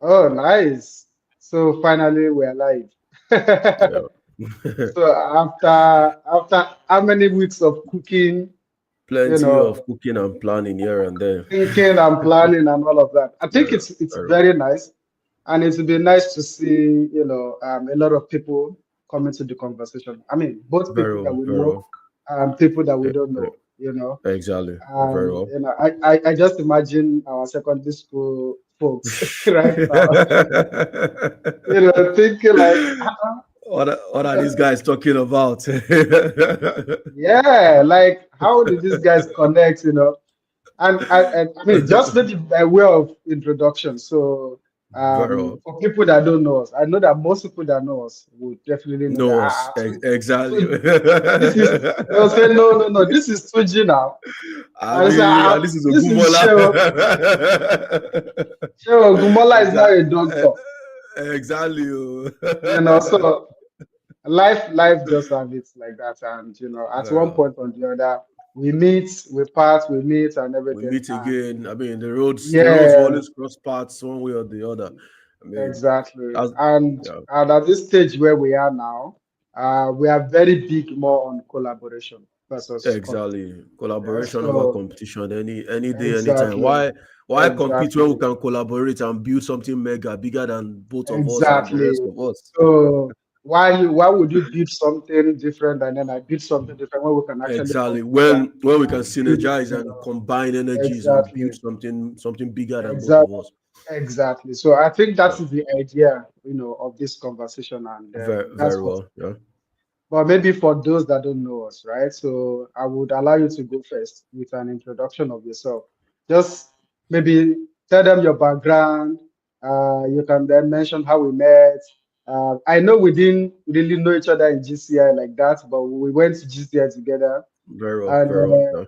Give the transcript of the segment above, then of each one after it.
Oh, nice. So finally we're live. Yeah. So after how many weeks of cooking, you Plenty of know, cooking and planning here and there. thinking and planning and all of that. I think Very, it's very, very nice, and it would be nice to see, a lot of people coming to the conversation. I mean, both very people that well, we very know well. and people that we Eh, don't eh, know, Exactly. Very And well. I just imagine our secondary school folks right now, thinking like, What are these guys talking about? yeah, like how did these guys connect, And I mean, just maybe by way of introduction. So, Very well. for people that don't know us, I know that most people that know us would definitely know that. No, exactly. This is, they'll say, no, no, no, this is Tuji now. I And I say, mean, and this is this is Ogumola. Shewa. Shewa Gumola is now a Exactly. doctor, Exactly. Oh. So life just have it like that. And, at Very one well. point or the other, we meet, we part, we meet and We everything. meet And again. I mean, the roads will yeah, always cross paths one way or the other. I mean, exactly. that's And yeah, at this stage where we are now, we are very big more on collaboration versus competition. exactly. Yeah. Collaboration over So competition. Any day, anytime. exactly, Why compete when we exactly, can collaborate and build something mega bigger than both of us and the exactly. rest of us? So why would you build something different and then I build something different when we can actually come Exactly. together When we can and build, synergize and combine energies and build exactly. something bigger than both of Exactly. us. Exactly. So I think Yeah. that is the idea, of this conversation, and Very that's what. well. Yeah. But maybe for those that don't know us, right? So I would allow you to go first with an introduction of yourself. Just maybe tell them your background. You can then mention how we met. I know we didn't really know each other in GCI like that, but we went to GCI together. Very well. And Very well.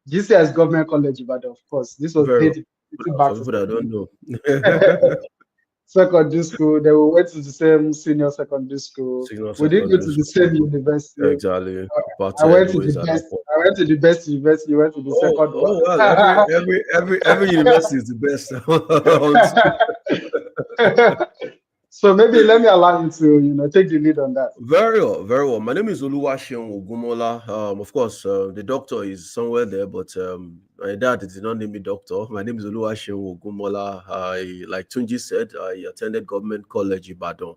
Yeah. GCI is Government College, but of course, this was Very well. dating For back to people that don't know. secondary school. Then we went to the same senior secondary school. Signal We didn't go secondary to the school. same university. Exactly. I Parted went to the ways at that best. point. I went to the best university. You went to the Oh, second one. oh well, every university is the best. So maybe let me allow you to take the lead on that. Very well, very well. My name is Oluwaseun Ogumola. Of course, the doctor is somewhere there, but my dad did not name me doctor. My name is Oluwaseun Ogumola. Like Tunji said, I attended Government College Ibadan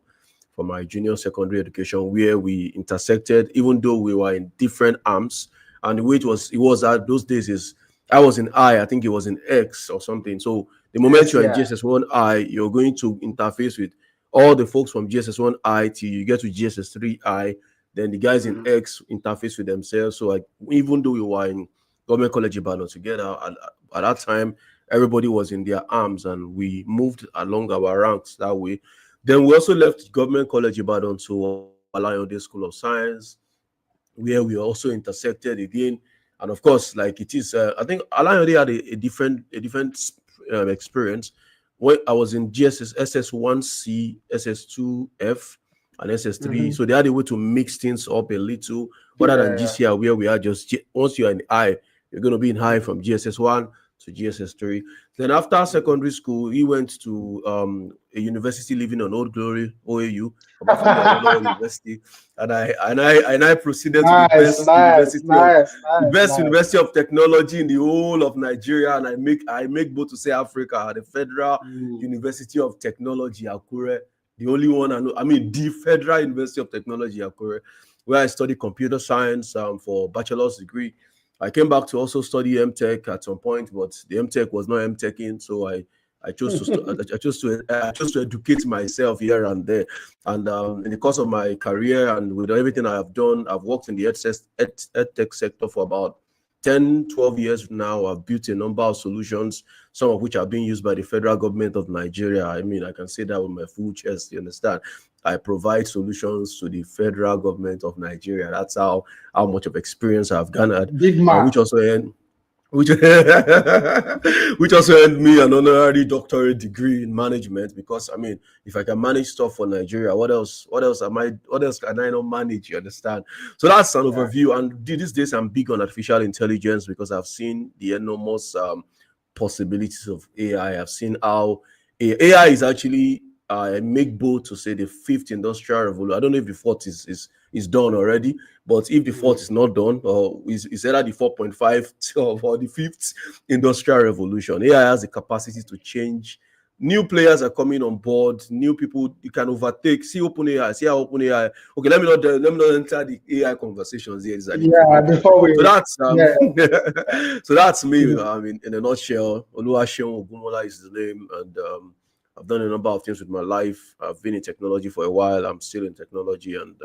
for my junior secondary education, where we intersected, even though we were in different arms. And the way it was at those days is I was in I think it was in X or something. So the moment Yes, you're in yeah. GSS1I, you're going to interface with all the folks from GSS1I till you get to GSS3I, then the guys in Mhm. X interface with themselves. So like even though we were in Government College Ibadan together at that time, everybody was in their arms and we moved along our ranks that way. Then we also left Government College Ibadan to Alayode School of Science, where we also intersected again. And of course, like it is, I think Alayode had a different experience. When I was in GSS SS1C, SS2F, and SS3, Mhm. so they had a way to mix things up a little, other than Yeah. GCR, where we are just once you're in I, you're going to be in high from GSS1 to GSS3. Then after secondary school, he went to a university living on Old Glory, OAU, Obafemi Awolowo University, and I proceeded to the Nice, best nice, university of nice, the nice, best nice. university of technology in the whole of Nigeria, and I make both to say Africa, the Federal Mm. University of Technology, Akure, the only one I know. I mean, the Federal University of Technology, Akure, where I studied computer science for bachelor's degree. I came back to also study MTech at some point, but the MTech was not MTeching, so I chose to I chose to educate myself here and there. And in the course of my career and with everything I have done, I've worked in the ed tech sector for about 10, 12 years now. I've built a number of solutions, some of which are being used by the federal government of Nigeria. I mean, I can say that with my full chest, you understand? I provide solutions to the federal government of Nigeria. That's how much of experience I've garnered, Big and man. which which also earned me an honorary doctorate degree in management, because I mean, if I can manage stuff for Nigeria, what else can I not manage, you understand? So that's an Yeah. overview. And these days I'm big on artificial intelligence because I've seen the enormous possibilities of AI. I've seen how AI is actually make bold to say the fifth industrial revolution. I don't know if the fourth is done already, but if the fourth Mm. is not done, or is either the 4.5 or the fifth industrial revolution, AI has the capacity to change. New players are coming on board. New people you can overtake. See OpenAI. See how OpenAI. Okay, let me not enter the AI conversations here. These are the Yeah, technical. before So we, that's yeah. so that's me. Mhm. I mean, in a nutshell, Oluwaseun Ogunmola is the name, and I've done a number of things with my life. I've been in technology for a while. I'm still in technology, and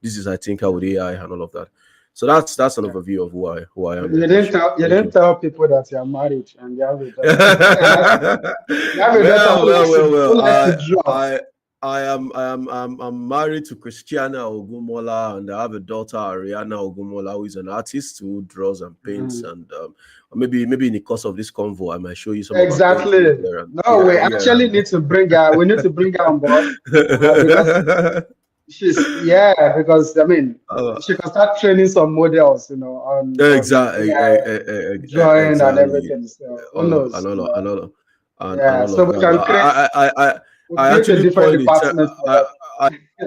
this is I think how with AI and all of that. So that's an Yeah. overview of who I am in You a didn't nutshell. tell you Thank didn't you. tell people that you are married and you have a daughter. well, You have a daughter who well. likes to draw. I'm married to Christiana Ogumola, and I have a daughter, Ariana Ogumola, who is an artist who draws and paints. Mhm. And maybe in the course of this convo, I might show you some of her paintings Exactly. here and No, we here, here actually and need to bring her. We need to bring her on board because there. she's yeah. Because I mean, uh, she can start training some models, on exactly, AI drawing and exactly. everything. So who All of knows, and Yeah. all So of we that. can create we I create a actually different coined it. department for that.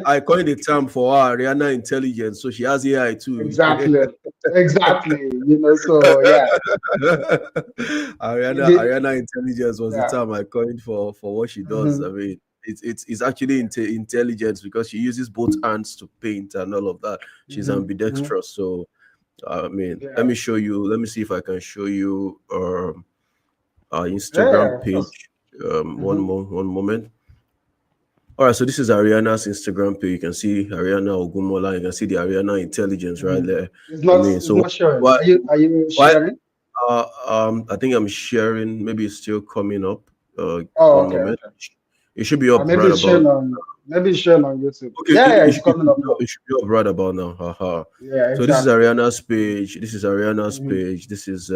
I coined the term for her, Ariana Intelligence. So she has AI too. Exactly. Exactly. So yeah. The, Ariana Intelligence was the yeah. term I coined for what she does. I Hmm. mean, it's actually intelligence because she uses both hands to paint and all of that. She's Hmm. Hmm. ambidextrous. So I mean, let Yeah. me show you. Let me see if I can show you our Yeah. Instagram Of course. page. Hmm. One moment. All right, so this is Ariana's Instagram page. You can see Ariana Ogumola. You can see the Ariana Intelligence right Hmm. there. It's I not mean, it's so not showing. what? Are you Why? sharing? I think I'm sharing. Maybe it's still coming up. Oh, One okay, moment. okay. It should be up Maybe right it's about. showing on YouTube. Okay, Yeah, yeah, it's coming up now. it should be up right about now. Haha. Yeah, So this is exactly. Ariana's page. This is Ariana's Hmm. page. This is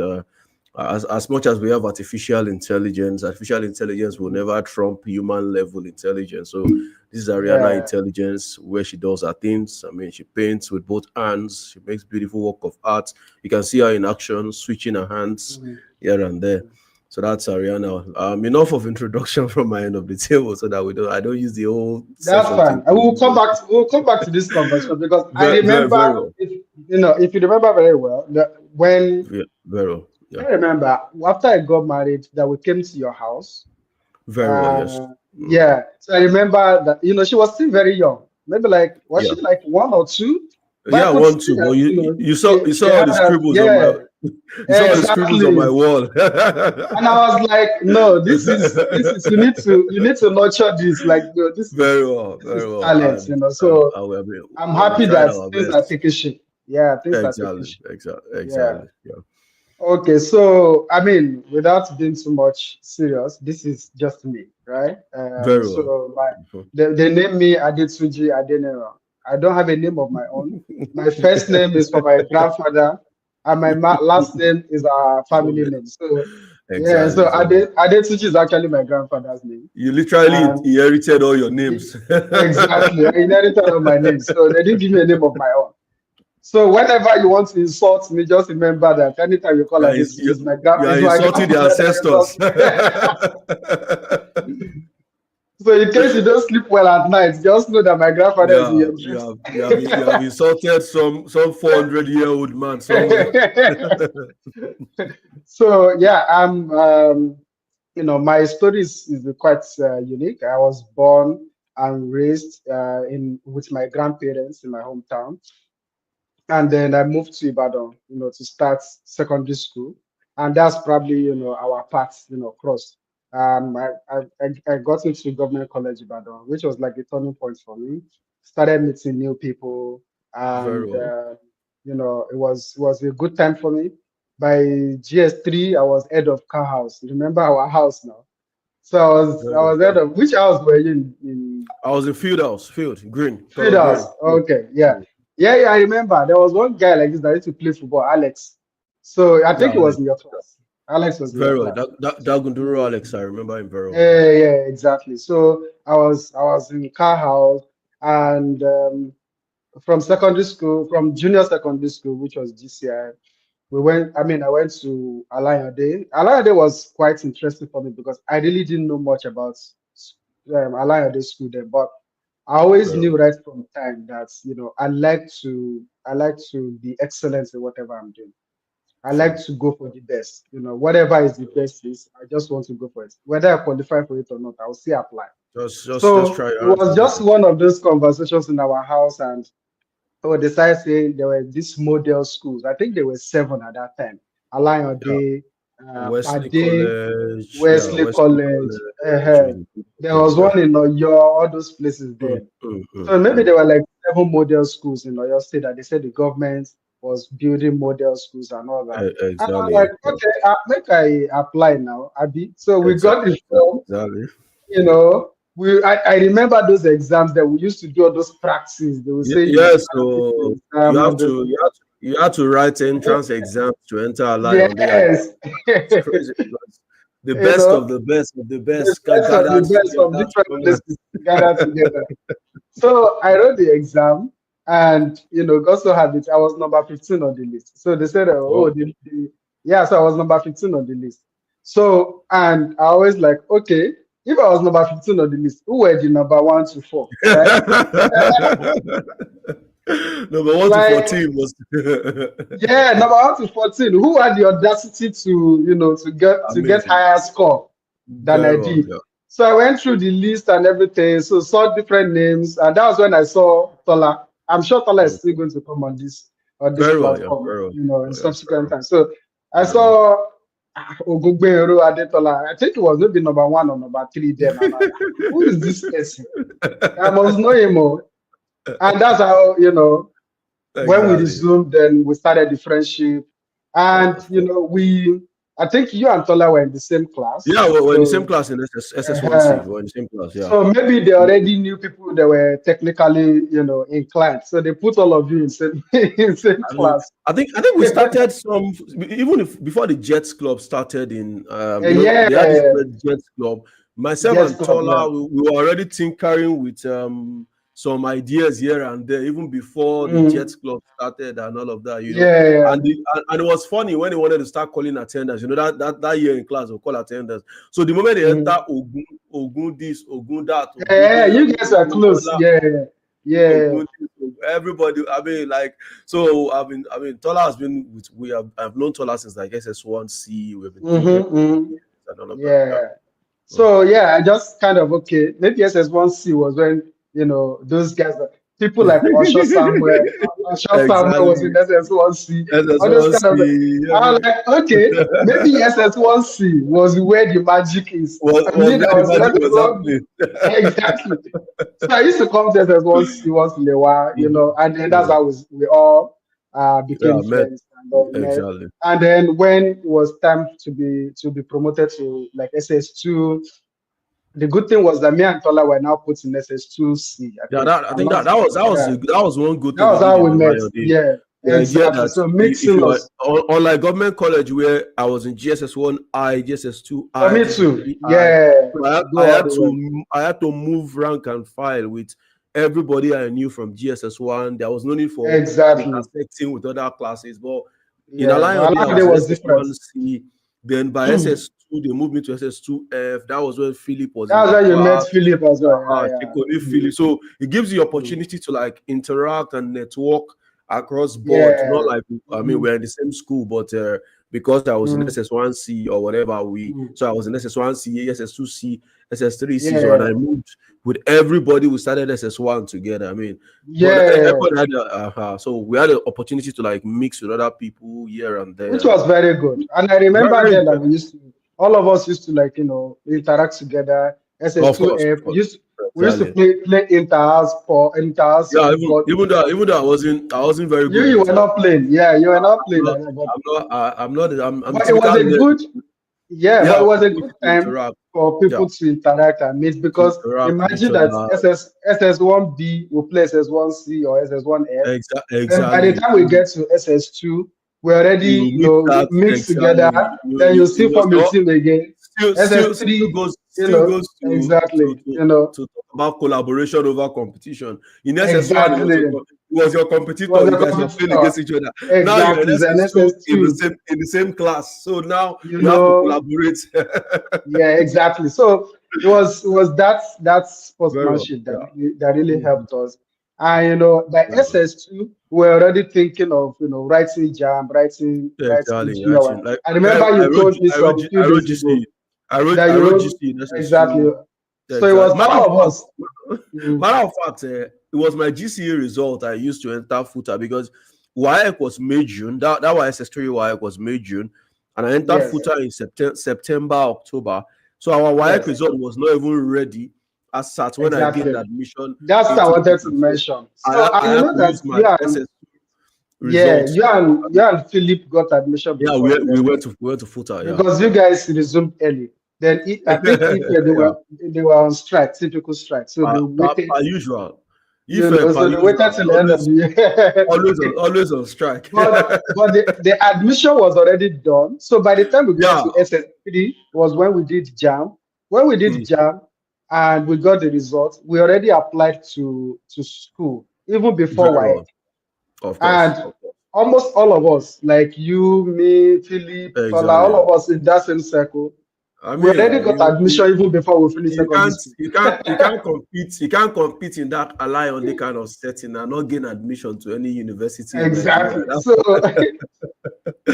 as much as we have artificial intelligence will Hmm. never trump human level intelligence. So this is Ariana Yeah. intelligence where she does her things. I mean, she paints with both hands. She makes beautiful work of art. You can see her in action, switching her hands Hmm. here and there. So that's Ariana. Enough of introduction from my end of the table, so that we don't. I don't use the whole That's session to fine. I will introduce come back. myself. We'll come back to this conversation because I Very remember, well. if you remember very well, that when Very well. Yeah. I remember after I got married, that we came to your house. Very well. Yes. Mm. Yeah. So I remember that she was still very young. Maybe like was Yeah. she like one or two? But Yeah. I could One, see two. But that you she saw all had the that. scribbles on my Yeah. you saw all the scribbles on my Exactly. wall. And I was like, no, this is you need to nurture this. Like, no, this Very is well. talent. So I mean, I'm we happy tried that our things are best. taking shape. Yeah, things are taking Exactly. shape. Yeah. Exactly. Yeah. Okay, so I mean, without being too much serious, this is just me, right? Very well. So they name me Adetuji Adenero. I don't have a name of my own. My first name is for my grandfather, and my last name is our family name. So yeah, Exactly. so So Adetuji is actually my grandfather's name. you literally And inherited all your names. exactly, I inherited all my names, so they didn't give me a name of my own. So whenever you want to insult me, just remember that anytime you call Yeah, her this, you, you are is my insulting the grandfather that ancestors. insults me. So in case you don't sleep well at night, just know that my grandfather is in Yeah, your dreams. you have insulted some 400-year-old man somewhere. So yeah, my story is quite unique. I was born and raised in with my grandparents in my hometown. And then I moved to Ibadan, to start secondary school, and that's probably our paths, crossed. I got into government college Ibadan, which was like a turning point for me. Started meeting new people, Very and well. it was a good time for me. By GS3, I was head of car house. Remember our house now? So I Very was head well. of which house were you in I was in field house, green, color Traders. green. Yeah. Okay, yeah. Mm. Yeah, I remember. There was one guy like this that used to play football, Alex. So I Yeah, think he was Alex. in your class. Alex was in your Very well. class. Dagunduro Mm. Alex, I remember him very well. Yeah, exactly. So I was in car house, and from junior secondary school, which was GCI, we went. I mean, I went to AIIA Day. AIIA Day was quite interesting for me because I really didn't know much about AIIA Day school then, but I always Very well. knew right from time that I like to be excellent in whatever I'm doing. I True. like to go for the best. Whatever is the best is, I just want to go for it. Whether I qualify for it or not, I'll still apply. Just So try it your hands was to get just it. one of those conversations in our house, and we decided saying there were these model schools. I think there were seven at that time. Yeah. Alliance, Wesley Pade, College. Yeah, Wesley Wesley College. College was a good There school. was Yeah. one in Oyo, all those places there. So maybe there were like seven model schools in Oyo State that they said the government was building model schools and all that. And I'm Exactly. like, okay, make I apply now, Abi. So we got Exactly. the form, Exactly. I remember those exams that we used to do all those practices. They would say you will Yes. take So the exam, all those things. you have to write entrance exams to enter a Lion Day, and Yes. it's crazy because the you best know, of the the best best of the gathered best from together to different come and places gathered together. So I wrote the exam, and God so had it, I was number 15 on the list. So they said, oh, oh, yeah, so I was number 15 on the list. So, and I always like, okay, if I was number 15 on the list, who were the number 1 to 4, right? number 1 to 14 Like, was yeah, number 1 to 14. Who had the audacity to, to get amazing. higher score than I Very well, did? yeah. So I went through the list and everything. So saw different names, and that was when I saw Tola. I'm sure Tola is still going to come on this Very well, yeah. platform, Very well. in Yeah, very subsequent well. times. So I Very well. saw Ogungbero Adetola. I think it was maybe number 1 or number 3 then. I'm like, who is this person? I must know him. And that's how, when we Exactly. resumed, then we started the friendship. Yeah, And, of course. I think you and Tola were in the same class. Yeah, we're in the same So, class in SS1C. uh, We're in the same class, yeah. so maybe they already knew people that were technically, inclined. So they put all of you in same in same I mean, class. I think we started some even if before the Jets Club started in Yeah, they had this Jets Club. Myself Jazz and Club, yeah. Tola, we were already tinkering with some ideas here and there, even before the Jets Mm, Club started and all of that. yeah, yeah. And it was funny when they wanted to start calling attendance. That year in class we call attendance. So the moment they enter Mm. Ogun this, Ogun that, Ogun Yeah, there, you guys are close. Yeah, yeah. Ogun this, everybody. I mean, like so. Tola has been with I've known Tola since like SS1C. We've been thinking Mm-hmm. and all of that. Yeah. Yeah. So yeah, I just kind of okay. Maybe SS1C was when those guys, people like Osho Samuel was Exactly. in SS1C. All those kind of. SS1C. I was like, okay, maybe SS1C was where the magic is. I Was mean, where I the was in magic was SS1. happening. Exactly. So I used to come to SS1C once in a while, Mhm. and then that's Yeah. how we all Yeah. became Met. friends and all met. Exactly. And then when it was time to be promoted to like SS2, the good thing was that me and Tola were now put in SS2C. I Yeah, think I I'm think not. that Yeah, was one good that thing they was did how in we the met. Lion Day. Yeah, The idea exactly. that So if mixing you are us. unlike government college where I was in GSS1I, For GSS2I, me too. GSS3I, Yeah, so go all the way. I had to move rank and file with everybody I knew from GSS1. There was no need for Exactly. intersecting with other classes. But in Yeah, Lion but Day, I Alade was in was different. SS1C. Then by SS2, they moved me to SS2F. That was when Philip was in That's the how you met class. Philip as well. Yeah, yeah. Shekoni Mm, Philip. So it gives you the mm. opportunity to like interact and network across board. Not Yeah. like Mm, we're in the same school, but because I was in mm, SS1C or whatever, mm. so I was in SS1C, SS2C, SS3C. So when I Yeah. moved with everybody, we started SS1 together. But Yeah. everybody had so we had the opportunity to like mix with other people here and Which there. was very good. And I Very, remember very then that interesting. all of us used to like, interact together. Of SS2F. course, We used to exactly. play inter-house Yeah, football even though together. I wasn't very good You with were not playing. Yeah, you were not playing like that. I'm the But it was typical a nerd. good, yeah, Yeah, but it was a we good used to time interact. for Yeah, people to interact and meet to because interact with each imagine that other. SS1B will play SS1C or SS1F. Then by the Exactly. time we get to SS2, we You already, mix that mix together. exactly. Then you You still must form a not team again. SS3, still goes exactly, to talk about collaboration over competition. In SS1, exactly. was your It was competitor. You a guys were playing competitor. against each other. Now you're in Exactly. It's an SS2 SS2. in the same class. So now You you have to know, collaborate. yeah, exactly. So it was that Very well. sportsmanship Yeah. that really Mhm. helped us. And by Very well. SS2, we're already thinking of writing jam, Yeah, writing exactly. junior one. Like I remember you told me some few I wrote days ago GC. I wrote that I you wrote wrote GC in exactly. SS2. Yeah, So it was exactly. all of us. Mm, Matter of fact, it was my GCA result I used to enter FUTA because WAEC was May June. That was SS3 WAEC was May June, and I entered yes, FUTA in September October. So our WAEC yes, result was not even ready as such when I gained exactly. admission That's what I into wanted to FUTA. So mention. So I you had know to that use my SS yeah, results. you and Philip got admission Yeah, before the we rest of went us to FUTA. Yeah. because you guys resumed early. Then I think if Yeah. they were on strike, typical strike. So they waited, Per usual. If per so they usual, waited till the end of the year. always on strike. But the admission was already done. So by the time we got Yeah. to SS3 was when we did jam. When we did Mm, jam and we got the result, we already applied to school even before very WAEC. well. Of course. And Of course. almost all of us, like you, me, Philip, Tola, all Exactly. of us in that same circle, I we already mean, got admission even before we finished secondary school. you can't compete in that ally on the kind of setting and not gain admission to any university in Nigeria. Exactly. So,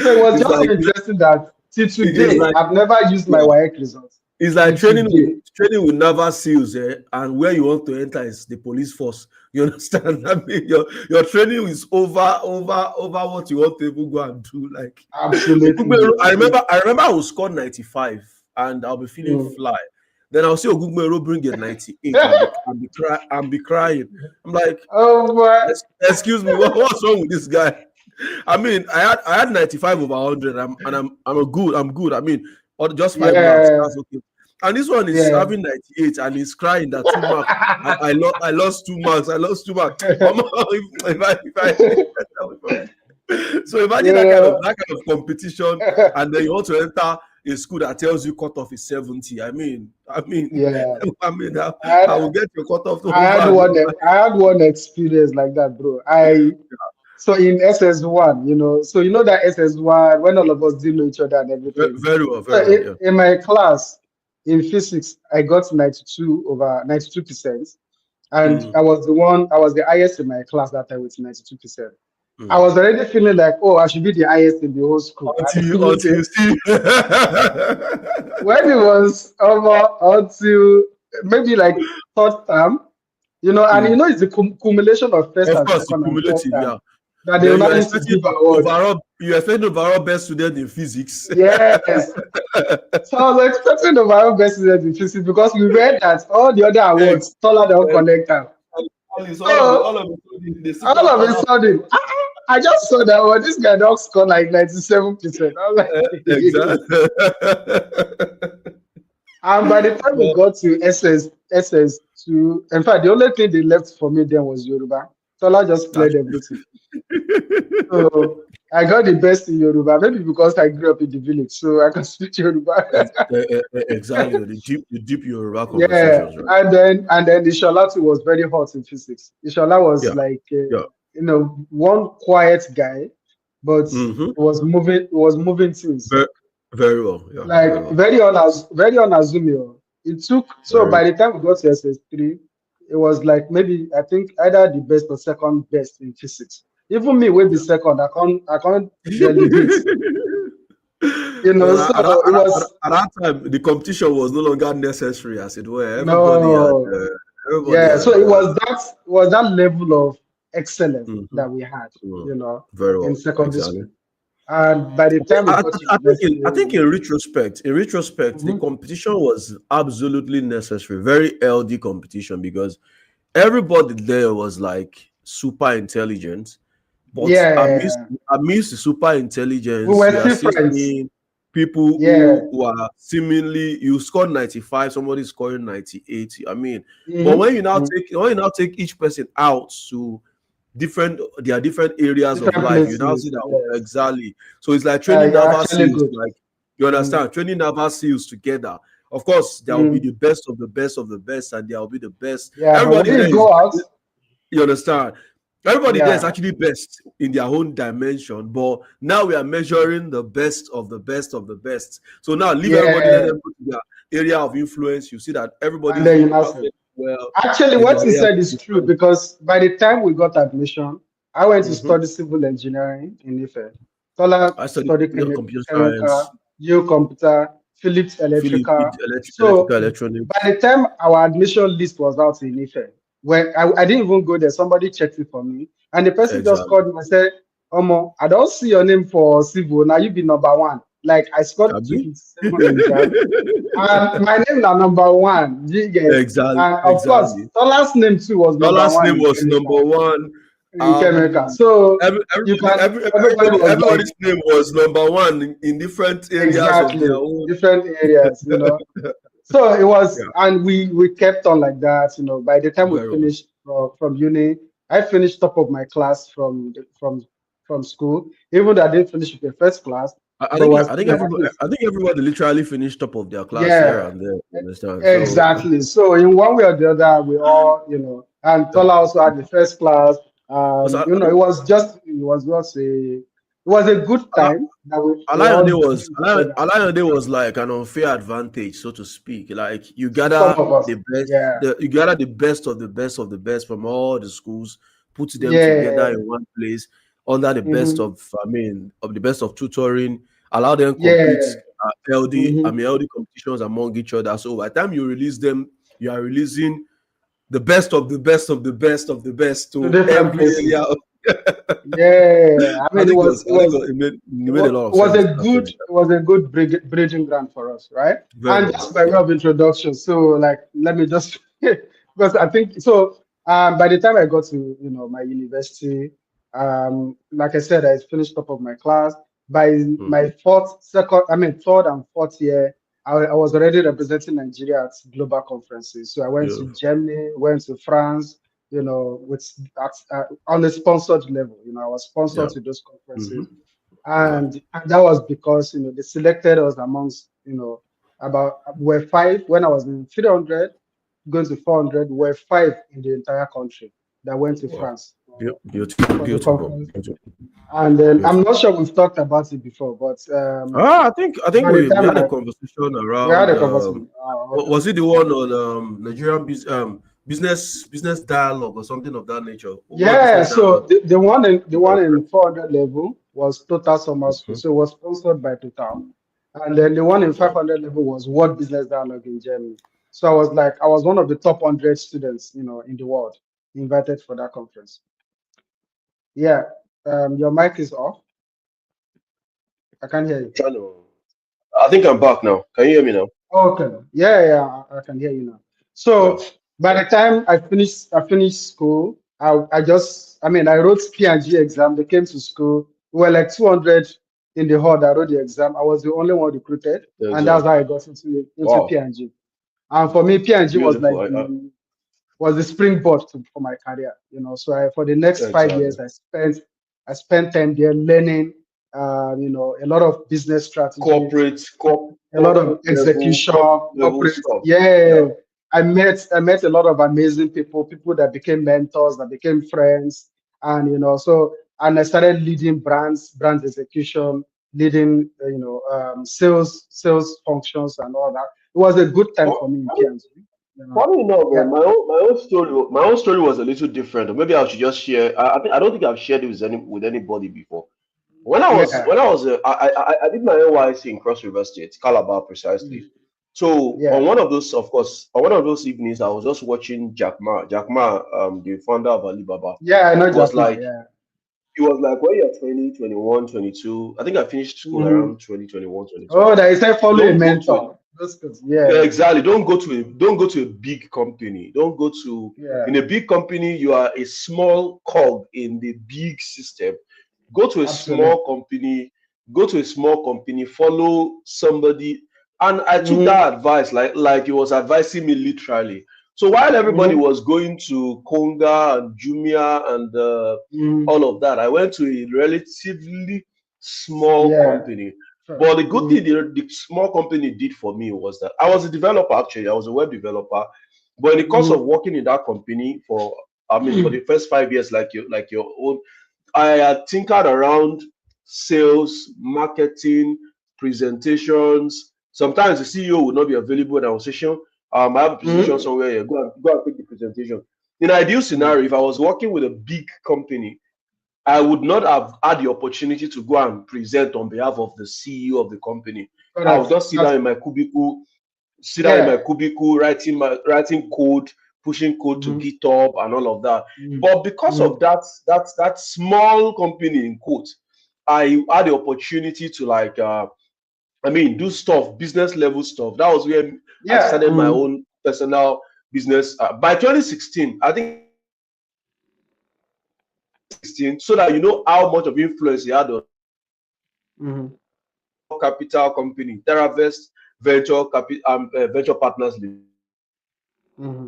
so it was It's just like interesting that till it's today, like I've never used my yeah. WAEC results. It's like Till today. training with naval seals, and where you want to enter is the police force. You understand? I mean, your training is over what you want to even go and do. Like, Absolutely. I remember I will score 95 and I'll be feeling Mm. fly. Then I'll see Ogugbero bring a 98 and be crying. I'm like, Oh boy. Excuse me, what's wrong with this guy? I mean, I had 95 over 100. I'm good. I mean, or just 5 marks. Yeah. That's okay. And this one is Yeah. having 98 and he's crying that 2 marks. I lost 2 marks. I lost 2 marks. So imagine Yeah. that kind of competition, and then you want to enter a school that tells you cutoff is 70. Yeah. I mean, I had, I will get your cutoff to I had over. one I had one experience like that, bro. So in SS1, so that SS1 when all of us didn't know each other and everything. Very well, So very well. Yeah. in my class in physics, I got 92 over 92%. And Mm, I was the highest in my class that time with 92%. I mm. was already feeling like, oh, I should be the highest in the whole school. And Until you see. when it was over until maybe like third term, and Mm. it's the cumulation of first Of and course, second and third cumulative, term yeah. that they will Then not use to give award. you're expecting overall best student in physics. Yes. So I was expecting the viral best student in physics because we read that all the other Ex- awards, taller than ex- connector. all So of it, they see all of a platter. sudden, I just saw that this guy don't score like 97%. I was like, Exactly. and by the time we Well, got to SS2, in fact, the only thing they left for me then was Yoruba. Tola just that's cleared everything. So I got the best in Yoruba, maybe because I grew up in the village, so I can speak Yoruba. exactly the deep Yoruba Yeah, conversations, right? and then the Shalatu was very hot in physics. The Shala was Yeah, like yeah. one quiet guy, but Mm-hmm. it was moving things Very, very well. Yeah, very like well. very unassuming. It took so Very. by the time we got to SS3, it was like maybe I think either the best or second best in physics. Even me will be second. I can't delegate. Well, So it was at that time, the competition was no longer necessary, as it were. no. Everybody Yeah, so had. it was that level of excellence Mhm, that we had, mhm. Very in well, secondary exactly. school. And by the time we got to I university, think in retrospect, the mhm. competition was absolutely necessary. Very healthy competition because everybody there was like super intelligent. But Yeah, amidst the super we intelligence, were you are still still friends. seeing people Yeah. who are seemingly you scored 95, somebody scoring 98. I mean, but Hmm. when you now take each person out to different areas of Different life, you now places. see that Yes. exactly. So it's like Yeah, training you're naval actually seals, good. like you Mm, understand, training naval seals together. Of course, there will be mm. the best of the best of the best, and there will be the best. Yeah, but we Everybody there didn't is, go out. you understand. Everybody there is Yeah, actually best in their own dimension, but now we are measuring the best of the best of the best. So now leave everybody, let yeah. them go to their area of influence. You see that And everybody's then you doing now say, perfect well actually, in their what he area of said is true influence. because by the time we got admission, I went to Mm-hmm. study civil engineering in Ife. Tola I studied studied computer chemical, science, you computer, Philips Philip, electrical. electrical So by electronics. the time our admission list was out in Ife, when I didn't even go there, somebody checked it for me, and the person just Exactly. called me and said, Omo, I don't see your name for civil. Now you be number one. Like I scored Abi? 257 in JAM. And my name is number one. You get, Exactly. and of course, Exactly. Tola's name too was Your number last one name in was number chemical. one. In chemical. So you can everybody was like Everybody's name was number one in different areas of their exactly own. different areas, So it was, Yeah, and we kept on like that. By the time we very well. finished from uni, I finished top of my class from school. Even though I didn't finish with the first class, but was still like at least I think everybody literally finished top of their class here yeah. and there. You understand? So Exactly. So in one way or the other, we all, and Tola also had the first class. because It was a good I, time that we all joined together. Alayande was like an unfair advantage, so to speak. Like Some of us, the best, yeah, you gather the best of the best of the best from all the schools, put them together yeah, in one place under the best hmm of, I mean, of the best of tutoring, allow them compete yeah, I hmm mean, healthy competitions among each other. So by the time you release them, you are releasing the best of the best of the best of the best to to different every area. places. Yeah, I mean, I think it made a lot of it was sense a good actually. it was a good bridging ground for us, right? Very And well. just by way Yeah. of introduction, so like let me just because I think so. By the time I got to my university, like I said, I finished top of my class. By my Mhm. third and fourth year, I was already representing Nigeria at global conferences. So I went Yeah. to Germany, went to France, with on a sponsored level. I was sponsored Yeah. to those Hmm. conferences, Yeah. and that was because they selected us amongst about we're five when I was in 300 going to 400. We're five in the entire country that went to Wow. France Beautiful, for the beautiful, conference. beautiful, And then I'm beautiful. not sure we've talked about it before, but I think by the we time had a conversation we had around a conversation. Okay. was it the one on business dialogue or something of that nature? World Yeah, business so dialogue. the one in 400 level was Total Summer School, Mhm. so it was sponsored by Total, and then the one in Wow. 500 level was World Business Dialogue in Germany. So I was one of the top 100 students, in the world invited for that conference. Yeah, your mic is off. I can't hear you. Trying to, I think I'm back now. Can you hear me now? Okay. Yeah, yeah, I can hear you now. Yeah. So by the time I finished school, I wrote P&G exam. They came to school. We were like 200 in the hall that wrote the exam. I was the only one recruited, and that's Exactly. how I got into Wow. P&G. And for me, P&G was Beautiful. like the springboard for my career. So for the next 5 years, Exactly. I spent time there learning, a lot of business strategies, a lot of execution, corporate level corporate. stuff. Yeah, Yeah. I met a lot of amazing people that became mentors, that became friends, and and I started leading brand execution, leading sales functions and all that. It was a good time for me in P&G. You know, Funny enough, yeah, my own story was a little different. Or maybe I should just share. I don't think I've shared it with anybody before. yeah, I did my NYC in Cross River State, Calabar precisely. mm, So yeah, on one of those, of course, on one of those evenings, I was just watching Jack Ma. Jack Ma, the founder of Alibaba, yeah. I know was Jack Ma. like Yeah. he was like when you're 20, 21, 22. I think I finished school Mhm. around 2021, 22. Oh, that is said follow a Don't go to mentor. That's good. Yeah, Yeah, exactly. Don't go to a big company. Don't go to yeah, In a big company, you are a small cog in the big system. Go to a absolutely. small company, follow somebody. And I took Mm-hmm. that advice like he was advising me literally. So while everybody Mm-hmm. was going to Konga and Jumia and Mm-hmm. all of that, I went to a relatively small Yeah. company. Sure. But the good thing Mm-hmm. the small company did for me was that I was a developer actually. I was a web developer. But in the course of Mm-hmm. working in that company for I mean, for the first 5 years, like your own, I had tinkered around sales, marketing, presentations. Sometimes the CEO would not be available in our session. I have a presentation Mm-hmm. somewhere here. Go and take the presentation. In an ideal Mm-hmm. scenario, if I was working with a big company, I would not have had the opportunity to go and present on behalf of the CEO of the company. I would Correct. just sit down in my cubicle, Yeah. writing code, pushing code to Mm-hmm. GitHub and all of that. Mm-hmm. But because Mm-hmm. of that small company in quote, I had the opportunity to I mean, do stuff, business level stuff. That was where I Yeah. started my Mm-hmm. own personal business. By 2016, I think 2016, so that you know how much of influence he had on Mm-hmm. capital company, TerraVest Venture Partners Limited. Mm-hmm.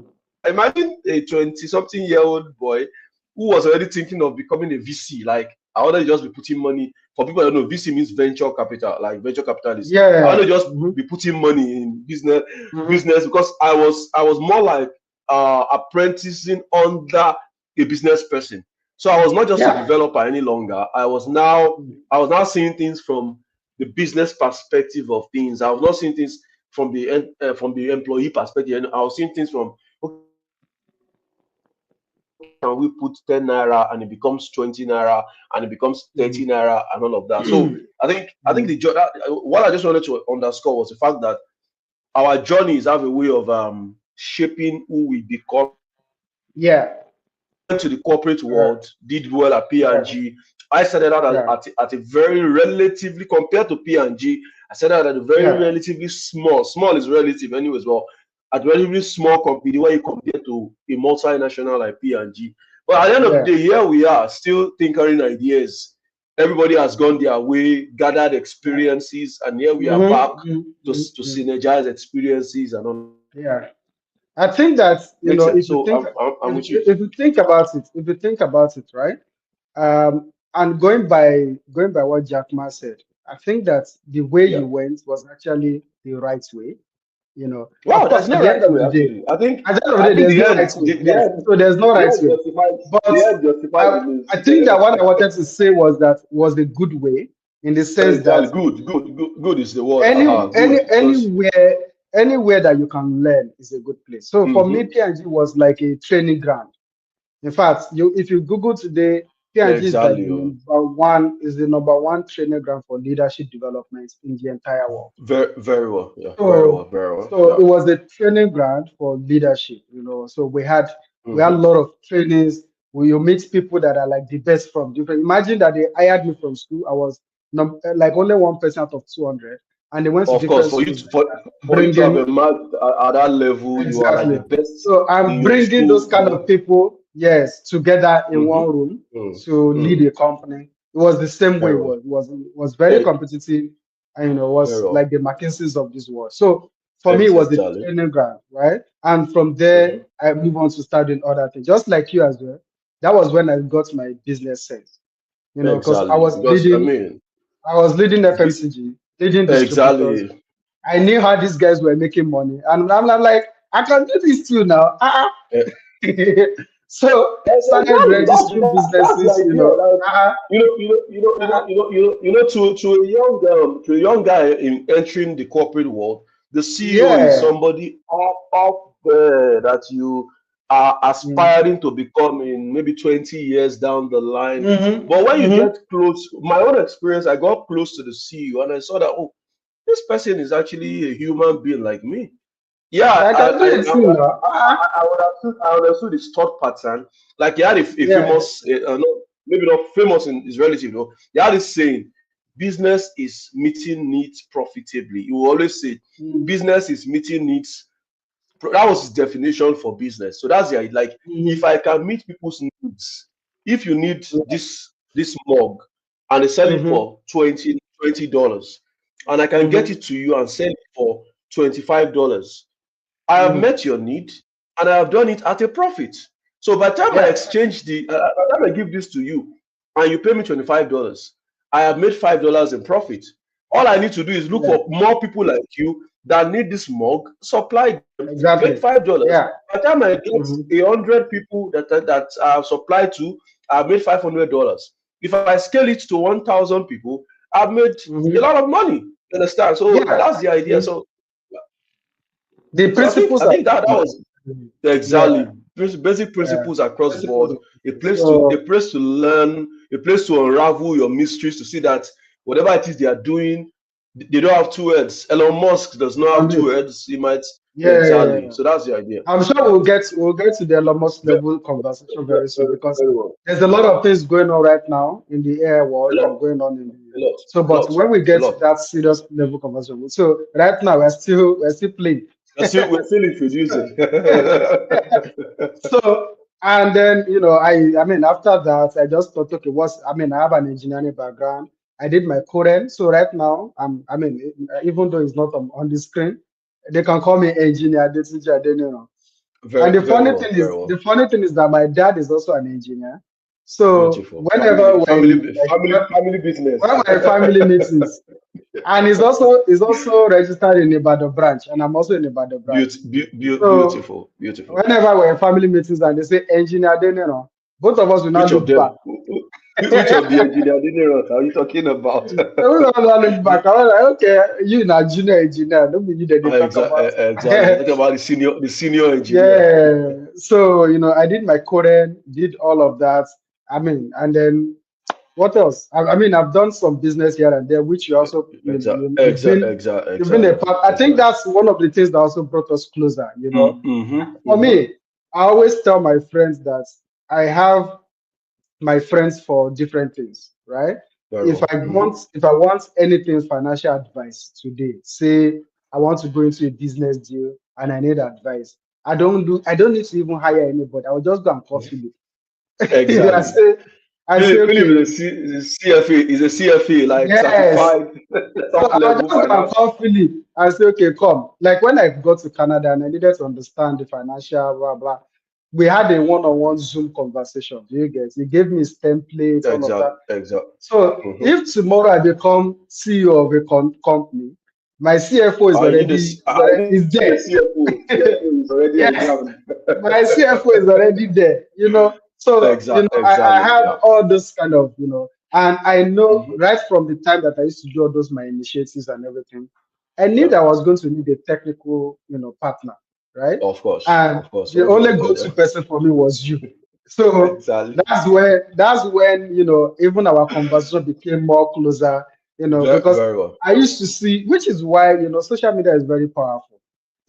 Imagine a 20-something-year-old boy who was already thinking of becoming a VC. Like, I want to just be putting money. For people that don't know, VC means venture capital, like venture capitalist. I want Yeah. to just Mm-hmm. be putting money in Mm-hmm. business because I was more like apprenticing under a business person. So I was not just a Yeah. developer any longer. I was now seeing things from the business perspective of things. I was not seeing things from the employee perspective. And I was seeing things from, can we put 10 naira and it becomes 20 naira and it becomes 30 Mm-hmm. naira and all of that. So I think what I just wanted to underscore was the fact that our journeys have a way of shaping who we become. Yeah. To the corporate Correct. world, did well at Yeah. P&G. I started out Yeah. at a very relatively, compared to P&G, I started out at a very Yeah. relatively small is relative anyway as well, at a relatively small company when you compare to a multinational like P&G. But at the end of Yeah. the day, here we are still tinkering ideas. Everybody has gone their way, gathered Yeah. experiences, and here we are back Mm-hmm. to Mm-hmm. synergize experiences and all. Yeah. I think that, Makes sense. if you So think I'm with you. if you think about it, right? And going by what Jack Ma said, I think that the way Yeah. you went was actually the right way. Wow, Of there's course, no right way actually. at the end of I the day, think there's the no end right way. the Yes, end so there's no the right end way. justifies But the I think that what I wanted to say was that was a good way in the sense exactly. that Good is the word. any Good because anywhere that you can learn is a good place. So for me, mm-hmm, P&G was like a training ground. In fact, if you Google today, P&G is like exactly. the number one training ground for leadership development in the entire world. Very well. Yeah, So very well. so Yeah. it was a training ground for leadership. So we had a Mm-hmm. lot of trainings where you meet people that are like the best from different. Imagine that they hired me from school. I was like only one person out of 200, and they went to Of course, different for you schools to, like for, that, for you to have a bringing. mark at that level, you are like Exactly. the best So in I'm your bringing school. those kind of people, yes, together in Mm-hmm. one room to lead Mm. a company. It was the same way. Very It well. was very Eh, competitive, and very was well. like the McKinseys of this world. So for me, it was the Exactly. training ground, right? And from there, Mhm. I move on to studying other things, just like you as well. That was when I got my business sense, because Exactly. Because I mean, I was leading be, FMCG, leading distributors. exactly. I knew how these guys were making money, and I'm like, I can do this too now. Eh, So started exactly. registering That's the businesses. idea. Like, to a young guy in entering the corporate world, the CEO is Yeah. somebody up there that you are Mm-hmm. aspiring to become in maybe 20 years down the line. Mm-hmm. But when you Mm-hmm. get close, my own experience, I got close to the CEO and I saw that, oh, this person is actually a human being like me. Yeah, I can do it too now. I would assume his thought pattern. Like he had a Yeah. famous, maybe not famous in his relative, though. He had this saying, business is meeting needs profitably. He will always say, Mm-hmm. business is meeting needs. That was his definition for business. So that's the like, if Mm-hmm. I can meet people's needs, if you need this mug and they sell it Mm-hmm. for $20, and I can get Mm-hmm. it to you and sell it for $25. I have Mm-hmm. met your need and I have done it at a profit. So by the time I Yeah. exchange by the time I give this to you and you pay me $25, I have made $5 in profit. All I need to do is look Yeah. for more people like you that need this mug, supply them, make Exactly. $5. Yeah. By the time I get Hmm. 100 people that I have supplied to, I've made $500. If I scale it to 1,000 people, I've made a Hmm. lot of money. You understand? So Yeah. that's the idea. The, the So I think principles I are think that that the was same. Yeah. exactly basic Yeah. principles across Principles board. are the A same. place to a So place to learn, a place to unravel your mysteries, to see that whatever it is they are doing, they don't have two heads. Elon Musk does you not can have do two it. heads. He might Yeah. Yeah, exactly. yeah. So that's the idea. I'm sure Yeah. we'll get to the Elon Very, level conversation very soon because very well. there's a lot of things going on right now in the AI A world and lot, going on in the a lot, so. a But lot, when we a get to lot. that serious level conversation, so right now we're still playing. We're still introducing. So and then I mean after that I just thought, okay, I have an engineering background. I did my coding. So right now even though it's not on the screen, they can call me engineer. This is and Very, very well, very well. the funny thing is that my dad is also an engineer. So Beautiful. whenever Family business. when my family meetings, and he's also registered in Ibadan branch, and I'm also in Ibadan branch. So Beautiful, beautiful. whenever we're in family meetings and they say engineer, then both of us will not Which of look back. them? Which of the engineer engineers are you talking about? So we will not look back. I was like, okay, you na junior engineer, don't be you that they talk about. Exactly. You're talking about the senior engineer. Yeah. So, I did my coding, did all of that. And then what else? I've done some business here and there, which you also, you've been a Exactly, part. I think exactly. that's one of the things that also brought us closer. For Mm-hmm. me, I always tell my friends that I have my friends for different things, right? Very If well. I want if I want anything financial advice today, say I want to go into a business deal and I need advice. I don't need to even hire anybody. I will just go and call Philip. I Exactly. say, I say, Philip okay, is a CFA, is a CFA, like yes. certified So top I'll level just go and finance. call Philip and say, okay, come. Like when I got to Canada and I needed to understand the financial blah blah, we had a one-on-one Zoom conversation. Do you get? He gave me his templates, all of that. Exactly. So Mm-hmm. if tomorrow I become CEO of a company, my CFO is I need a, already I is need a there. CFO. CFO is already on Yes, ground. my CFO is already there. So I Exactly. had Yeah. all this kind of and I know Mm-hmm. right from the time that I used to do all those my initiatives and everything, I knew Yeah. that I was going to need a technical partner, right? Of course. And Of course. the only go-to person for me was you. So Exactly. that's when even our conversation became more closer, Very, because very well. I used to see, which is why social media is very powerful.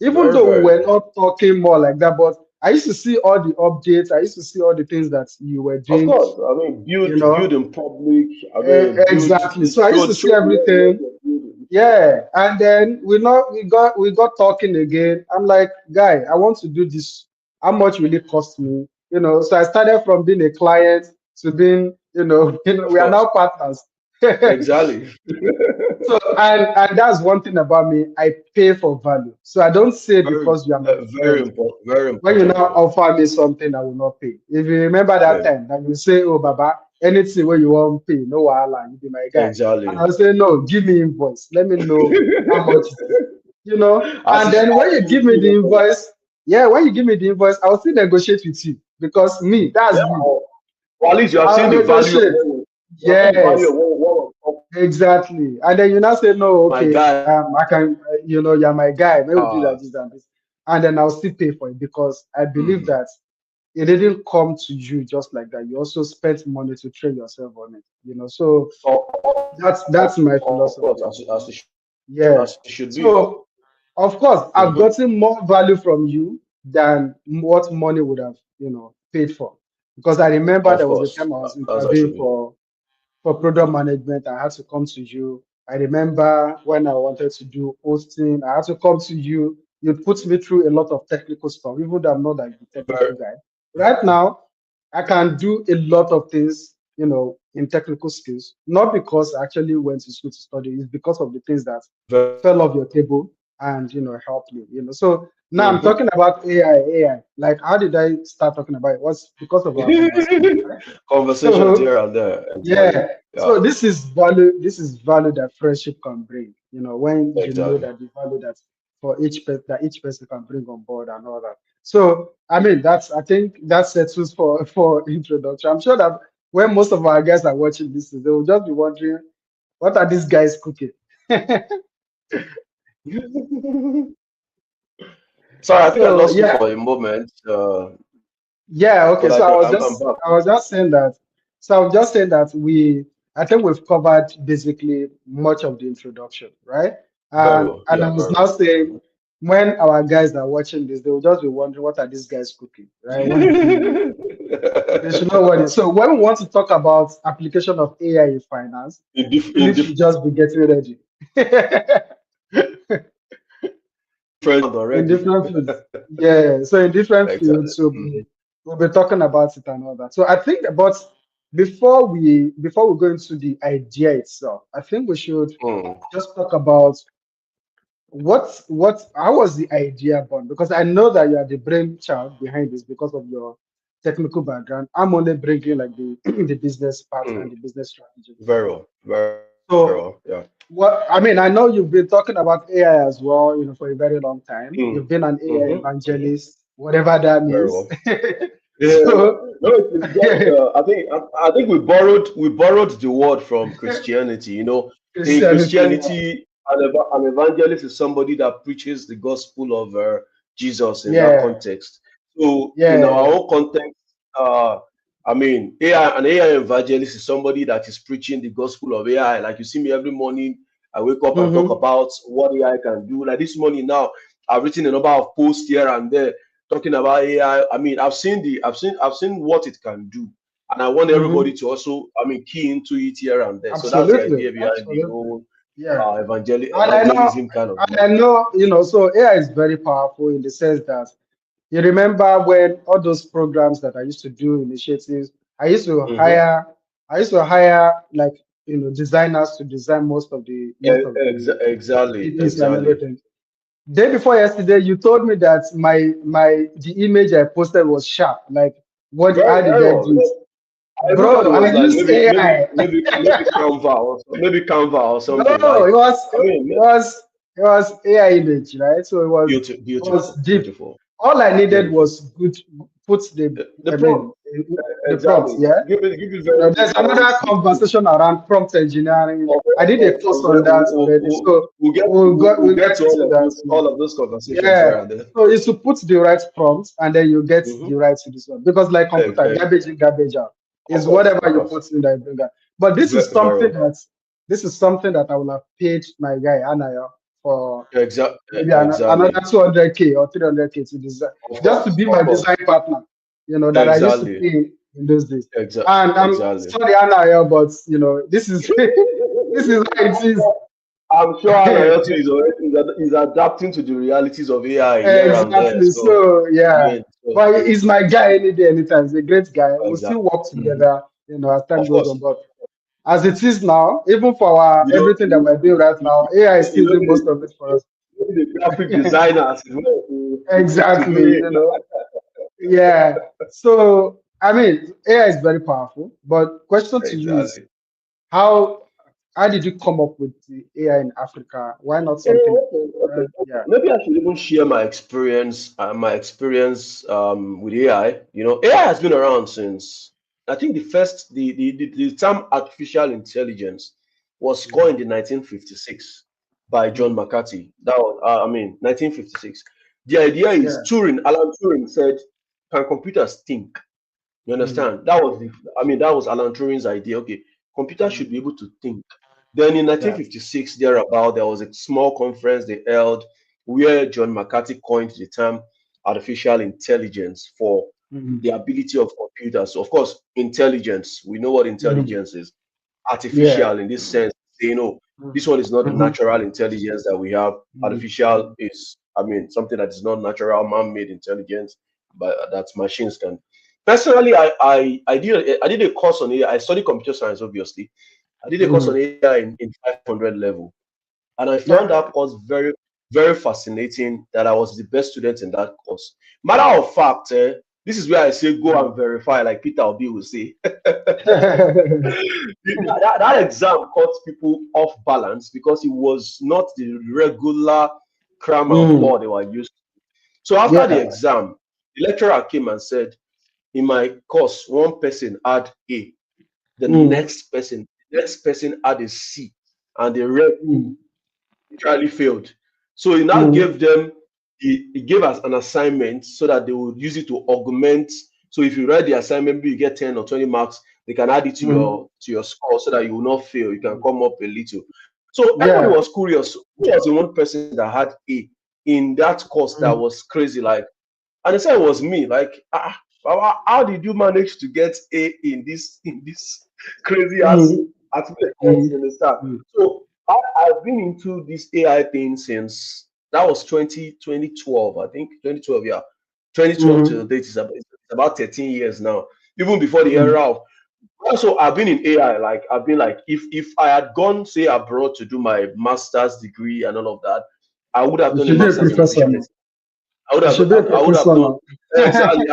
Even Very, though we very. were not talking more like that, but I used to see all the updates, I used to see all the things that you were Of doing, course. I mean, you build know. in public. I mean, build Exactly. it, So I used to show see the world what everything. you're building. Yeah, and then we got talking again. I'm like, guy, I want to do this. How much will it cost me? So I started from being a client to being, Of we are course. now partners. Exactly. So and that's one thing about me. I pay for value. So I don't say because you are my Very friend. important. Very When you important now point. offer me something, I will not pay. If you remember that Yeah. time, that you say, "Oh, Baba, anything where you want pay, no wahala, you be my guy." And Exactly. I'll say, "No, give me invoice. Let me know how much it is." As And it then when you should give me be, the no problem. invoice, yeah, when you give me the invoice, I'll still negotiate with you because me, Yeah. that's me. Or at least you have I'll seen the value of negotiate. you have seen the value Yes. of what Exactly. And then you now say, no, my okay, guy. I can, you're my guy. Maybe we'll do Ah, that, this and this. And then I'll still pay for it because I believe mhm. that it didn't come to you just like that. You also spent money to train yourself on it. So that's my Of course, philosophy. as Yeah. it should be. So of course, I've Mm-hmm. gotten more value from you than what money would have, paid for. Because I remember Of there was a course, time I was as I should interviewing be. for product management. I had to come to you. I remember when I wanted to do hosting, I had to come to you. You put me through a lot of technical stuff, even though I'm not like the Very, technical guy. Right now, I can do a lot of things, in technical skills, not because I actually went to school to study, it's because of the things that very. fell off your table and helped me. So now I'm Mm-hmm. talking about AI. Like, how did I start talking about it? Was because of our conversation, right? Conversations So here and there. Exactly. yeah. Yeah. So this is value. This is value that friendship can bring. When you know Exactly. that the value that for each person can bring on board and all that. So I mean I think that settles for introduction. I'm sure that when most of our guys are watching this, they will just be wondering, what are these guys cooking? Sorry, I think I So lost you yeah, for a moment, yeah, okay. but So I'm back. I was just saying that. So I was just saying that I think we've covered basically much of the introduction, right? Very And well. and Yeah, I was very now well. saying, when our guys are watching this, they will just be wondering, what are these guys cooking, right? What is the They should know what it is. So when we want to talk about application of AI in finance, In Philip should just be getting ready. different In already. different fields. Yeah. So in different Exactly. fields, Mhm. we'll be talking about it and all that. So I think, but before we go into the idea itself, I think we should Mm, just talk about how was the idea born? Because I know that you are the brainchild behind this because of your technical background. I'm only bringing like the the business part and mm. the business strategy. Very well. Very So well. Yeah. what I mean, I know you've been talking about AI as well, for a very long time. Mm, You've been an AI mm. evangelist, whatever that Very means. well. Yeah. So No, it's just I think we borrowed the word from Christianity. In Christianity, yeah. Christianity, an evangelist is somebody that preaches the gospel of Jesus in that Yeah, context. So in our yeah. own context, uh, I mean, an AI evangelist is somebody that is preaching the gospel of AI. Like you see me every morning, I wake up and talk Mm-hmm. about what AI can do. Like this morning now, I've written a number of posts here and there talking about AI. I mean, I've seen what it can do, and I want Mm-hmm. everybody to also, I mean, key into it here and there. So that's the Absolutely. idea behind the Absolutely. whole Yeah. And I know evangelism kind of and work. I know, so AI is very powerful in the sense that you remember when all those programs that I used to do, initiatives, I used to Mm-hmm. hire, I used to hire like designers to design most of the Exactly, PPs and exactly. everything. Day before yesterday, you told me that the image I posted was sharp. Like, how Very, did very I well. do it? Everybody Bro, I was like, used AI. maybe Canva or No, something. Like, I mean, it was AI image, right? So beautiful, it was beautiful, deep. beautiful, All I needed beautiful. was good put The I prompt, mean the prompts, exactly. yeah. Give it very, There's very another simple. conversation around prompt engineering. I did a course on that already, so We'll we'll get get to into that. all of those conversations Yeah. here and there. So it's to put the right prompts and then you get Mm-hmm. the right result. Because like computer, garbage in, garbage out. Is whatever Of you course, put in that you bring out. But very well. this is something that I will have paid my guy Anaya for maybe another Exactly. 200K or 300K to design, just to be Of my course, design partner, that I used to exactly, pay in those days. And I'm exactly. sorry, Anaya, but this is this is how it is. I'm sure Anayotu is adapting to the realities of AI here and there. Exactly. So, So I yeah, mean, so, but he's my guy any day, anytime. He's a great guy. We'll still exactly. work Hmm. together, as time Of goes on. course, But as it is now, even for our you don't everything that we're doing right now, AI is you still don't doing need most of it for us. the graphic designers as well to Exactly. do it. Yeah. So I mean, AI is very powerful. But question to you is, Exactly. how how did you come up with the AI in Africa? Why not Eh, something? okay. Yeah. Maybe I should even share my experience with AI. AI has been around since I think the term artificial intelligence was Mm, coined in 1956 by John mm, McCarthy. That was, 1956. The idea is yeah. Alan Turing said, "Can computers think?" You Mm, understand? That was Alan Turing's idea. Okay, computers should mm, be able to think. Then in yeah. 1956, thereabout, there was a small conference they held where John McCarthy coined the term artificial intelligence for Mm, the ability of computers. So of course, intelligence, we know what mm, intelligence is. yeah. Artificial in this sense, Mm, this one is not the mhm, natural intelligence that we have. mm, Artificial mm, is, something that is not natural, man-made intelligence, but that machines can. Personally, I did a course on AI. I studied computer science, obviously. I did a course on mhm. AI in 500 level, and I found Yeah. that course very, very fascinating. That I was the best student in that course. Matter of fact, this is where I say go Mm. and verify, like Peter Obi will say. That exam caught people off balance because it was not the regular. cram and Mm. pour they were used. So after the Yeah. exam, the lecturer came and said, in my course, one person had A, Mm. the next person had a C, and the rest Mm. literally failed. So he now Mm. gave them, he gave us an assignment so that they would use it to augment. So if you write the assignment, maybe you get 10 or 20 marks, they can add it Mm. to your score so that you will not fail. You can come up a little. So everybody Yeah. was curious. Who was the one person that had A in that course that Mm. was crazy? Like, and they said it was me. Like, how did you manage to get A in this crazy ass Mm. artificial course? Mm. You understand? Mm. So I've been into this AI thing since that was 2012, I think 2012, yeah, 2012 Mm. to the date is about 13 years now. Even before the Mm. era of also, I've been in AI. Like I've been like, if I had gone say abroad to do my master's degree and all of that, I would have You done a should be a master's in professor artificial now. intelligence. I would You have should be a I would have professor done now. exactly.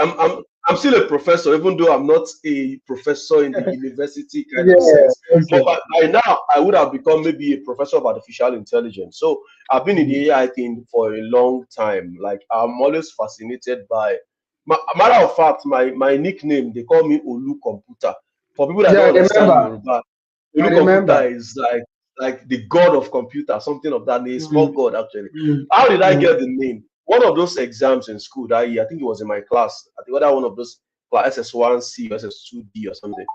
I'm still a professor, even though I'm not a professor in the university kind of Yeah. sense. But Okay. by now, I would have become maybe a professor of artificial intelligence. So I've been in Mm. the AI thing for a long time. Like I'm always fascinated by. Matter of fact, my nickname they call me Olu Computer. For people that Yeah, don't I understand remember. Yoruba, I Olu Computer remember. is like the god of computer, something of that name, small Mm. god actually. Mm. How did I Mm. get the name? One of those exams in school that year, I think it was in my class. I think whether one of those class SS1C or SS2D or something.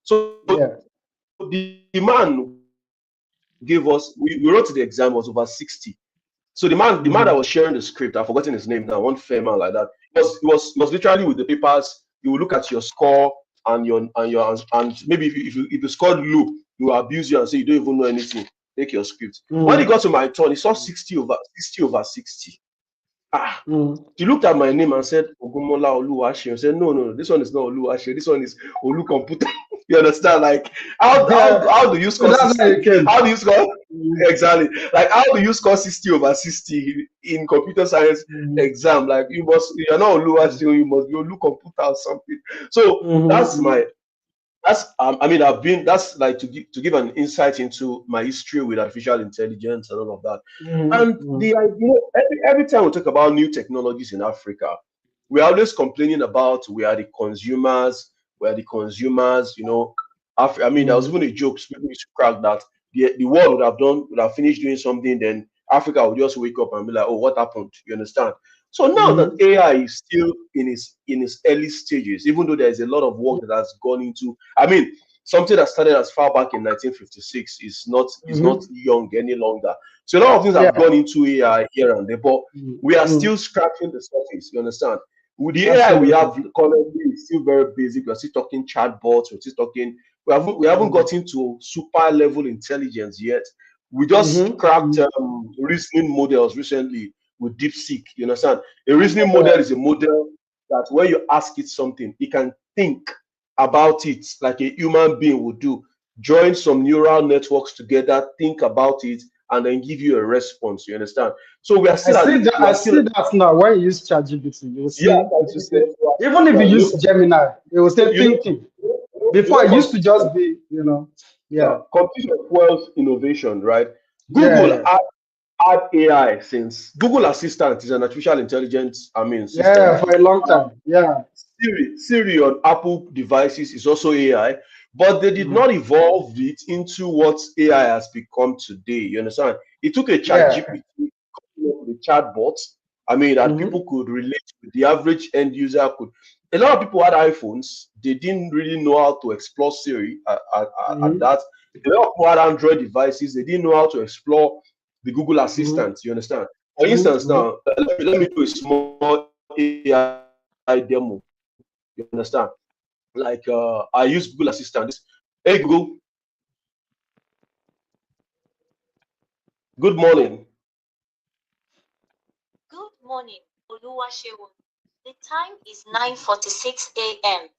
So Yeah. the man gave us, we wrote the exam was over 60. So the man that was sharing the script, I've forgotten Mm-hmm. his name now, one fair man like that. He was literally with the papers. He will look at your score and maybe if you scored low, he will abuse you and say you don't even know anything. Take your script. When he got to my Mm. turn, he saw 60 over 60. Ah, Mm. he looked at my name and said, Ogumola Oluwaseun. I said, no, this one is not Oluwaseun. This one is Olu Computer. You understand? Like, Yeah. how do you So score that's how 60? you came. How do you score? Mm. Exactly. Like, how do you score 60 over 60 in computer science Mm. exam? Like, you're not Oluwaseun, you must be Olu Computer or something. So that's Mm-hmm. my that's I mean I've been that's like to give an insight into my history with artificial intelligence and all of that. And Mm-hmm. every time we talk about new technologies in Africa, we're always complaining about we are the consumers, I mean, there was Mm-hmm. even a joke people used to crack that the world would have finished doing something, then Africa would just wake up and be like, oh, what happened? You understand? So now that Mm-hmm. AI is still in its early stages, even though there's a lot of work that has gone into, I mean, something that started as far back in 1956 is not Mm-hmm. young any longer. So a lot of things have Yeah. gone into AI here and there, but we are Mm-hmm. still scratching the surface. You understand? With the AI we Absolutely. have currently is still very basic. We're still talking chatbots. We're still talking. We haven't Mm-hmm. gotten to super level intelligence yet. We just cracked Mm-hmm. reasoning models recently with DeepSeek. You understand? A reasoning Yeah. model is a model that when you ask it something, it can think about it like a human being would do. Join some neural networks together, think about it, and then give you a response. You understand? So we are I still at see the that. we I are still see that now. When you use ChatGPT, you will yeah, see. It will say, even if you yeah, use Gemini, it will say you know, thinking. Before, it used to just be, yeah, competition fuels innovation, right? Google yeah, had AI since Google Assistant is an artificial intelligence, I mean, system. yeah, for a long time. Yeah. Siri on Apple devices is also AI, but they did Mhm. not evolve it into what AI has become today. You understand? It took a chat Yeah. GPT, the chatbot, I mean, that Mm-hmm. people could relate with. The average end user could. A lot of people had iPhones, they didn't really know how to explore Siri at Mm-hmm. that. A lot of people had Android devices, they didn't know how to explore the Google Mm-hmm. Assistant. You understand? For instance, Mm-hmm. now, let me do a small AI demo. You understand? Like I use Google Assistant. Hey Google, good morning. Good morning, Oluwaseun. The time is 9:46 a.m.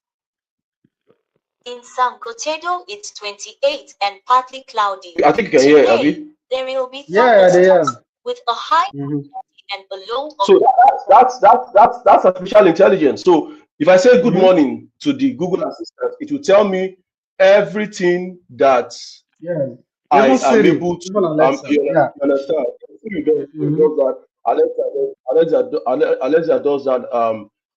In San Gotedo, it's 28 and partly cloudy. I think you can hear, Today, Abby. there will be Yeah, they are. thunderstorms with a high Mm-hmm. and a low of So that's artificial intelligence. So if I say good Mm-hmm. morning to the Google Assistant, it will tell me everything that Yeah. I Even am Siri, able even to. Alexa. You Yeah. understand? Siri does Mm-hmm. that. Alexa does that,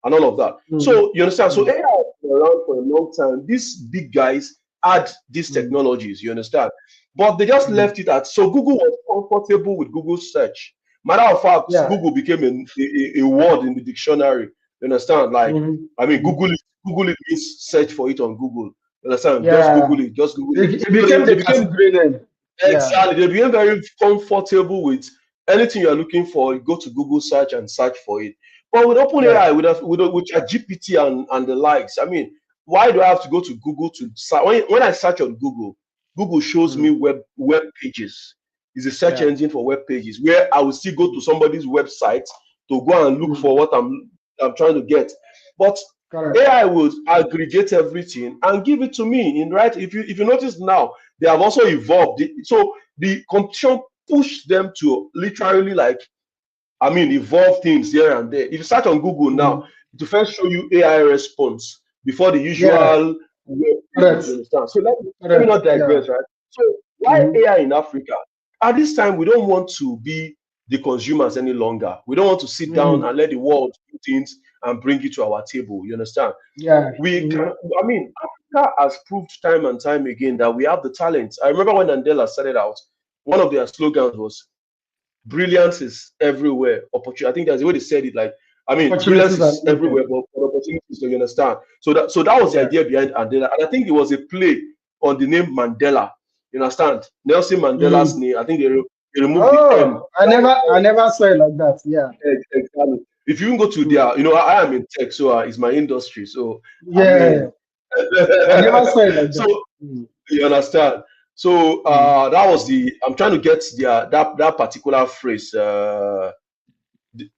and all of that. So you understand? So AI has been around for a long time. These big guys add these technologies, you understand? But they just left it at, so Google was comfortable with Google search. Matter of fact, Yeah. Google became a word in the dictionary. You understand? Like, I mean, Google it means search for it on Google. You understand? Just Yeah. Google it, just Google it. It So became they the became, category name. Yeah. exactly, they became very comfortable with anything you're looking for. You go to Google search and search for it. But with Yeah. OpenAI, with GPT and the likes, I mean, why do I have to go to Google to search? When I search on Google, Google shows me web pages. It's a search Yeah. engine for web pages where I will still go to somebody's website to go and look for what I'm trying to get. But Correct. AI will aggregate everything and give it to me in right. If you notice now, they have also evolved. So the competition pushed them to literally, like, I mean, evolve things here and there. If you search on Google now, it will first show you AI response before the Yeah. usual web pages, Correct. you understand? So let me Correct. not Yeah. digress, right? So why AI in Africa? At this time, we don't want to be the consumers any longer. We don't want to sit down and let the world do things and bring it to our table. You understand? Yeah. We can, I mean, Africa has proved time and time again that we have the talent. I remember when Mandela started out, one of their slogans was brilliance is everywhere. Opportunity. I think that's the way they said it. Like, I mean, brilliance Opportunities are is needed. everywhere, but opportunities. So you understand? So that was the Yeah. idea behind Mandela, and I think it was a play on the name Mandela. You understand? Nelson Mandela's name. I think they removed the M. Oh, I never saw it like that. Yeah. Exactly. If you can go to their, I am in tech, so it's my industry. So I Yeah. mean, I never saw it like that. so you understand? So that was the. I'm trying to get that particular phrase. Yeah,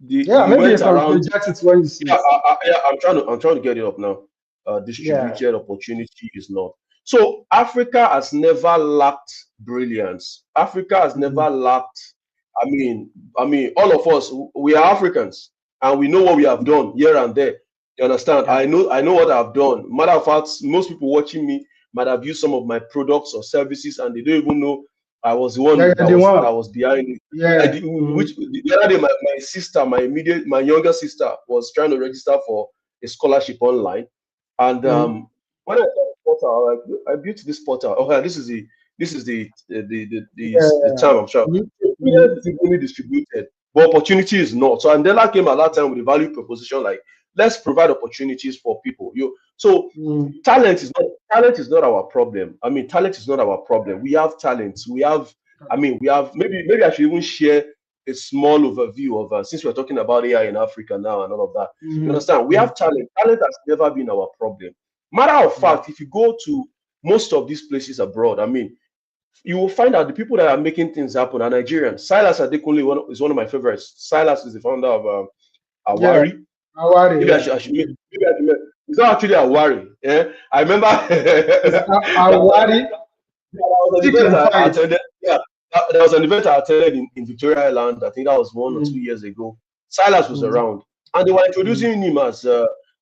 He maybe you went can around. project it when you see Yeah, it. I'm trying to get it up now. Yeah. Distributed opportunity is not. So Africa has never lacked brilliance. Africa has never lacked. I mean, all of us, we are Africans, and we know what we have done here and there. You understand? Yeah. I know what I've done. Matter of fact, most people watching me might have used some of my products or services, and they don't even know I was the Yeah, one you're that the was one. that was behind it. I Yeah. did, which the other day, my sister, my younger sister, was trying to register for a scholarship online, and when I saw the portal, I was like, I built this portal. Oh, yeah, this is the Yeah. time I'm sure. Experience is equally distributed, but opportunity is not. So Andela came at that time with a value proposition like, let's provide opportunities for people. So talent is not our problem. I mean, talent is not our problem. We have talents. We have maybe I should even share a small overview of since we're talking about AI in Africa now and all of that. You understand? We have talent. Talent has never been our problem. Matter of fact, if you go to most of these places abroad, I mean, you will find out the people that are making things happen are Nigerians. Silas Adekunle is one of my favorites. Silas is the founder of Yeah. Awari. Awari, Maybe I yeah. should, I should make, maybe I should make, it's not actually Awari. Yeah, I remember It's that Awari. was an Still event I confide. attended. Yeah, there was an event I attended in Victoria Island. I think that was 1 or 2 years ago. Silas was around, and they were introducing him as,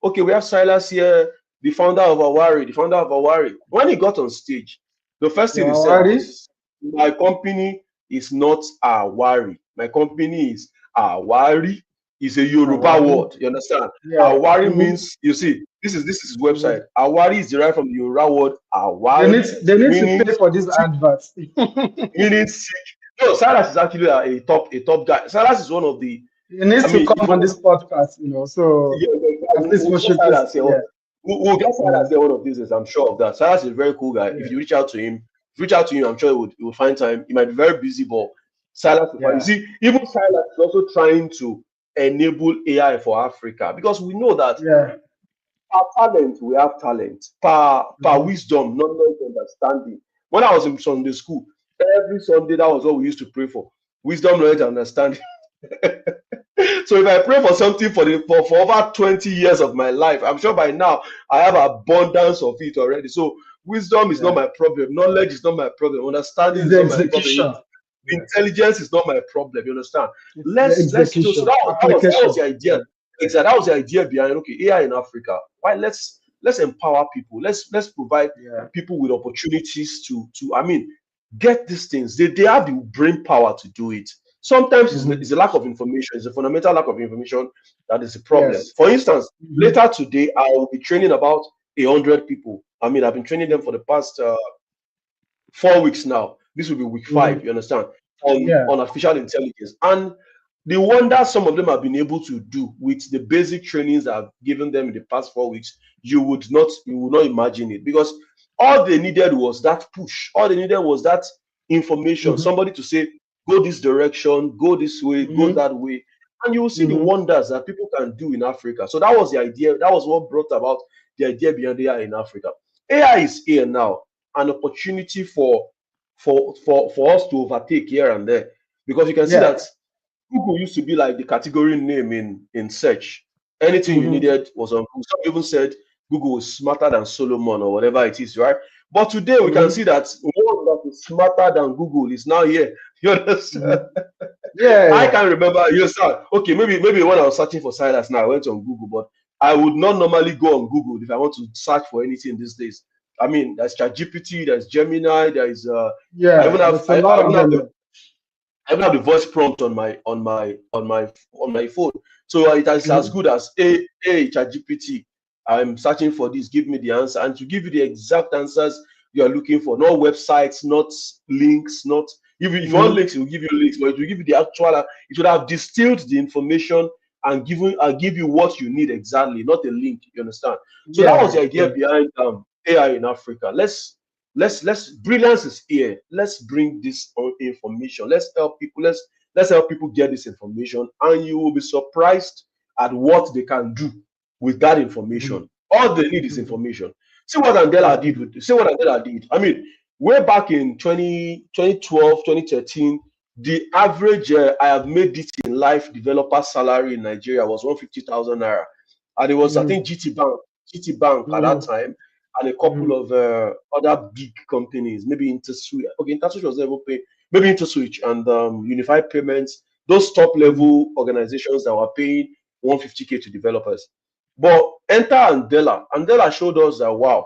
okay, we have Silas here, the founder of Awari, the founder of Awari. When he got on stage, the first thing Yeah, he said Awari. was, "My company is not Awari. My company is Awari. Is a Yoruba Awari. word. You understand? Yeah. Awari means, you see, this is his website. Awari is derived from the Yoruba word Awari, They need to meaning pay for this advert. meaning sick. No, Silas is actually a top guy. Silas is one of the. He needs I to mean, come on this podcast, so yeah, at least we'll we get showcase. Silas here. Yeah. We'll get Silas Mm, here one of these days. I'm sure of that. Silas is a very cool guy. If yeah. you reach out to him, I'm sure he would find time. He might be very busy, but Silas will find. You Yeah. see, even Silas is also trying to enable AI for Africa because we know that Yeah. per talent, we have talent. Per wisdom, knowledge, understanding. When I was in Sunday school, every Sunday that was what we used to pray for. Wisdom, knowledge, and understanding. So if I pray for something for over 20 years of my life, I'm sure by now I have abundance of it already. So wisdom is not Yeah. my problem. Knowledge is not my problem. Understanding It's is the not my problem. execution. Yeah. Intelligence is not my problem. You understand? It's the Let's do so. execution, That was application. the idea. Yeah. Exactly. That was the idea behind, okay, AI in Africa. Why let's empower people. Let's provide Yeah. people with opportunities to I mean, get these things. They have the brain power to do it. Sometimes Mhm. it's a lack of information. It's a fundamental lack of information that is a problem. Yes. For instance, Mhm. later today I will be training about 100 people. I mean, I've been training them for the past 4 weeks now. This will be week Mhm. 5. You understand? On Yeah. artificial intelligence, and the wonders some of them have been able to do with the basic trainings I've given them in the past 4 weeks, you would not imagine it, because all they needed was that push. All they needed was that information. Mhm. Somebody to say, go this direction, go this way, go Mhm. that way, and you will see the Mhm. wonders that people can do in Africa. So that was the idea. That was what brought about the idea behind AI in Africa. AI is here now, an opportunity for us to overtake here and there, because you can see Yeah. that Google used to be like the category name in search. Anything you Mhm. needed was on Google. Some even said Google was smarter than Solomon or whatever it is, right? But today we can Mhm. see that one that is smarter than Google is now here. You understand? Mhm. Yeah. I Yeah. can remember, you said, okay, maybe when I was searching for Silas now, I went on Google, but I would not normally go on Google if I want to search for anything these days. I mean, there's ChatGPT, there's Gemini, there's Yeah. There's a lot I even of have them. I even have the voice prompt on my phone. So it is as Mhm. good as ChatGPT. I'm searching for this. Give me the answer, and to give you the exact answers you are looking for. Not websites, not links, not if you want Mhm. links, it will give you links, but it will give you the actual. It would have distilled the information and give you what you need exactly, not a link. You understand? So that was Yeah. the idea Yeah. behind AI in Africa. Let's brilliance is here. Let's bring this information. Let's help people get this information, and you will be surprised at what they can do with that Mhm. information. All they need is Mhm. information. Mhm. See what Andela did. I mean, way back in 2012, 2013, the average I have made this in life developer salary in Nigeria was 150,000 naira. And it was, I Mhm. think, GT Bank at that Mhm. time, and a couple Mhm. of other big companies, maybe InterSwitch. Okay, InterSwitch was able to pay, maybe InterSwitch and Unified Payments, those top Mhm. level organizations that were paying 150K to developers. But enter Andela. Andela showed us that wow,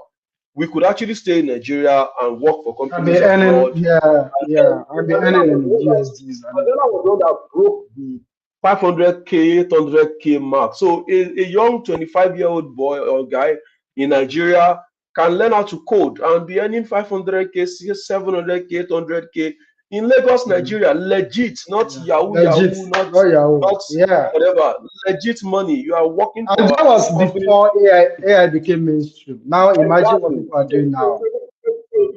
we could actually stay in Nigeria and work for I'll be companies earning. abroad. Yeah. And Yeah. I'll be earning in USDs and Mandela was the one that broke the 500K, 800K mark. So a young 25-year-old boy or guy in Nigeria can learn how to code and be earning 500K, 700K, 800K in Lagos, everything. Nigeria. Legit, not Yeah. Yahoo, Legit. Yahoo, No Yahoo. not Yeah. whatever. Legit money. You are working And for that was companies. before AI became mainstream. Now imagine what Exactly. people are doing now.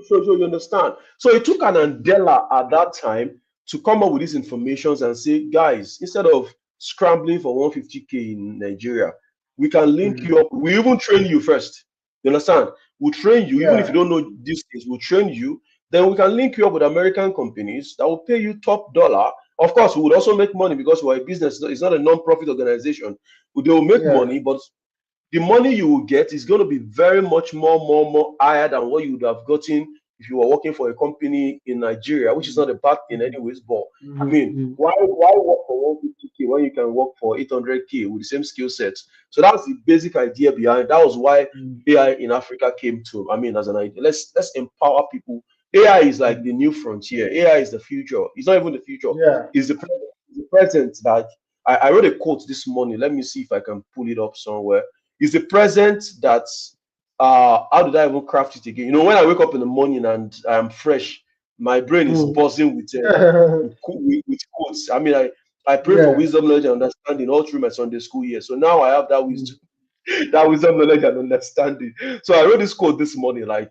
So you understand. So it took an Andela at that time to come up with these informations and say, guys, instead of scrambling for 150K in Nigeria, we can link Mhm. you up. We even train you first. You understand? We'll train you, even if you Yeah. don't know these things, we'll train you. Then we can link you up with American companies that will pay you top dollar. Of course, we would also make money because we're a business, it's not a non-profit organization. They will make Yeah. money, but the money you will get is going to be very much more higher than what you would have gotten if you were working for a company in Nigeria, which is Mhm. not a bad thing Mhm. anyways. But I Mhm. mean, Mhm. why work for 150K when you can work for 800K with the same skill sets? So that's the basic idea behind. That was why Mhm. AI in Africa came to. I mean, as an idea, let's empower people. AI is like Mhm. the new frontier. AI is the future. It's not even the future. Yeah. It's the present. It's the present that I wrote a quote this morning. Let me see if I can pull it up somewhere. It's the present that how did I even craft it again? You know, when I wake up in the morning and I'm fresh, my brain is Mhm. buzzing with quotes. I mean, I pray for Yeah. wisdom, knowledge, and understanding all through my Sunday school year. So now I have that Mhm. wisdom, that wisdom, knowledge, and understanding. So I wrote this quote this morning, like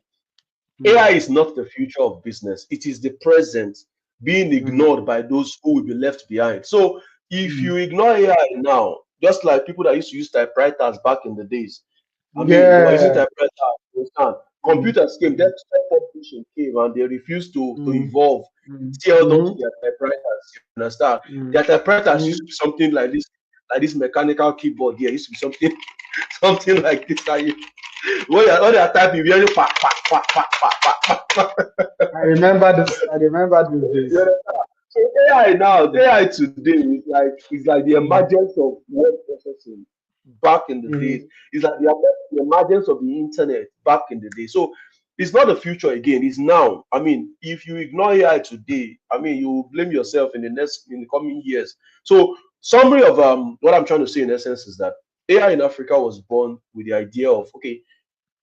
AI Mhm. is not the future of business. It is the present being Mhm. ignored by those who will be left behind. So if Mhm. you ignore AI now, just like people that used to use typewriters back in the days, I mean, they were using Yeah. typewriters. You understand? Mhm. Computers came, Mhm. desktop publishing came, and they refused to Mhm. evolve. Mhm. Still held on to Mhm. their typewriters. You understand? Mhm. Their typewriters used to Mhm. be something like this mechanical keyboard here. Used to be something, something like this. That you, when you're typing, you're hearing pa pa pa pa pa pa pa. I remember this. I remember these You days. understand? So AI now, Mhm. AI today is like the Mhm. emergence of word processing back in the days. Mhm. It's like the emergence of the internet back in the day. So it's not the future again, it's now. I mean, if you ignore AI today, I mean, you will blame yourself in the coming years. So summary of what I'm trying to say in essence is that AI in Africa was born with the idea of, okay,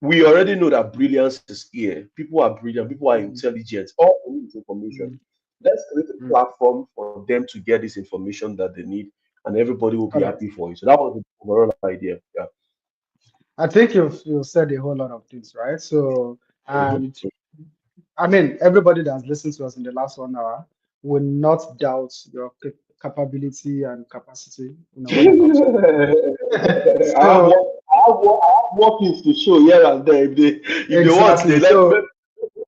we already know that brilliance is here. People are brilliant, people are Mm, intelligent. All they need is information. mm, Let's create a mm. platform for them to get this information that they need, and everybody will be Correct. happy for it. So that was the overall idea. Yeah. I think you've said a whole lot of things, right? So, Mhm. and I mean, everybody that's listened to us in the last 1 hour will not doubt your capability and capacity, when it comes to I have so workings to show here and there. If they want, exactly. they let me So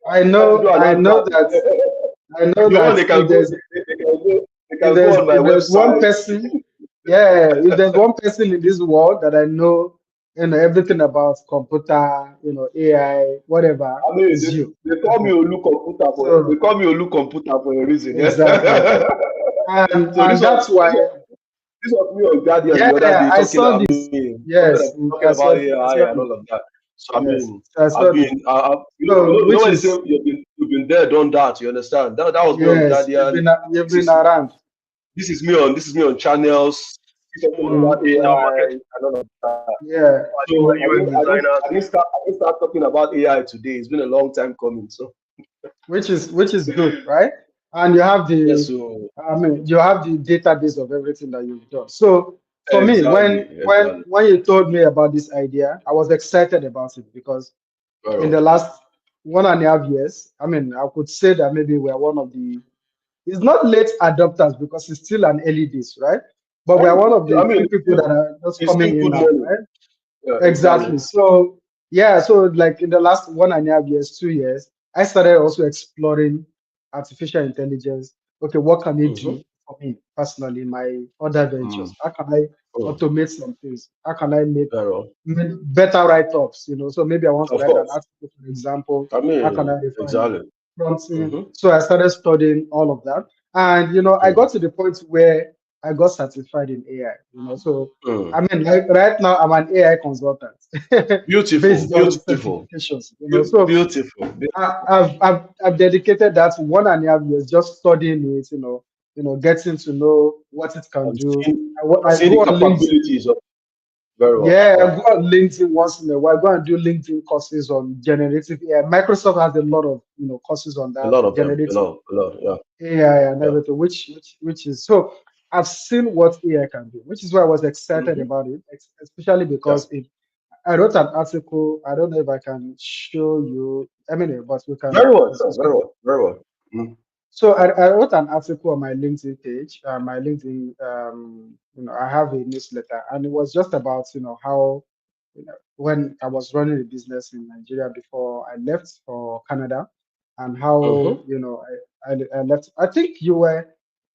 I do know, an I know advert. that, I If know they want, that they can go. They if can go on my there's one website. person, yeah, if there's one person in this world that I know, everything about computer, AI, whatever, I mean, is you. they call me Olu Computer for they So call me Olu Computer for a reason. Yeah? exactly, and So and that's why, this was me on Guardian the other yeah, day I talking. saw I this. mean, Yes, talking I about saw, I AI saw and this. all of that. So I Yes, mean, I I've saw this. been, So you know which when they say is you've been there, done that. You understand? That was me on yes, Guardian. you've This been is around. this is me on channels talking about Mm, AI mm, and all of that. yeah, So mm, I didn't start talking about AI today. It's been a long time coming. So which is good, right? And you have yes, the, so I mean, you have the database of everything that you've done. So for me, exactly, exactly. when you told me about this idea, I was excited about it because Very in the well. last 1.5 years, I mean, I could say that maybe we're one of the, it's not late adopters because it's still an early days, right? But we are one of the I mean, few people that are just it's still coming in good now, money. right? Yeah, exactly. Exactly. So yeah, so like in the last 1.5 years, 2 years, I started also exploring artificial intelligence. Okay, what can it Mm-hmm. do for me personally in my other Mm. ventures? How can I Mm. automate some things? How can I make Very well. better write-ups? So maybe I want to Of write an course. article, for example. I How can I mean, refine it? exactly. Prompting. Mm-hmm. So I started studying all of that, and I Mm. got to the point where I got certified in AI. So Mm. I mean, like right now, I'm an AI consultant Beautiful, based on beautiful, certifications. So beautiful. I've dedicated that 1.5 years just studying it. Getting to know what it can I'm do. seeing, I seeing the go on LinkedIn. capabilities of very well. Yeah, Yeah. I go on LinkedIn once in a while. I go and do LinkedIn courses on generative AI. Microsoft has a lot of courses on A that lot of them. generative A lot. Yeah. AI and Yeah. everything, which is so. I've seen what AI can do, which is why I was excited Mm-hmm. about it, especially Yeah. because I wrote an article. I don't know if I can show you. I mean, but we can. Very well, sir. Very well. Very well. Mm. So I wrote an article on my LinkedIn page. My LinkedIn, I have a newsletter, and it was just about how when I was running a business in Nigeria before I left for Canada, and how Mm-hmm. I left. I think you were.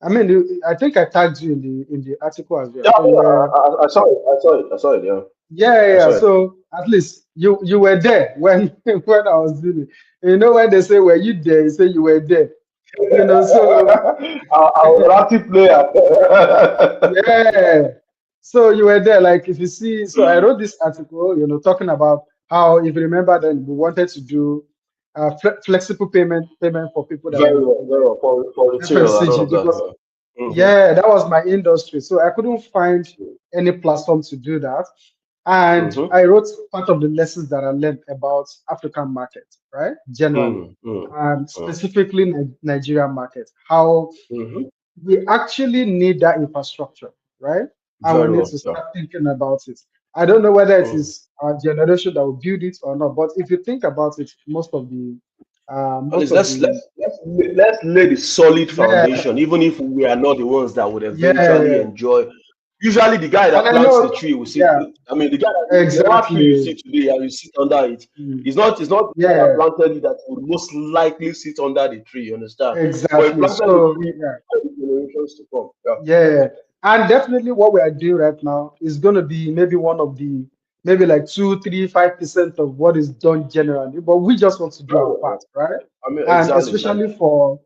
I mean, I think I tagged you in the article as well. Yeah, So you were. I saw it. I saw it. I saw it. Yeah. Yeah, yeah, I yeah. saw it. So at least you were there when when I was doing it. When they say were you there, you say you were there. So I was an active player. yeah. So you were there. Like if you see, so I wrote this article, talking about how, if you remember, then we wanted to do flexible payment for people that were Very well. For retail and all FMCG of that. because Yeah. Mm-hmm. yeah, that was my industry. So I couldn't find any platform to do that. And Mm-hmm. I wrote part of the lessons that I learned about African market, right? Generally. Mm, mm, And mm. specifically Nigerian market, how Mm-hmm. we actually need that infrastructure, right? And we Very need well. to Yeah. start thinking about it. I don't know whether it Mm. is our generation that will build it or not, but if you think about it, At most least of the, let's lay the solid yeah, foundation, even if we are not the ones that would eventually yeah, enjoy. Usually, the guy and that I plants the know, tree will sit. yeah, I mean, whatever tree you see exactly, today and you sit under it, mm, it's not the guy that yeah, planted it that would most likely sit under the tree. You understand? But he exactly. planted the So tree yeah. for the generations to come. Yeah. Yeah, and definitely what we are doing right now is going to be maybe one of the maybe like 2, 3, 5% of what is done generally, but we just want to do Very our well. part, right? I mean, And exactly. Like especially for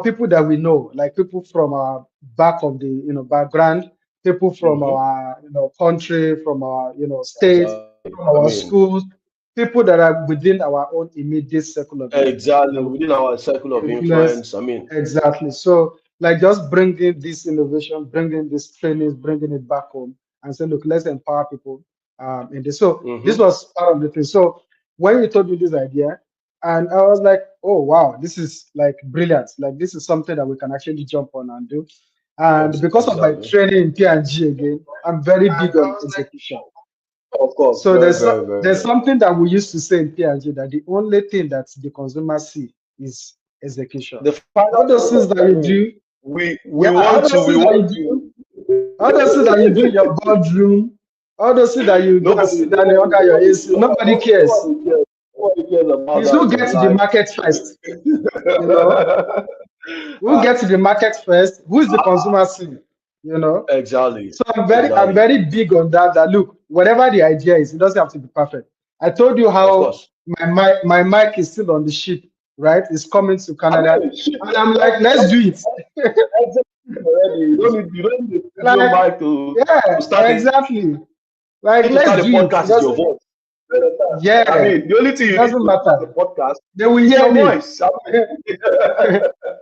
people that we know, like people from our back of the background, people from mm-hmm. our country, from our state, Exactly. from I our mean, schools, people that are within our own immediate circle of Exactly, within our circle of influence. influence. I mean, Exactly. So, like, just bringing this innovation, bringing this trainings, bringing it back home, and say, look, let's empower people in this. So, this was part of the thing. So, when you told me this idea, and I was like, oh wow, this is like brilliant. Like, this is something that we can actually jump on and do. And because of my exactly. training in P&G again, I'm very big on execution. Of course, So very, very, very, there's very. something that we used to say in P&G that the only thing that the consumer see is execution. The final All those things product. that I you mean, do, we yeah, all want to, those things that you do, all those things that you do in your boardroom, all those things that you go and nobody, sit down under your AC, nobody cares. nobody cares. Nobody cares about It's that who in gets to the life. market first, you know? Who gets to the market first? Who is the consumer seeing? You know? Exactly, So I'm exactly. very big on that. That look, whatever the idea is, it doesn't have to be perfect. I told you Of how course. my mic is still on the ship, right? It's coming to I Canada, mean, shit, and I'm like, let's do it. already. You don't need a studio Like, mic yeah, to start a exactly. Like, to start let's a do it. It podcast is your doesn't. voice. You understand? I Yeah, mean, the only thing it you need doesn't to start a matter. podcast They will is hear your me. voice. I mean,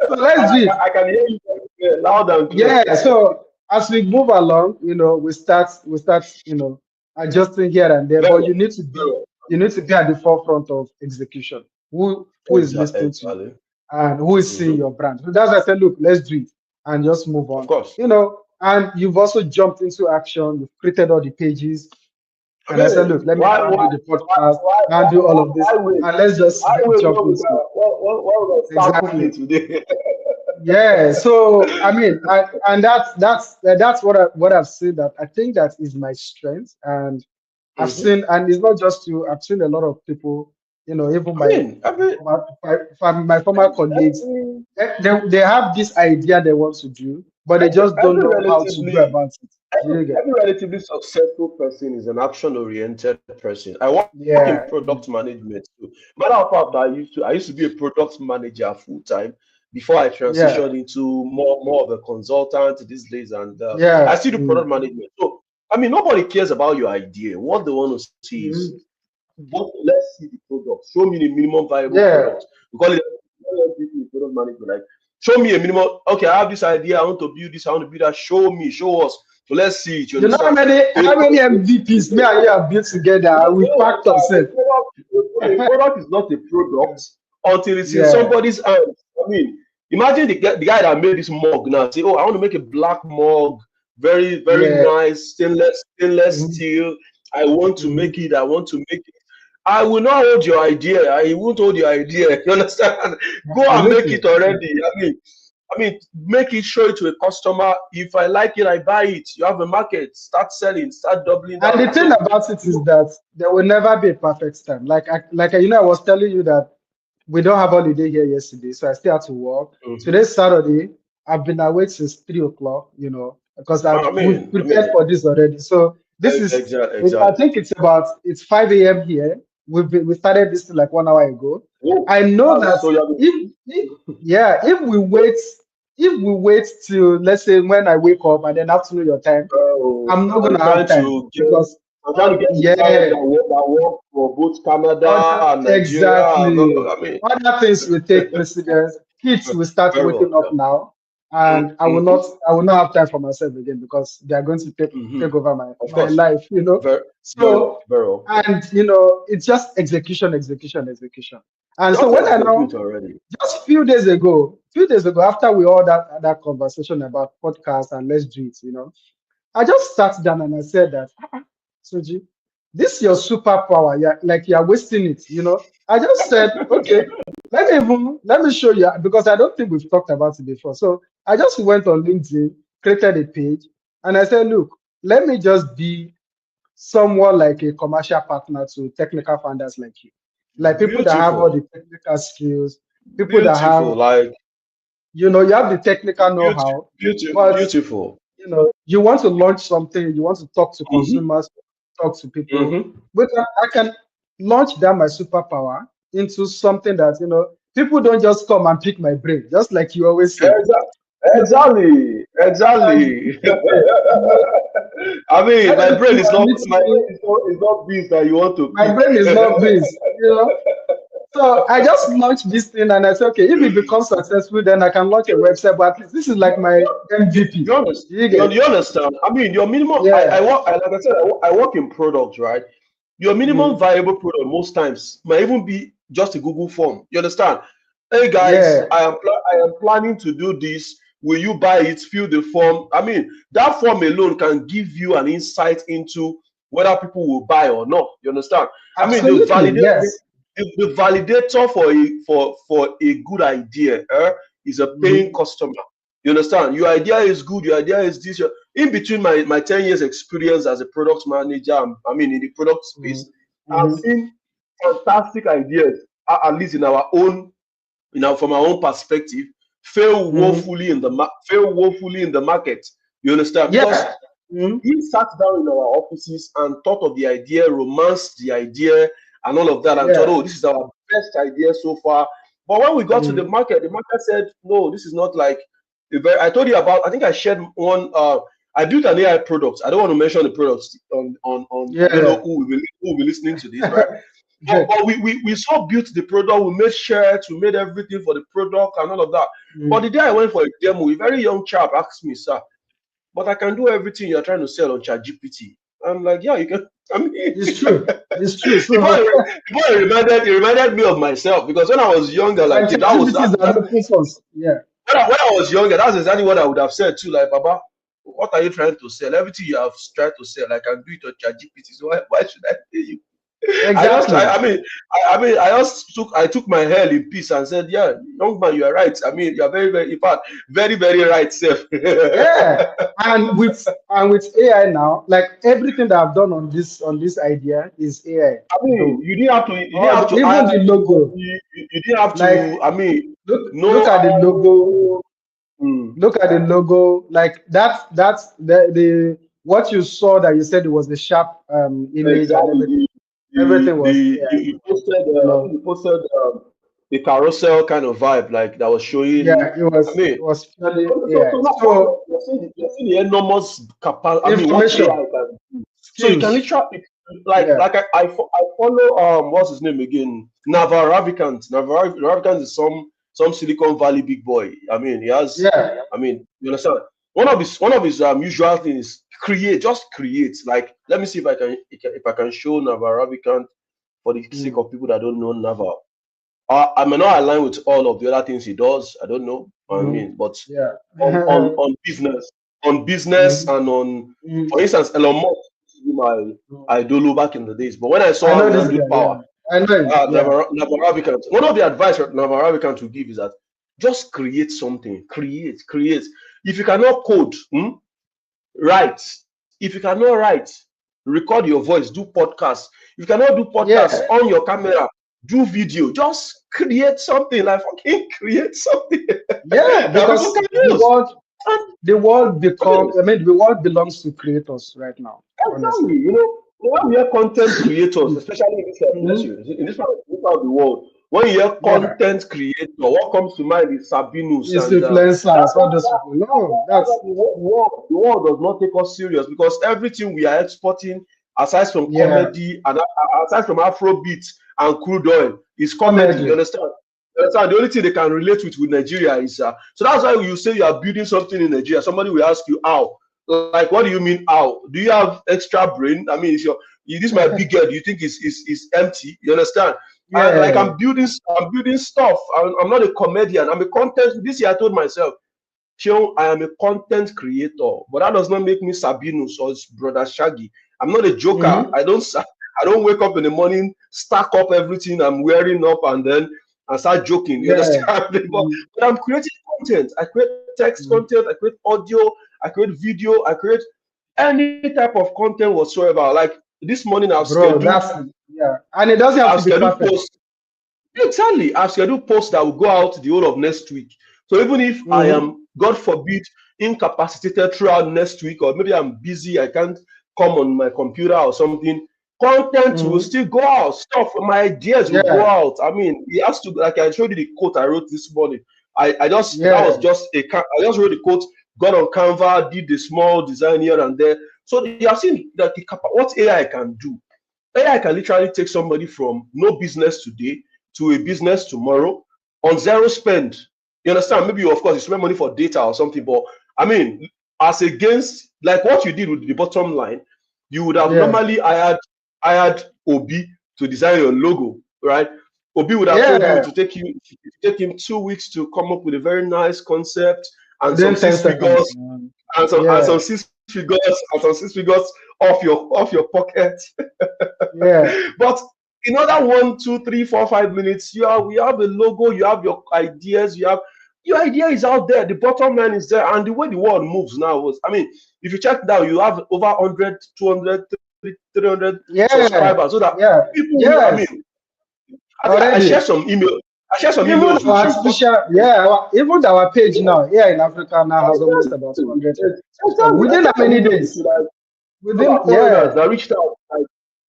So let's do it. I can hear you very clear, loud and clear. Yeah, so as we move along, we start, adjusting here and there, Very but well. Very well. you need to be at the forefront of execution. Who is listening to you Exactly. and who is seeing your brand? So that's why I said, look, let's do it and just move Of on. course. And you've also jumped into action, you've created all the pages, I and I said, mean, look, let me go and do the podcast, and do all of this, why wait? and let's just Why wait jump when we into it. can, when we can start Exactly. cooking today? Yeah, so I mean, and that's what I've seen, that I think that is my strength, and I've seen, and it's not just you. I've seen a lot of people, even I mean, my former colleagues, every, they have this idea they want to do, but they just don't every know how to go relatively about it. Do you get? every relatively successful person is an action-oriented person. I work in Yeah, product management too. Matter of fact, I used to be a product manager full time before I yeah, transitioned into more of a consultant these days, and I yeah, still do product management. So I mean, nobody cares about your idea. What they want to see is let's see the product. Show me the minimum viable yeah. product. We call it product management. Like, show me a minimum. Okay, I have this idea. I want to build this. I want to build that. Show me. Show us. So let's see it. You You know understand? how many MVPs me and you have built together? We packed ourselves. A product is not a product until it's in Yeah, somebody's hands. I mean, imagine the guy that made this mug now say, "Oh, I want to make a black mug, very very yeah. nice, stainless Mhm, steel. I want to mhm. make it. I want to make it. I will not hold your idea. I won't hold your idea. You understand? Go and make Absolutely. it already. I mean, make it, show it to a customer. If I like it, I buy it. You have a market. Start selling. Start doubling And down. the thing So, about it is that there will never be a perfect time. I was telling you that we don't have holiday here yesterday, so I still had to work. mhm. Today's Saturday. I've been awake since 3 o'clock. Because I we've mean, I prepared mean, for this already. So this is, exactly, I exactly. think it's 5 a.m. here. We started this like 1 hour ago. Oh, I know that so you have if we wait till, let's say, when I wake up and then afternoon your time, I'm not I'm gonna have trying time to get. because I'm trying to get the clients yeah, that work for both Canada other and Nigeria. exactly I mean, other things will take precedence. Kids will start very well. waking up Yeah. now, and I will not have time for myself again because they are going to take over my Of my course. life. Very, very So well. Very well. and it's just execution, execution, execution. And so Just when I now execute already. just few days ago, after we all that conversation about podcast and let's do it, I just sat down and I said that, Soji, this is your superpower. You're wasting it. I just said, okay, let me show you because I don't think we've talked about it before. So I just went on LinkedIn, created a page, and I said, look, let me just be somewhat like a commercial partner to technical founders like you, like people that have all Beautiful. the technical skills, people that have, Beautiful. Like you have the technical know-how, but beautiful. you want to launch something, you want to talk to Mm-hmm. consumers, talk to people, Mm-hmm. but I can launch that my superpower into something that people don't just come and pick my brain, just like you always say. Exactly. Exactly, And exactly. I mean, my anytime brain is you not meet my brain me, is not beans that you want to my pick. brain is not busy, So I just launched this thing and I said, okay, if it becomes successful, then I can launch a website. But at least this is like my MVP. You understand? Do you get? You understand? I mean, your minimum. I Yeah. work. Like I said, I work in products, right? Your minimum Mhm. viable product most times might even be just a Google form. You understand? Hey guys, Yeah. I am planning to do this. Will you buy it? Fill the form. I mean, that form alone can give you an insight into whether people will buy or not. You understand? I mean, Absolutely. Yes. the validator for a good idea is a paying Mhm. customer. You understand? Your idea is good. Your idea is this. In between my 10 years experience as a product manager, I mean, in the product Mhm. space, I've Mhm. seen fantastic ideas, at least in our own, from our own perspective, Mhm. fail woefully in the market. You understand? Because Yeah. Mhm. we sat down in our offices and thought of the idea, romanced the idea, and all of that, and thought, Yeah. oh, this is our best idea so far. But when we got to Mhm. the market said, no, this is not like a very. I told you about. I think I shared one. I built an AI product. I don't want to mention the products on. I don't know Yeah. who will be listening to this, right? But we so built the product. We made shirts. We made everything for the product and all of that. But Mhm. the day I went for a demo, a very young chap asked me, sir, but I can do everything you're trying to sell on ChatGPT. I'm like, yeah, you can. I mean, It's true. It's true. before, So it reminded me of myself because when I was younger, like and that was ChatGPT is an open source. Yeah. when I was younger. That's exactly what I would have said too. Like, Baba, what are you trying to sell? Everything you have tried to sell, I can do it on ChatGPT. So why should I pay you? Exactly. I took my hell in peace and said, yeah, young man, you are right. I mean, you are very, very, in fact, very, very right, self. Yeah. And with AI now, like everything that I've done on this idea is AI. I mean, Though. you didn't have to Even hire the logo. anybody. You didn't have Like to. I mean, look no at the logo. IO. Mm, Look at the logo. Like that's the what you saw that you said it was the sharp image and exactly. everything. Everything was AI. You posted. You I think know. you posted the carousel kind of vibe, like that was showing. Yeah, it I was mean, it was purely so AI. now So you're seeing the enormous capacity. I mean, what information, AI can do. So you can skills. literally Yeah. I follow what's his name again? Ravikant. Ravikant is some Silicon Valley big boy. I mean, he has. Yeah. I mean, you understand? One of his usual things is create, just create. Like, let me see if I can show Navar Ravikant for the sake Mm. of people that don't know Navar. I may not align with all of the other things he does. I don't know. I Mhm. mean, but Yeah. on business Mhm. and on, Mhm. for instance, Elon Musk used to be my idol back in the days. But when I I saw how know he this guy. handled Yeah. power, I know him. Yeah. Navaravikant, one of the advice that Navaravikant will give is that just create something. Create. If you cannot code, write. If you cannot write, record your voice, do podcast. If you cannot do podcast, Yeah. on your camera, do video. Just create something, like fucking create something Yeah. that people Because can use. And the world I mean, become. I mean, the world belongs to creators right now. Honestly. exactly, when we hear content creators, especially in this Mhm. this part of the world, when you hear Yeah. content creator, what comes to mind is Sabinus, It's and that, influencers. All those people. No, that's why that's the world does not take us serious because everything we are exporting, aside from yeah. comedy and aside from Afrobeat and crude oil, is comedy. You Comedy. understand? You understand? The only thing they can relate with Nigeria is so that's why you say you are building something in Nigeria. Somebody will ask you how. Like, what do you mean how? Do you have extra brain? I mean, this my big head. You think is empty? You understand? And like Yeah. I'm building stuff. I'm not a comedian. I'm a content. This year I told myself, Sean, I am a content creator, but that does not make me Sabinus or brother Shaggy. I'm not a joker. Hmm. I don't wake up in the morning, stack up everything I'm wearing up, and then I start joking. You Yeah. understand? Mhm. But I'm creating content. I create text Mhm. content. I create audio. I create video. I create any type of content whatsoever. Like this morning, Bro, that's yeah. And it doesn't have I've to be scheduled perfect. posts. Exactly. I've scheduled posts that will go out the whole of next week. So even if I Hmm. am, God forbid, incapacitated throughout next week, or maybe I'm busy, I can't come on my computer or something, content will Hmm. still go out. Stuff, my ideas will go Yeah. out. I mean, it has to, like I showed you the quote I wrote this morning. I just that was just I just wrote the code, got on Canva, did the small design here and there. So you have seen that what AI can do. AI can literally take somebody from no business today to a business tomorrow on zero spend. You understand? Maybe of course you spend money for data or something, but I mean, as against like what you did with the bottom line, you would have normally hired Obi to design your logo, right? Obi would have told you to take him 2 weeks to come up with a very nice concept and some Within 10 six seconds. figures and some six figures off your pocket. But in other 1, 2, 3, 4, 5 minutes, we have a logo, you have your ideas, your idea is out there, the bottom line is there, and the way the world moves now is, I mean, if you check down, you have over 100, 200, 300 subscribers, so that people, I mean, I think I share some email. I share some Even emails with our you. special, even our page now, in Africa now has almost about 200 subscribers. Exactly. Within how many days? Within, that reached out. Like,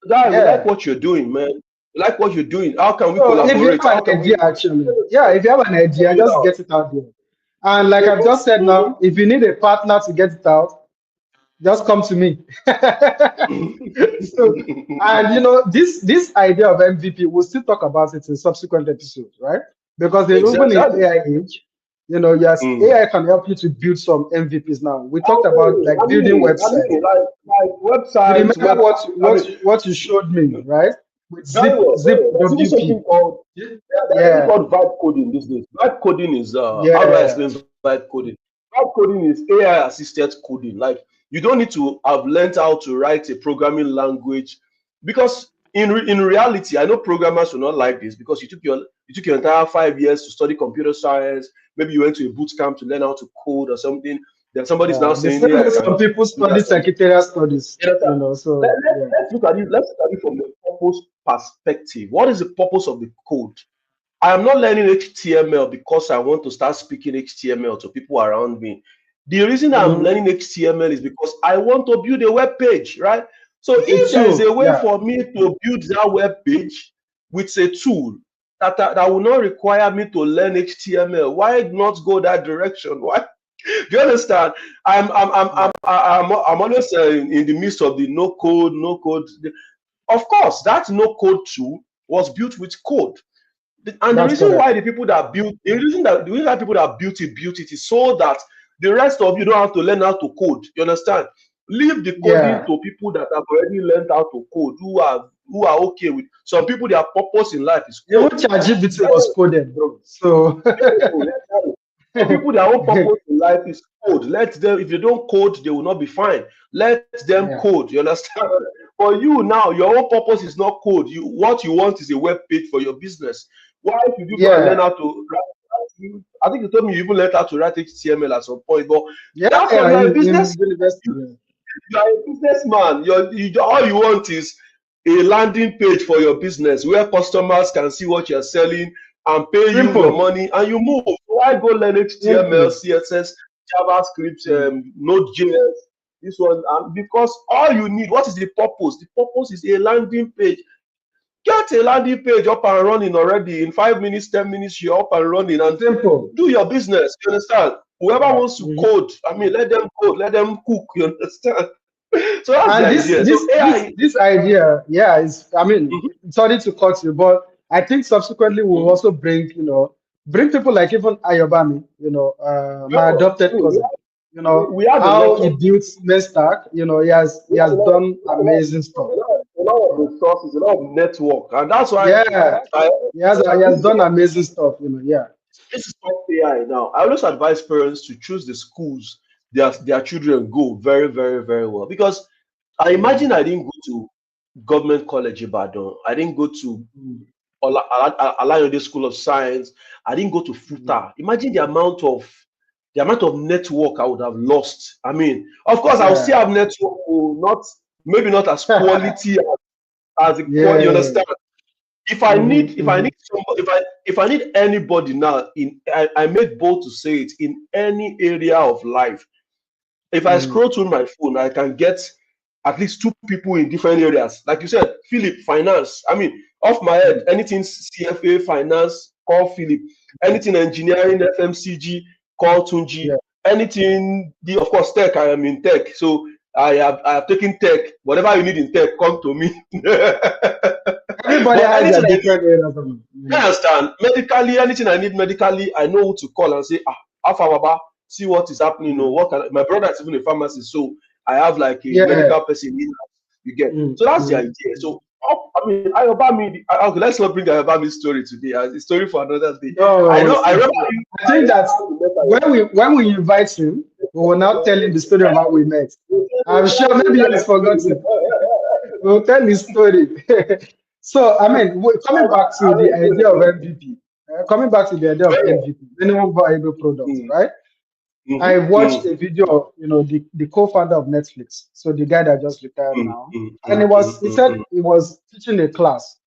guy, we like what you're doing, man. We like what you're doing. How can we So if you collaborate? have an idea, actually, if you have an idea, just get it out there. And like I've just said now, if you need a partner to get it out, just come to me. So, and you know, this idea of MVP, we'll still talk about it in subsequent episodes, right? Because even in AI age, you know, yes, AI can help you to build some MVPs now. We talked about like building websites. Like websites. You remember what you showed me, right? With zip There's something WP. called called vibe coding these days. Vibe coding is how do I explain vibe coding? Vibe coding is AI assisted coding. Like you don't need to have learned how to write a programming language, because in reality, I know programmers will not like this, because you took your entire 5 years to study computer science. Maybe you went to a boot camp to learn how to code or something. Then somebody's now saying, some people study secretarial studies. You know, so let's look at it. Let's look at it from the purpose perspective. What is the purpose of the code? I am not learning HTML because I want to start speaking HTML to people around me. The reason I'm learning HTML is because I want to build a web page, right? So if there is a way for me to build that web page with a tool that will not require me to learn HTML, why not go that direction? Why? Do you understand? I'm always in the midst of the no code. Of course, that no code tool was built with code. And the reason why the reason that people that built it is so that the rest of you don't have to learn how to code. You understand? Leave the coding to people that have already learned how to code, who are okay with. Some people, their purpose in life is code. ChatGPT was coded, bro. So some people, their own purpose in life is code. Let them. If they don't code, they will not be fine. Let them code. You understand? For you now, your own purpose is not code. What you want is a web page for your business. Why should you go and learn how to write? I think you told me you even learned how to write HTML at some point, but that's what you're a business. You are a businessman. All you want is a landing page for your business where customers can see what you're selling and pay you your money, and you move. Why go learn HTML, CSS, JavaScript, Node.js? This one, because all you need, what is the purpose? The purpose is a landing page. Get a landing page up and running already. In 5 minutes, 10 minutes, you're up and running, and do your business. You understand? Whoever wants to code, I mean, let them code, let them cook. You understand? So that's the idea. This idea, is, I mean, sorry to cut you, but I think subsequently we'll also bring people like even Ayobami, my adopted cousin. How he builds Mestack, he has done amazing stuff. A lot of resources, a lot of network, and that's why he has done amazing stuff. This is top AI now. I always advise parents to choose the schools their children go very, very, very well, because I imagine I didn't go to government college Ibadan. I didn't go to Alayode School of Science. I didn't go to FUTA. Imagine the amount of network I would have lost. I mean, of course, I will still have network, maybe not as quality as the quality. You understand? If I need anybody now, I make bold to say it, in any area of life, if I scroll through my phone, I can get at least 2 people in different areas. Like you said, Philip, finance. I mean, off my head, anything CFA, finance, call Philip. anything engineering, FMCG, call Tunji, Yeah. anything, of course, tech, I am in tech. So I have taken tech. Whatever you need in tech, come to me. Everybody But has their anything I need, different areas of, you understand? Medically, anything I need medically, I know who to call and say, Alpha Baba, see what is happening. mm, My brother is even a pharmacist, so I have like a yeah. medical person in house. You get. Mm, So that's the mm. idea. So I mean, okay, let's not bring Ayobami story today. A story for another day. I No, know. I remember. I think that when we invite him, we will now tell him the story of how we met. I'm sure maybe he has forgotten. We'll tell his story. So, I mean, coming back to the idea of MVP, coming back to the idea of MVP, minimum viable product, Mm, right? I mhm, watched mm, a video of, the co-founder of Netflix, so the guy that just retired mm, now, mm, and mm, he mm, said mm, he was teaching a class,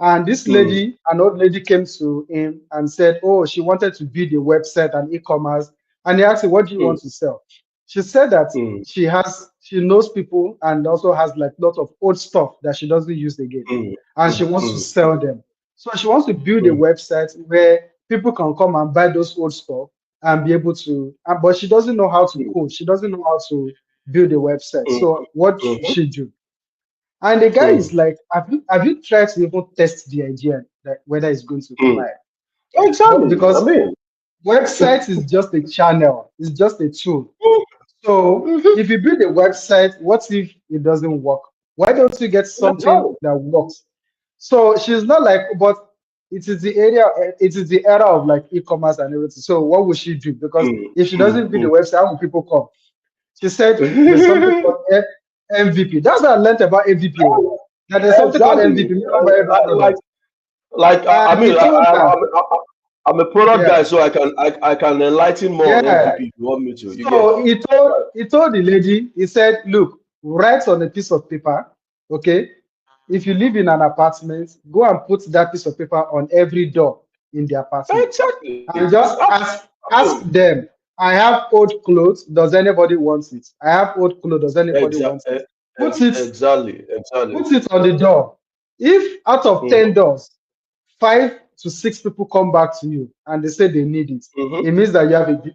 and this mm, lady, an old lady, came to him and said, "Oh, she wanted to build a website and e-commerce," and he asked her, "What do you mm, want to sell?" She said that mm, she knows people and also has like lots of old stuff that she doesn't use again, mm, and she mm, wants to mm, sell them. So she wants to build a mm, website where people can come and buy those old stuff and be able to, but she doesn't know how to mm, code. She doesn't know how to build a website. mm, So what should mhm, she do? And the guy mm, is like, have you tried to even test the idea that whether it's going to mm. fly? But Exactly. I because mean, website is just a channel, it's just a tool. mm, So mhm, if you build a website, what if it doesn't work? Why don't you get something exactly. that works? So she's not like, but it is the era of like e-commerce and everything. So what would she do? Because Mm, if she mm, doesn't build a mm. website, how will people come? She said there's something called MVP. That's what I learned about MVP. Oh. That there's something called MVP, Exactly. minimum viable Like, product. I And he mean, told her, I'm a product guy, yeah, so I can enlighten more on yeah. MVP if you want me to. You get. So he told the lady, he said, look, write on a piece of paper, okay? If you live in an apartment, go and put that piece of paper on every door in the apartment. Exactly. And just ask Absolutely. them, I have old clothes, does anybody want it? I have old clothes, does anybody want it? Exactly. Put it, Exactly. Exactly. put it on the door. If out of Mm-hmm. 10 doors, 5 to 6 people come back to you and they say they need it, Mm-hmm. it means that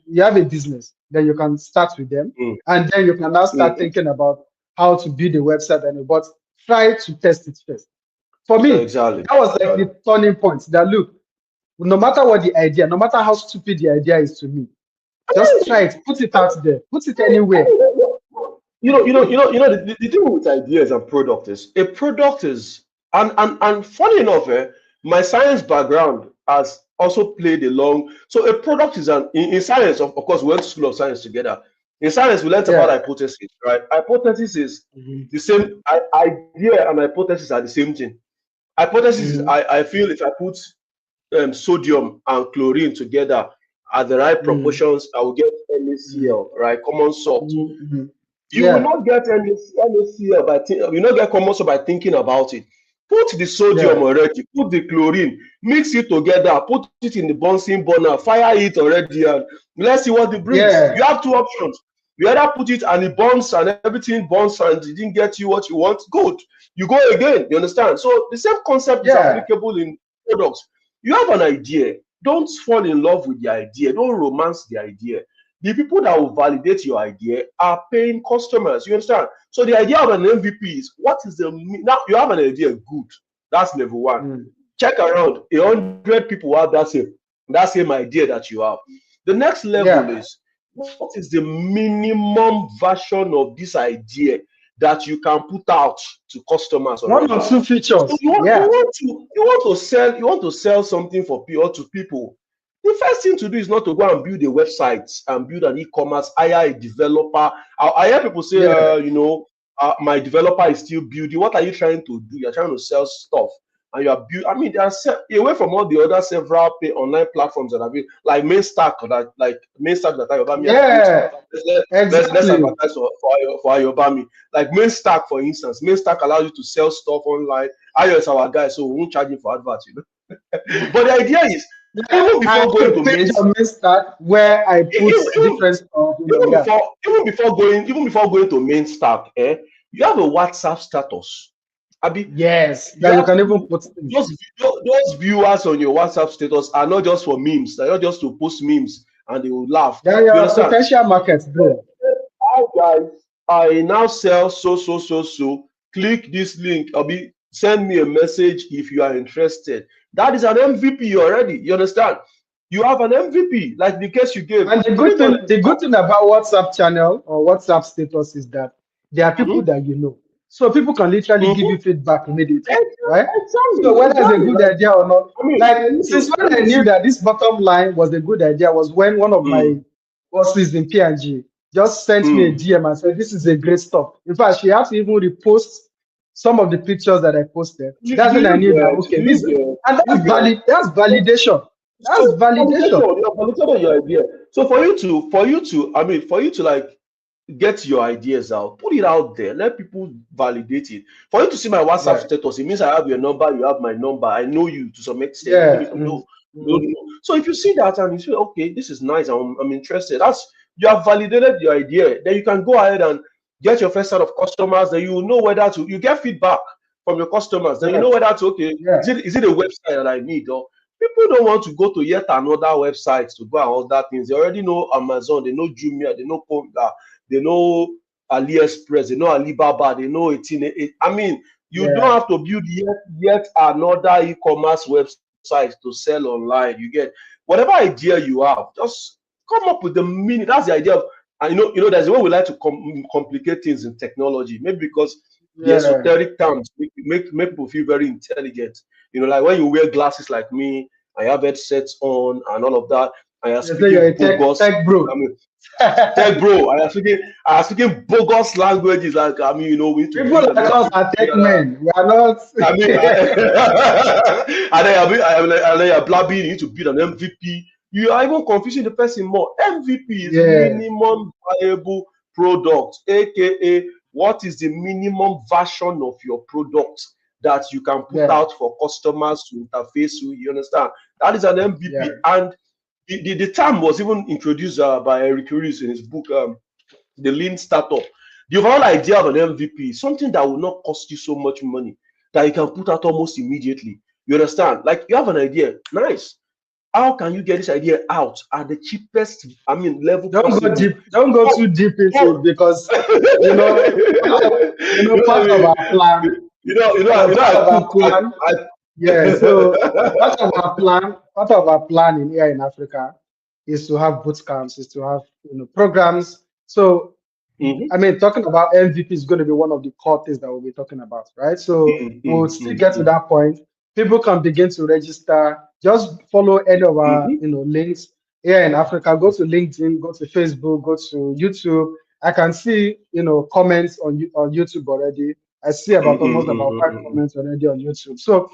you have a business. Then you can start with them, and then you can now start Mm-hmm. thinking about how to build a website. But try to test it first. For me, Exactly. that was like the turning point. That look, no matter what the idea, no matter how stupid the idea is to me, just try it, put it out there, put it anywhere. The thing with ideas and product is a product is, and funny enough, my science background has also played a long. So a product is in science, of course, we went to school of science together. In science, we learned about Yeah. hypothesis, right? Hypothesis is Mhm. the same. Idea and hypothesis are the same thing. Hypothesis is Mhm. I feel if I put sodium and chlorine together at the right Mhm. proportions, I will get Mhm. NaCl, right? Common salt. Mhm. You will Yeah. not get NaCl you will not get common salt by thinking about it. Put the sodium Yeah. already, put the chlorine, mix it together, put it in the Bunsen burner, fire it already, and let's see what it brings. Yeah. You have two options. You either put it and it burns and everything burns and it didn't get you what you want, good. You go again, you understand? So the same concept is Yeah. applicable in products. You have an idea, don't fall in love with the idea, don't romance the idea. The people that will validate your idea are paying customers. You understand? So the idea of an MVP is what is now you have an idea, good. That's level one. Mm. Check around, 100 people have that same idea that you have. The next level Yeah. is what is the minimum version of this idea that you can put out to customers One or already. two So features. you want, you Yeah. want to you want to sell you want to sell something for people to people. The first thing to do is not to go and build a website and build an e-commerce, hire a developer. I hear people say, Yeah. my developer is still building. What are you trying to do? You're trying to sell stuff. And you are I mean, there are away from all the other several online platforms that have been like main stack that Ayobami has built. Yeah. Let's Exactly. advertise for Ayobami. Like main stack, for instance, main stack allows you to sell stuff online. Ayo is our guy, so we won't charge him for adverts, But the idea is Yeah. even I before have going a to main page on my stack where I put even, even, different stuff. even Yeah. before even before going to main stack, you have a WhatsApp status. Abi, Yes, you that you have can even to, put things. those viewers on your WhatsApp status are not just for memes. They're not just to post memes and they will laugh. They are You your understand? potential markets, bro. Hi guys, I now sell so. Click this link. Abi, send me a message if you are interested. That is an MVP already. You understand? You have an MVP, like the case you gave. And the good thing about WhatsApp channel or WhatsApp status is that there are people Mhm, that you know. So people can literally give you mhm. feedback immediately, right? Exactly, So whether it's a exactly. good Like, idea or not, I mean, like since when I knew that this bottom line was a good idea was when one of my Mm, bosses in P&G just sent me a mm. DM and said, this is a great stuff. In fact, she had to even repost some of the pictures that I posted. That's when I knew that, okay, this, and You get. that's validation. That's So validation. validation, you have validated your idea. So for you to like get your ideas out, put it out there, let people validate it. For you to see my WhatsApp Yeah. status, it means I have your number, you have my number, I know you to some extent, even Yeah. if Mhm. you don't know. So if you see that and you say, okay, this is nice, I'm interested, that's you have validated your idea. Then you can go ahead and get your first set of customers. Then you will know whether to you get feedback from your customers. Then you Yeah. know whether to okay, Yeah. is it a website that I need, or people don't want to go to yet another website to go and order things. They already know Amazon, they know Jumia, they know Konga, they know AliExpress, they know Alibaba, they know 18. I mean, you don't Yeah. have to build yet another e-commerce website to sell online. You get whatever idea you have, just come up with the meaning. That's the idea of, and there's a way we like to complicate things in technology. Maybe because the Yeah. esoteric terms make people feel very intelligent. Like when you wear glasses like me, I have headsets on and all of that. I am They say you're speaking a bogus. tech bro. I mean, tech bro. I am speaking bogus languages. Like we need to People build like an us MVP. are tech men. We are not. I mean, and then you're blabbing. You need to build an MVP. You are even confusing the person more. MVP is Yeah. minimum viable product, aka what is the minimum version of your product that you can put Yeah. out for customers to interface with. You understand? That is an MVP, Yeah. and the term was even introduced by Eric Ries in his book, The Lean Startup. The overall idea of an MVP is something that will not cost you so much money that you can put out almost immediately. You understand? Like you have an idea, nice. How can you get this idea out at the cheapest, level Don't go possible? deep. Don't go too Oh, deep into it oh. because part of our plan. Part Part I of our cook. plan. Yeah. So part of our plan here in Africa is to have boot camps, is to have programs. So Mhm, I mean, talking about MVP is going to be one of the core things that we'll be talking about, right? So mm, we'll mm, still mm, get to mm, that point. People can begin to register. Just follow any of our, mhm, links here in Africa. Go to LinkedIn, go to Facebook, go to YouTube. I can see, comments on YouTube already. I see mm, almost mm, about mm, 5 comments already on YouTube. So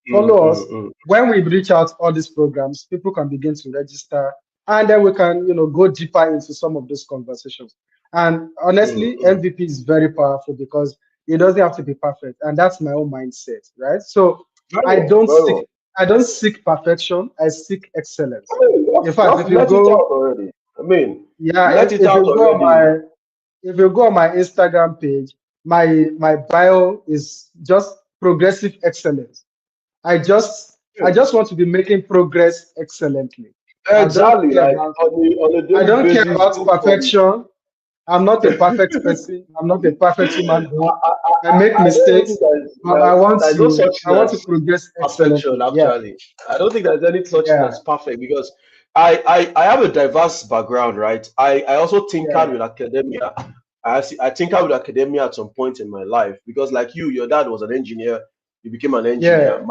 mm, follow us. mm, mm, When we reach out all these programs, people can begin to register, and then we can, go deeper into some of those conversations. And mm, honestly, mm. MVP is very powerful because it doesn't have to be perfect, and that's my own mindset, right? So Very I well, don't very seek, well. I don't seek perfection. I seek excellence. In fact, Just if you let it out go, already. yeah, Let it if out you go on already. my Instagram page, my bio is just progressive excellence. I just want to be making progress excellently. I don't Exactly. care Like about on a I daily don't care basis, about go from. perfection. I'm not a perfect person. I'm not a perfect human being. I make I don't mistakes, think there's but I want there's no to such I thing want to as progress perfection. excellently. Yeah, Actually, I don't think there's any such thing yeah, as perfect because I have a diverse background, right? I also tinkered yeah. with academia. I tinkered with academia at some point in my life because, like you, your dad was an engineer. You became an engineer. Yeah.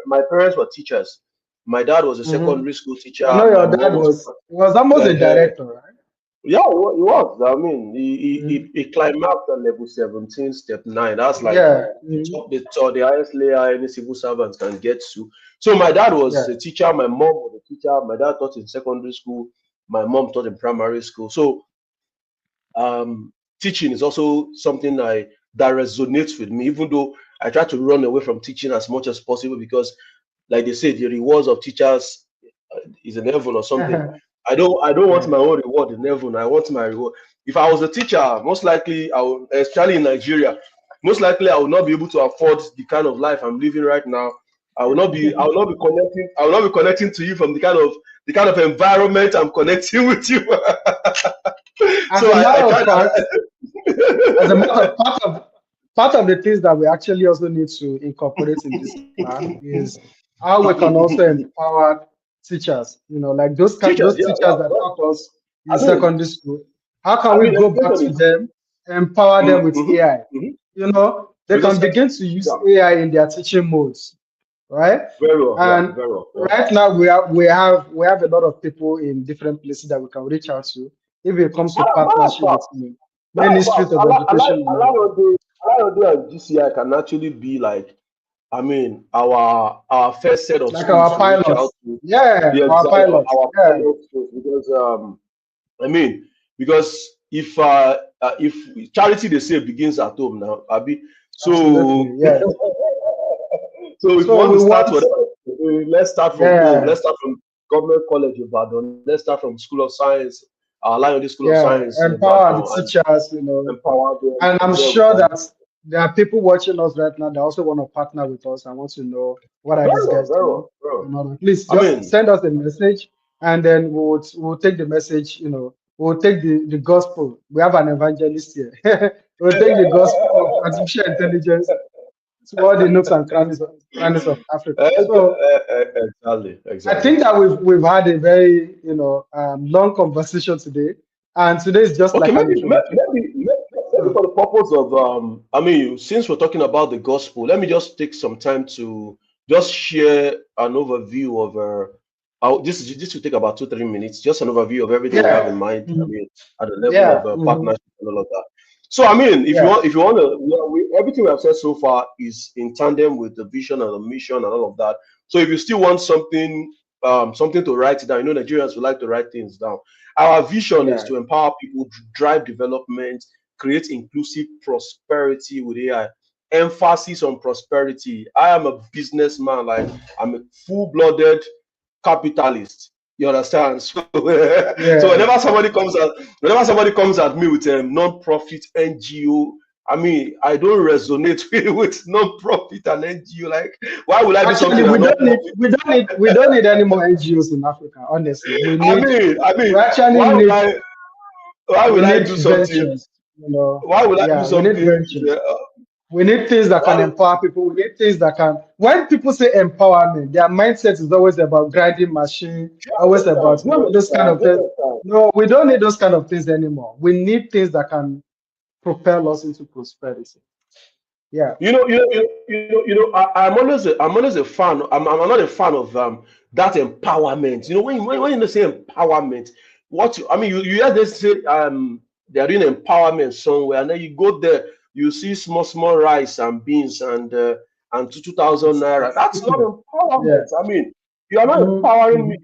My parents were teachers. My dad was a Hmm. secondary school teacher. I know My your mom dad was was almost a uh, director, right? yeah, he was. I mean, Mhm. he climaxed at level 17, step 9. That's like Yeah. the highest layer any civil servant can get to. So my dad was Yeah. a teacher, my mom was a teacher, my dad taught in secondary school, my mom taught in primary school. So um teaching is also something that resonates with me, even though I try to run away from teaching as much as possible because like they say, the rewards of teachers is in heaven or something. I don't want Yeah. my own reward in heaven. I want my reward. If I was a teacher, most likely I would, especially in Nigeria. most likely I will not be able to afford the kind of life I'm living right now. I will not be connecting to you from the kind of environment I'm connecting with you. As So a matter I of can't. fact, as a matter of part of the things that we actually also need to incorporate in this plan is how we can also empower teachers. You know, like Teachers, those yeah, teachers yeah. that taught us in I mean, secondary school. How can we go back education to is them, empower them with AI? mm-hmm. You know, they Because can begin to use yeah, AI in their teaching modes, right? very well, yeah, And very well. Yeah. right now we have a lot of people in different places that we can reach out to if it comes to Matter of partnership with fact, ministries of education. You know, Alayode and GCI can actually be like, I mean, our first set of like schools our to reach out pilots. to. Yeah, Yeah, our exactly, pilots. our Yeah, pilot schools, because I mean, because if charity they say begins at home now, Abi. So absolutely. Yeah. so if you So want we to start want, whatever, let's start from home. yeah, Let's start from Government College of Ibadan. Let's start from School of Science, Lion School of yeah, Science in empower the Ibadan, and teachers, you know. empower them. And I'm From there, we sure can that there are people watching us right now that also want to partner with us and want to know what are very these well, guys very doing. well, very well. You know, please I just mean, send us a message and then we'll take the message, you know, we'll take the gospel. We have an evangelist here. We'll take the gospel of artificial intelligence to all the nooks and crannies of Africa. So exactly, I exactly. think that we've had a very, you know, long conversation today, and today is just Okay, like an introduction. maybe So for the purpose of I mean, since we're talking about the gospel, let me just take some time to just share an overview of this will take about 2-3 minutes, just an overview of everything we have in yeah, mind. I mhm, mean, at the level yeah, of partnership and all of that. So I mean, yeah, if you want to, everything we have said so far is in tandem with the vision and the mission and all of that. So if you still want something to write down, you know, Nigerians would like to write things down. Our vision is yeah. to empower people, drive development, create inclusive prosperity with AI. Emphasis on prosperity. I am a businessman, like I'm a full-blooded capitalist. You understand? So, so Yeah. whenever somebody comes at me with a non-profit NGO, I mean, I don't resonate with non-profit and NGO. Like, why would I do Actually, something and not profit? we don't need any more NGOs in Africa. Honestly, we actually why would need I? Why we will I need do something? ventures. You know, Why will I do yeah, we need something? ventures. We need things that can Why, empower people. We need things that can. When people say empowerment, their mindset is always about grinding machine, do you always about, you understand? know, those kind of Do you things. understand? No, we don't need those kind of things anymore. We need things that can propel us into prosperity. Yeah. I'm always a fan. I'm not a fan of that empowerment. You know, when you say empowerment, I mean, you hear this say they are doing empowerment somewhere, and then you go there, you see small rice and beans and 2,000 naira. That's not Yeah. empowerment. I mean, you are not empowering me. Mhm.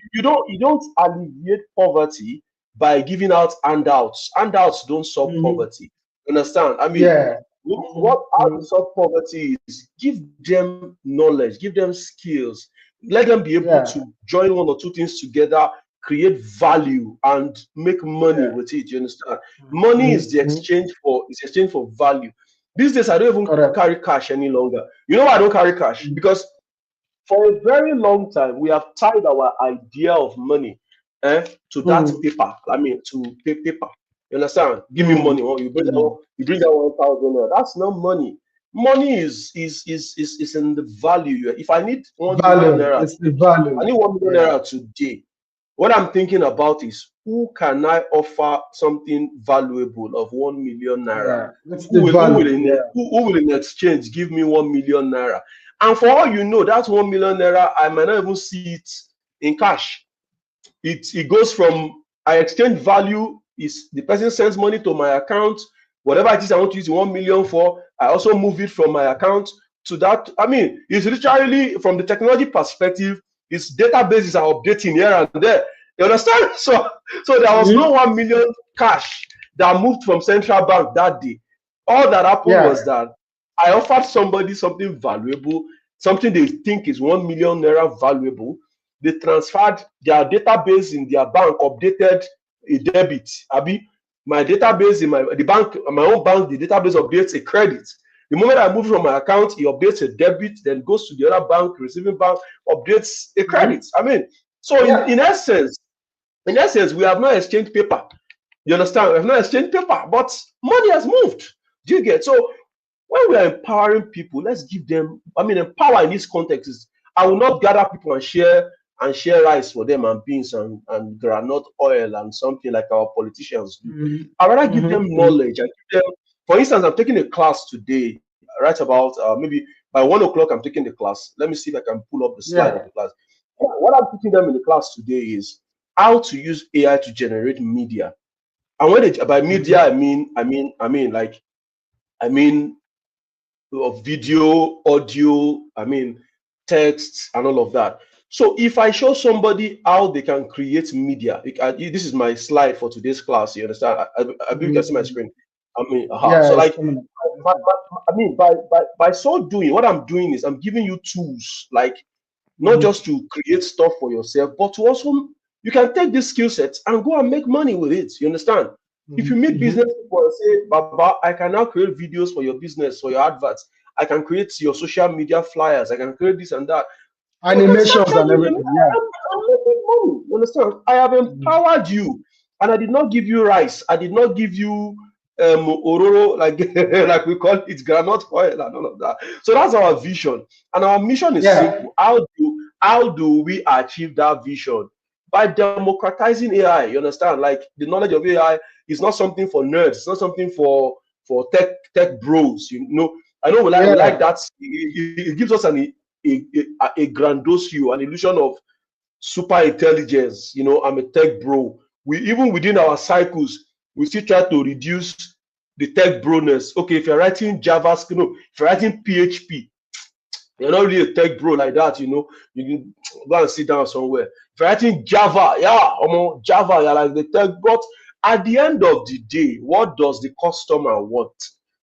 You don't alleviate poverty by giving out handouts. Handouts don't solve Mhm. poverty. Understand? I mean, Yeah. what how to Mhm. solve poverty is give them knowledge, give them skills, let them be able Yeah. to join one or two things together, create value and make money Yeah. with it. You understand? Money is the Mhm. exchange for value. These days I don't even Correct. carry cash any longer. You know why I don't carry cash? Mhm. Because for a very long time we have tied our idea of money to that Mhm. paper. I mean, to paper. You understand? Give me Mhm. money. Oh, Mhm. you bring out 1,000. That's not money. Money is in the value. If I need 1 million Value. naira, It's the value. I need 1 million Yeah. naira today. What I'm thinking about is who can I offer something valuable of 1 million naira? Yeah. It's the value. Yeah. Who will in exchange give me 1 million naira? And for all you know, that 1 million naira, I might not even see it in cash. It goes from I exchange value, is the person sends money to my account, whatever it is I want to use 1 million for, I also move it from my account to that. I mean, it's literally from the technology perspective, its databases are updating here and there. You understand? So there was no Mhm. 1 million cash that moved from central bank that day. All that happened was Yeah. that I offered somebody something valuable, something they think is 1 million naira valuable. They transferred their database in their bank, updated a debit. Abi, my database in my own bank, the database updates a credit. The moment I move from my account, it updates a debit, then goes to the other bank, receiving bank updates a credit. I mean, so Yeah. in essence, we have not exchanged paper. You understand? We have not exchanged paper, but money has moved. Do you get? So when we are empowering people, let's give them. I mean, empower in this context is I will not gather people and share rice for them and beans and granite oil and something like our politicians do. Mhm. I rather give Mhm. them Mhm. knowledge. I give them, for instance, I'm taking a class today, right about maybe by 1 o'clock. I'm taking the class. Let me see if I can pull up the slide of Yeah. the class. What I'm teaching them in the class today is how to use AI to generate media. And when by media, Mhm. I mean of video, audio, text, and all of that. So if I show somebody how they can create media, this is my slide for today's class. You understand? I believe you can see my Mhm. screen. Yeah, So it's like, coming up. by, by so doing, what I'm doing is I'm giving you tools, like not Mhm. just to create stuff for yourself, but to also you can take these skill sets and go and make money with it. You understand? If you Mhm. meet business Mhm. people and say, Baba, I can now create videos for your business, for your adverts, I can create your social media flyers, I can create this and that. You can start Animations and charging them. everything. Yeah. I'm making money. You understand? I have Mhm. empowered you, and I did not give you rice. I did not give you ororo, like like we call it, granite oil and all of that. So that's our vision, and our mission is Yeah. simple. How do we achieve that vision? By democratizing AI. You understand? Like the knowledge of AI is not something for nerds. It's not something for tech bros. You know, I know we like Yeah. that. It gives us a grandiose view, an illusion of super intelligence. You know, I'm a tech bro. We even within our cycles, we still try to reduce the tech broness. Okay, if you're writing JavaScript, no, if you're writing PHP, you're not really a tech bro like that. You know, you can go and sit down somewhere. If you're writing Java, yeah, Java, you're like the tech. But at the end of the day, what does the customer want?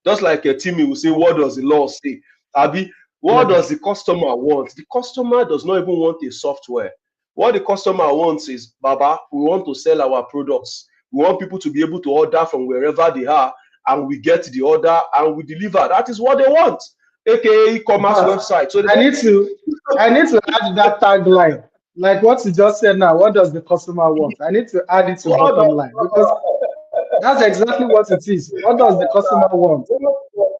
Just like a Timmy will say, what does the law say? Abi, what Yeah. does the customer want? The customer does not even want a software. What the customer wants is, Baba, we want to sell our products. We want people to be able to order from wherever they are, and we get the order and we deliver. That is what they want, aka e-commerce But website. So they I need to I need to add that tagline. Like what you just said now, what does the customer want? I need to add it to what bottom does line because that's exactly what it is. What does the customer want?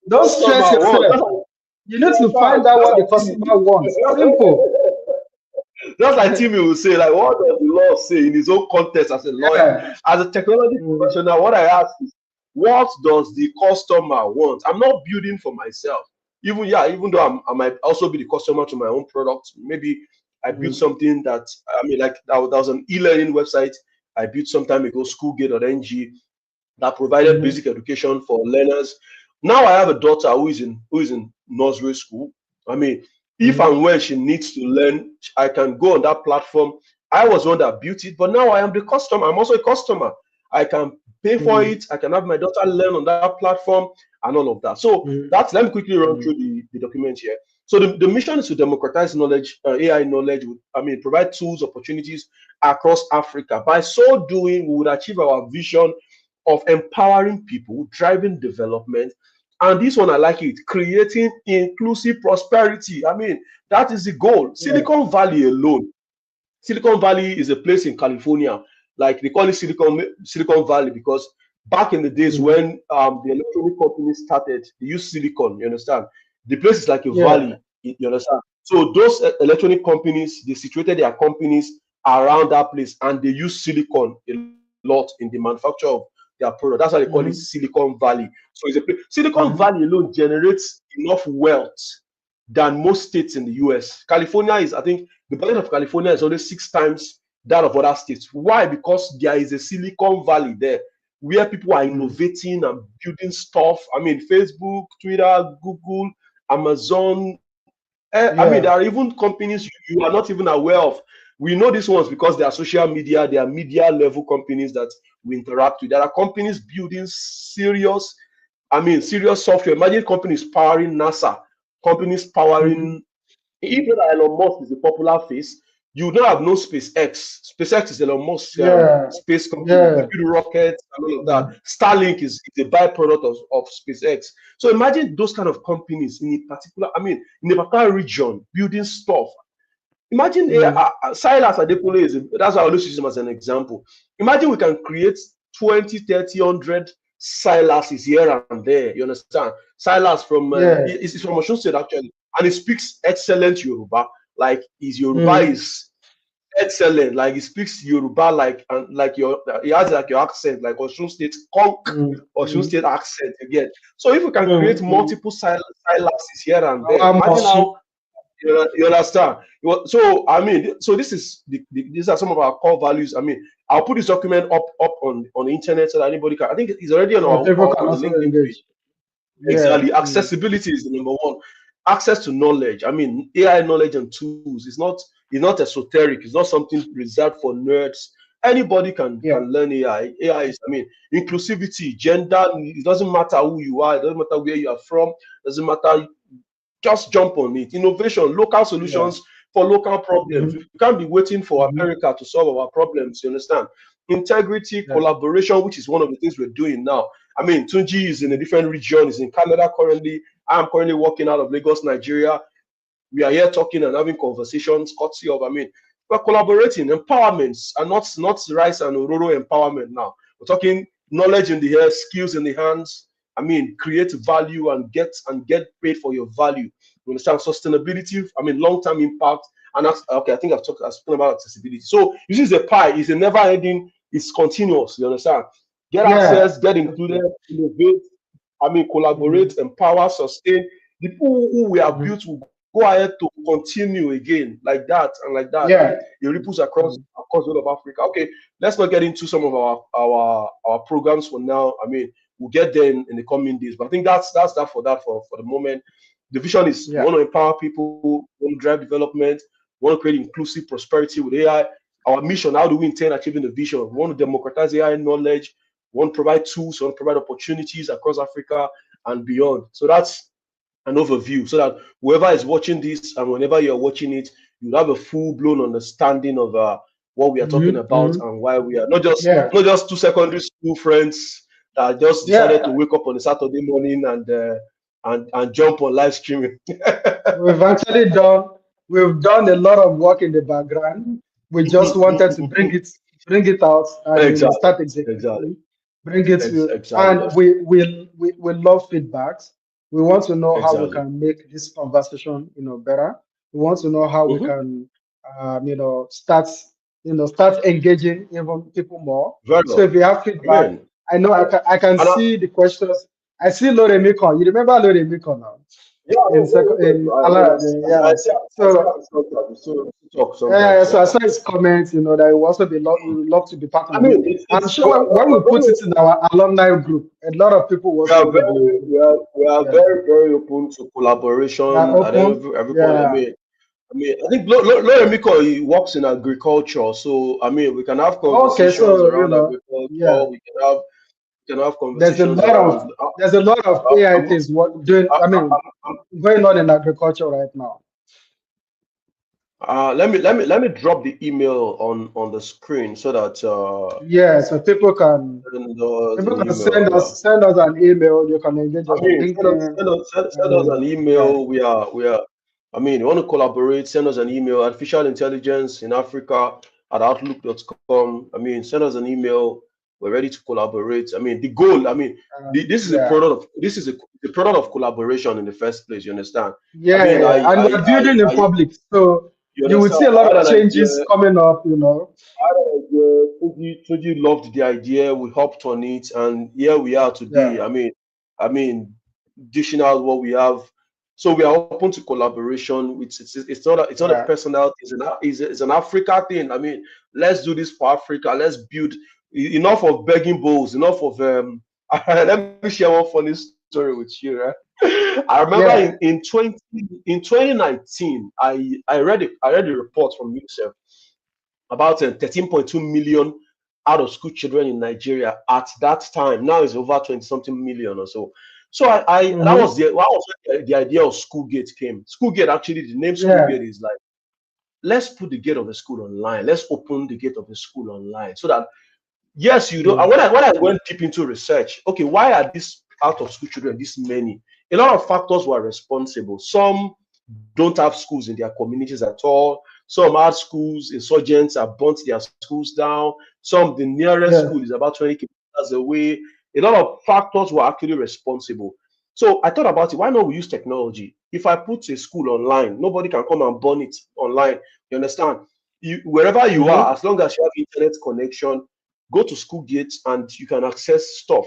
the Don't stress customer yourself. want? You need to find out That's what the like customer wants. Simple. Just like Timmy will say, like, what does the law say in his own context as a lawyer? Yeah. As a technology Mm, professional, what I ask is, what does the customer want? I'm not building for myself. Even though I might also be the customer to my own product. Maybe I built mm, something that, like that was an e-learning website I built some time ago, schoolgate.ng, that provided mhm, basic education for learners. Now I have a daughter who is in nursery school. I mean, if mhm, and when she needs to learn, I can go on that platform. I was one that built it, but now I am the customer. I'm also a customer. I can pay for mm, it. I can have my daughter learn on that platform and all of that. So mm, that's let me quickly run mm, through the document here. So the mission is to democratize knowledge, AI knowledge. Provide tools, opportunities across Africa. By so doing, we would achieve our vision of empowering people, driving development. And this one, I like it, creating inclusive prosperity. I mean, that is the goal. yeah, Silicon Valley is a place in California. Like they call it Silicon Valley because back in the days mm, when the electronic companies started, they used silicon. You understand? The place is like a yeah, valley. You understand? So those electronic companies, they situated their companies around that place, and they use silicon a lot in the manufacture of their product. That's why they call it mhm, Silicon Valley. So it's a place. Silicon mhm, Valley alone generates enough wealth than most states in the US. California is, I think, the budget of California is only 6 times that of other states. Why? Because there is a Silicon Valley there where people are mm, innovating and building stuff. I mean, Facebook, Twitter, Google, Amazon. There are yeah, even companies you are not even aware of. We know these ones because they are social media, they are media level companies that we interact with. There are companies building serious software. Imagine companies powering NASA, companies mhm, powering, even Elon Musk is a popular face. you don't have no SpaceX. SpaceX is Elon Musk's Yeah. space company. Yeah. They build rockets and all of that. Mm. Starlink is a byproduct of SpaceX. So imagine those kind of companies in a particular, I mean, in a particular region building stuff. Imagine Mm. Silas Adepole that's why I always use him as an example. Imagine we can create 20, 30, 100 Silases here and there. You understand? Silas from Yeah. he's from Osun State actually, and he speaks excellent Yoruba. Like his Yoruba Mm. is excellent. Like he speaks Yoruba like, and like he has like your accent, like Osun State conk, Mm. Osun Mm. State accent again. So if we can Mm. create Mm. multiple Silases here and there, Our imagine machine. how you understand. So I mean, so this is these are some of our core values. I mean, I'll put this document up on the internet so that anybody can. I think it's already on Yeah, our people can on the also LinkedIn page. engage. Yeah. Exactly. Mm. Accessibility is the number one. Access to knowledge. I mean, AI knowledge and tools is not esoteric. It's not something reserved for nerds. Anybody Yeah. can learn AI. AI is, I mean, inclusivity, gender. It doesn't matter who you are. It doesn't matter where you are from. It doesn't matter. Just jump on it. Innovation, local Yeah. solutions for local problems. Mm-hmm. We can't be waiting for Mm-hmm. America to solve our problems. You understand? Integrity, Yeah. collaboration, which is one of the things we're doing now. I mean, Tunji is in a different region, is in Canada currently. I'm currently working out of Lagos, Nigeria. We are here talking and having conversations, courtesy of, I mean, we're collaborating, empowerments, and not rice and ororo empowerment now. We're talking knowledge in the air, skills in the hands. I mean, create value and get paid for your value. You understand? Sustainability, I mean, long-term impact. And that's okay. I think I've spoken about accessibility. So this is a pie, it's a never-ending, it's continuous. You understand? Get Yeah. access, get included, innovate, I mean, Mm-hmm. collaborate, empower, sustain. The people who we have Mm-hmm. built will go ahead to continue again like that and like that. Yeah. It ripples across all of Africa. Okay, let's not get into some of our programs for now. I mean, we'll get there in the coming days. But I think that's that for the moment. The vision is we Yeah. want to empower people, we want to drive development, we want to create inclusive prosperity with AI. Our mission, how do we intend achieving the vision? We want to democratize AI knowledge, we want to provide tools, we want to provide opportunities across Africa and beyond. So that's an overview so that whoever is watching this and whenever you're watching it, you have a full-blown understanding of what we are talking Mm-hmm. about Mm-hmm. and why we are not Yeah. just two secondary school friends that just decided to Yeah. wake up on a Saturday morning and jump on live streaming. We've actually done a lot of work in the background. We just wanted to bring it out and Exactly, start exactly, executing, bring it to exactly. and we love feedbacks. We want to know how we Exactly. can make this conversation better. We want to know how we Mhm. can start engaging even people more. Very So well. if you have I feedback, mean, I know I can and see the questions. I see Loremiko. You remember Loremiko now? yeah, I In second in Alara, yeah. So talk sometimes. so Yeah. I saw his comments, that he will also we would love to be part I of it. mean, I'm it's sure when we put it in our alumni group, a lot of people will we also are want to be in the very group. we are Yeah, very open to they are collaboration at open. every point. Yeah. I mean, I think Lawyer Miko he works in agriculture, so I mean, we can have Okay, conversations so around yeah, agriculture. We can have there's a conversations lot around. of there's a lot of AI I'm, things what doing. I, I mean, going on in agriculture right now. let me drop the email on the screen so that Yeah, so send us people an can email. Yeah. send us an email. You can engage I us on mean, LinkedIn. send us an Yeah. email. We are. I mean, you want to collaborate? Send us an email. Artificial intelligence in Africa at outlook.com. I mean, send us an email. We're ready to collaborate. I mean, the goal. I mean, this is a Yeah. product of the product of collaboration in the first place. You understand? I Yeah, mean, yeah, and we're building in public, so you you will understand? see a lot I of had an idea. changes coming up. Toji loved the idea. We hopped on it, and here we are Yeah, today. I mean, dishing out what we have. So we are open to collaboration. It's not a yeah, personal thing. It's an Africa thing. I mean, let's do this for Africa. Let's build. Enough of begging bowls. Enough of Let me share one funny story with you. Right? I remember yeah. in 2019, I read a report from UNICEF about 13.2 million out of school children in Nigeria at that time. Now it's over 20 something million or so. So I that Mm-hmm. was the idea of school gate came. School gate actually the name school Yeah, gate is like let's put the gate of the school online. Let's open the gate of the school online so that, yes, you don't. Mm. And when I went deep into research, okay, why are these out of school children this many? A lot of factors were responsible. Some don't have schools in their communities at all. Some had schools, insurgents have burnt their schools down. Some, the nearest Yeah. school is about 20 kilometers away. A lot of factors were actually responsible. So I thought about it. Why not we use technology? If I put a school online, nobody can come and burn it online. You understand? Wherever you Mm-hmm. are, as long as you have internet connection, go to school gates and you can access stuff.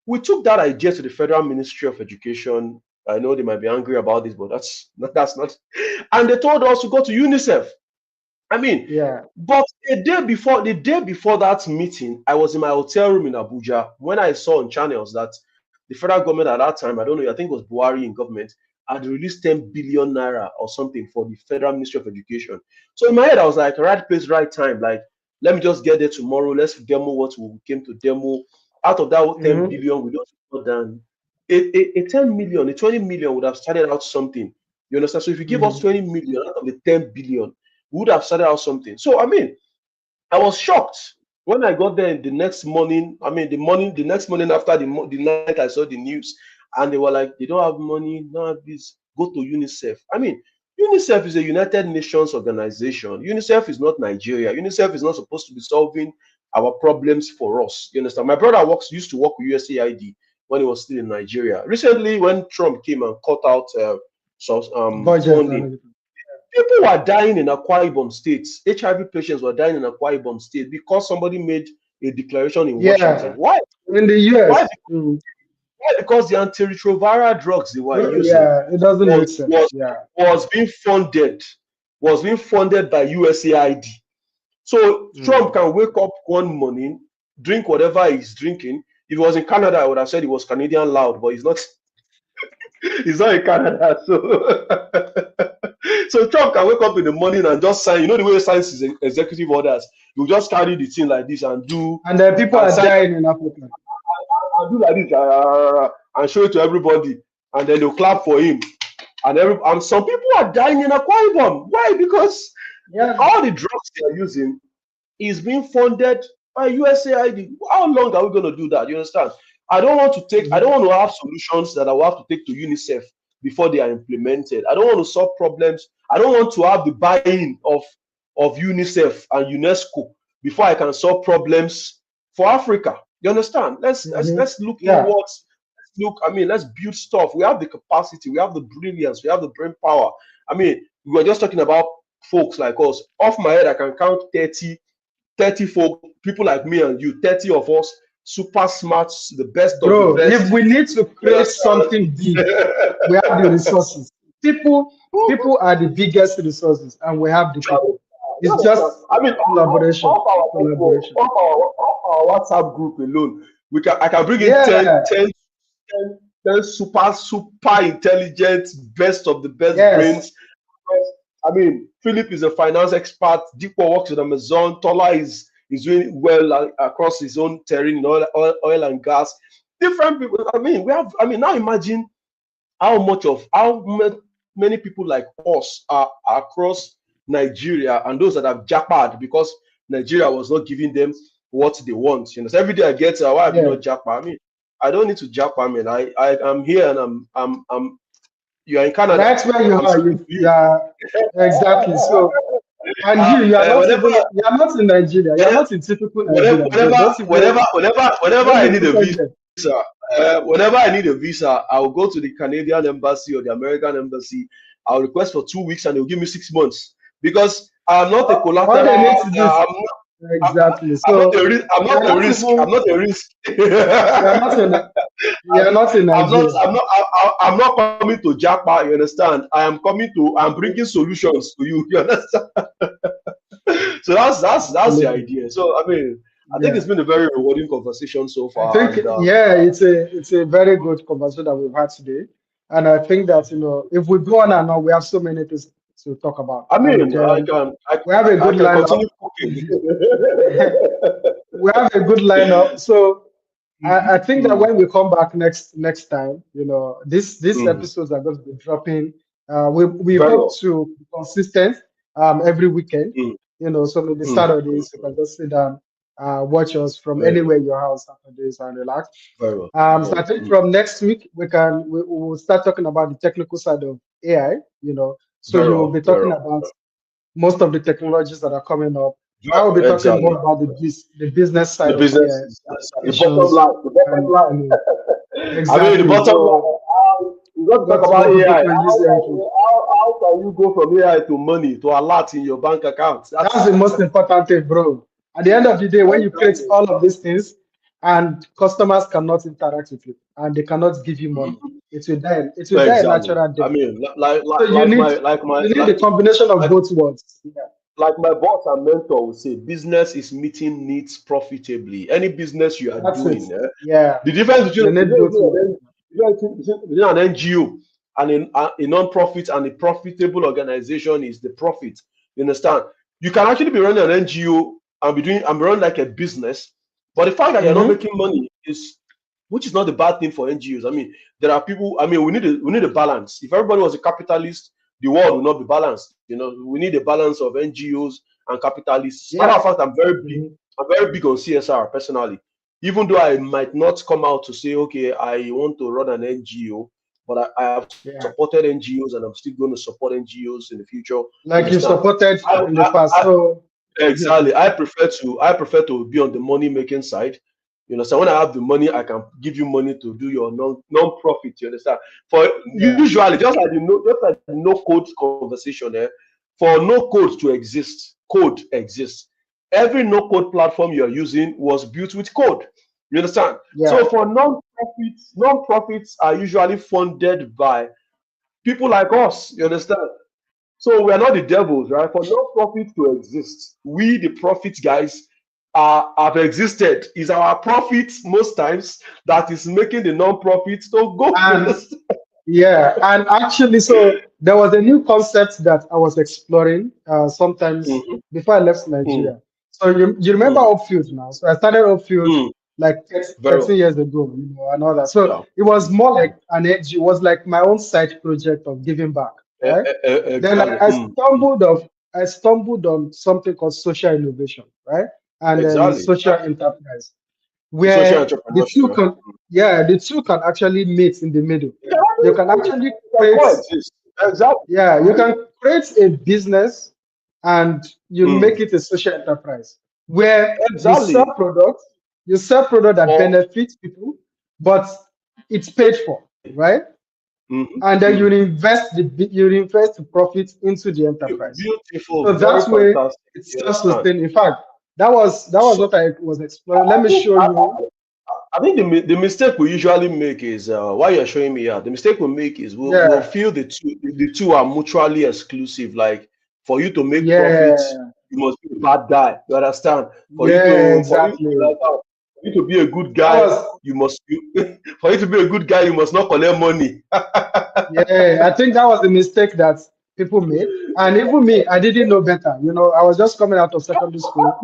We took that idea to the Federal Ministry of Education. I know they might be angry about this, but that's not. And they told us to go to UNICEF. I mean, Yeah. but the day before that meeting, I was in my hotel room in Abuja when I saw on channels that the federal government at that time, I don't know, I think it was Buhari in government, had released 10 billion naira or something for the Federal Ministry of Education. So in my head, I was like, right place, right time. Like, let me just get there tomorrow. Let's demo what we came to demo. Out of that 10 Mm-hmm. billion, we don't more than a 10 million, a 20 million would have started out something. You understand? So if you give us Mm-hmm. 20 million out of the 10 billion, we would have started out something. So I mean, I was shocked when I got there the next morning. I mean, the next morning after the night I saw the news, and they were like, they don't have money, don't have this. Go to UNICEF. I mean, UNICEF is a United Nations organization. UNICEF is not Nigeria. UNICEF is not supposed to be solving our problems for us. You understand? My brother used to work with USAID when he was still in Nigeria. Recently, when Trump came and cut out Budget and funding, everything. people were dying in Akwa Ibom State. HIV patients were dying in Akwa Ibom State because somebody made a declaration in Washington. Yeah. Why? In the Why? US. Mm. Why? Because the antiretroviral drugs they were using Yeah. It doesn't was make sense. was Yeah. was being funded by USAID. So Trump Mm. can wake up one morning, drink whatever he's drinking. If he was in Canada, I would have said he was Canadian loud, but he's not. He's not in Canada, so so Trump can wake up in the morning and just sign. You know the way he signs his executive orders. You just carry the thing like this and do And then people and are sign dying in Africa. and do like this and show it to everybody, and then they'll clap for him. And some people are dying in Akwa Ibom. Why? Because Yeah. all the drugs they are using is being funded by USAID. How long are we going to do that? You understand? I don't Mm-hmm. want to have solutions that I will have to take to UNICEF before they are implemented. I don't want to solve problems. I don't want to have the buy-in of UNICEF and UNESCO before I can solve problems for Africa. You understand? Mm-hmm. Let's look Yeah. inwards. I mean, let's build stuff. We have the capacity, we have the brilliance, we have the brain power. I mean, we were just talking about folks like us. Off my head, I can count 30 folk, people like me and you, 30 of us, super smart, the best of the Bro, if best. we need to You create understand? something big, we have the resources. People are the biggest resources, and we have the people. You It's understand? just I mean, collaboration. off our network, Collaboration. off our WhatsApp group alone, I can bring in Yeah. 10 super intelligent, best of the best Yes. brains. I mean, Philip is a finance expert. Dipo works with Amazon. Tola is doing well across his own terrain in oil and gas. Different people. I mean, we have. I mean, now imagine how many people like us are across Nigeria and those that have jackpot because Nigeria was not giving them what they want. You know, so every day I get, why have you Yeah. not jackpot? I mean, I don't need to jackpot. I mean, I am here and I'm you are in Canada. That's where you I'm are. speaking You, to you. yeah, exactly. So, and you are not Whenever even, you are not in Nigeria. You are not in typical whenever Nigeria, bro. whenever whenever Don't I be need a pretending. visa, whenever I need a visa, I'll go to the Canadian embassy or the American embassy. I'll request for 2 weeks and they'll give me 6 months because I'm not a All they need collateral. to do is exactly. I'm not a So risk. I'm you are not a not risk. I'm even, not a risk. you are not in, you are not in I'm not. Nigeria. I'm not coming to Japa. You understand? I'm bringing solutions to you. You understand? So that's the Absolutely. idea. So I mean, I think Yeah. it's been a very rewarding conversation so I far, think, and yeah, it's a very good conversation that we've had today. And I think that, if we go on and on, we have so many things to talk about. I And mean, I can we have a I good can lineup. continue cooking. We have a good lineup. So I Mhm, think that mm, when we come back next time, these mm. episodes are going to be dropping. We Very hope well. to be consistent. every weekend. Mm, So maybe mm, Saturdays you can just sit down, watch us from very anywhere well. in your house Saturdays and relax. Very well. So I Very. think from next week we will start talking about the technical side of AI. So Very you will well. be Very talking well. about most of the technologies that are coming up. I Very will be well. talking more Exactly. about the business The side of AI, business is the the bottom applications, line. The bottom and line. I mean, the exactly. bottom So line. We got to talk what about people AI. can use AI for. How can you go from AI to money to a lot in your bank account? That's That's the most important thing, bro. At the end of the day, when you create exactly. all of these things and customers cannot interact with you and they cannot give you money, it will die. It will die a Exactly. natural I death. mean, like So like like my like my you need like a combination of like both worlds. Yeah, like my boss and mentor would say, business is meeting needs profitably. Any business you are that's it. doing, Yeah, the difference between you need both worlds. an NGO and a non-profit and a profitable organization is the profit. You understand? You can actually be running an NGO and be running like a business, but the fact that you're not Mm-hmm. making money is, which is not the bad thing for NGOs. I mean, there are people. I mean, we need a balance. If everybody was a capitalist, the world will not be balanced. We need a balance of NGOs and capitalists. Matter of Yeah. fact, I'm very big. Mm-hmm. I'm very big on CSR personally. Even though I might not come out to say, okay, I want to run an NGO, but I have Yeah. supported NGOs and I'm still going to support NGOs in the future. You Like you understand? supported I, in the I, past. I, So exactly. I prefer to be on the money making side. You know, so when I have the money, I can give you money to do your non-profit. You understand? For yeah. usually, just like the no code conversation there, for no code to exist, code exists. Every no code platform you're using was built with code. You understand? Yeah. So for non-profits are usually funded by people like us. You understand? So we are not the devils, right? For non-profit to exist, we the profit guys have existed. Is our profit most times that is making the non-profit to go. You And understand? yeah, and actually, so there was a new concept that I was exploring sometimes Mhm, before I left mm, Nigeria. So you remember mm, Upfield now? So I started Upfield mm. like Very 13 well. years ago, and all that. So Yeah. it was more like an edge. It was like my own side project of giving back, right? Then Exactly. I stumbled on something called social innovation, right? And then Exactly. social enterprise, Social where entrepreneurship. Yeah. the two can actually meet in the middle. You can actually It can create, coexist. Exactly. yeah, you can create a business and you Mm. make it a social enterprise where Exactly. you sell product that Or benefits people, but it's paid for, right? mhm, And then mm. you invest the profit into the enterprise. Beautiful. So Very that way fantastic. it's You understand? self-sustaining. In fact, that was So what I was exploring. Let I me think show you. I think the mistake we usually make is while you're showing me the mistake we make is we'll Yeah, feel the two are mutually exclusive. Like for you to make profits, yeah, you must be a bad guy. You understand? For you yeah, to for you to exactly. like for you to be a good That guy, was for you to be a good guy, you must not collect money. Yeah, I think that was the mistake that people made. And even me, I didn't know better. I was just coming out of secondary school,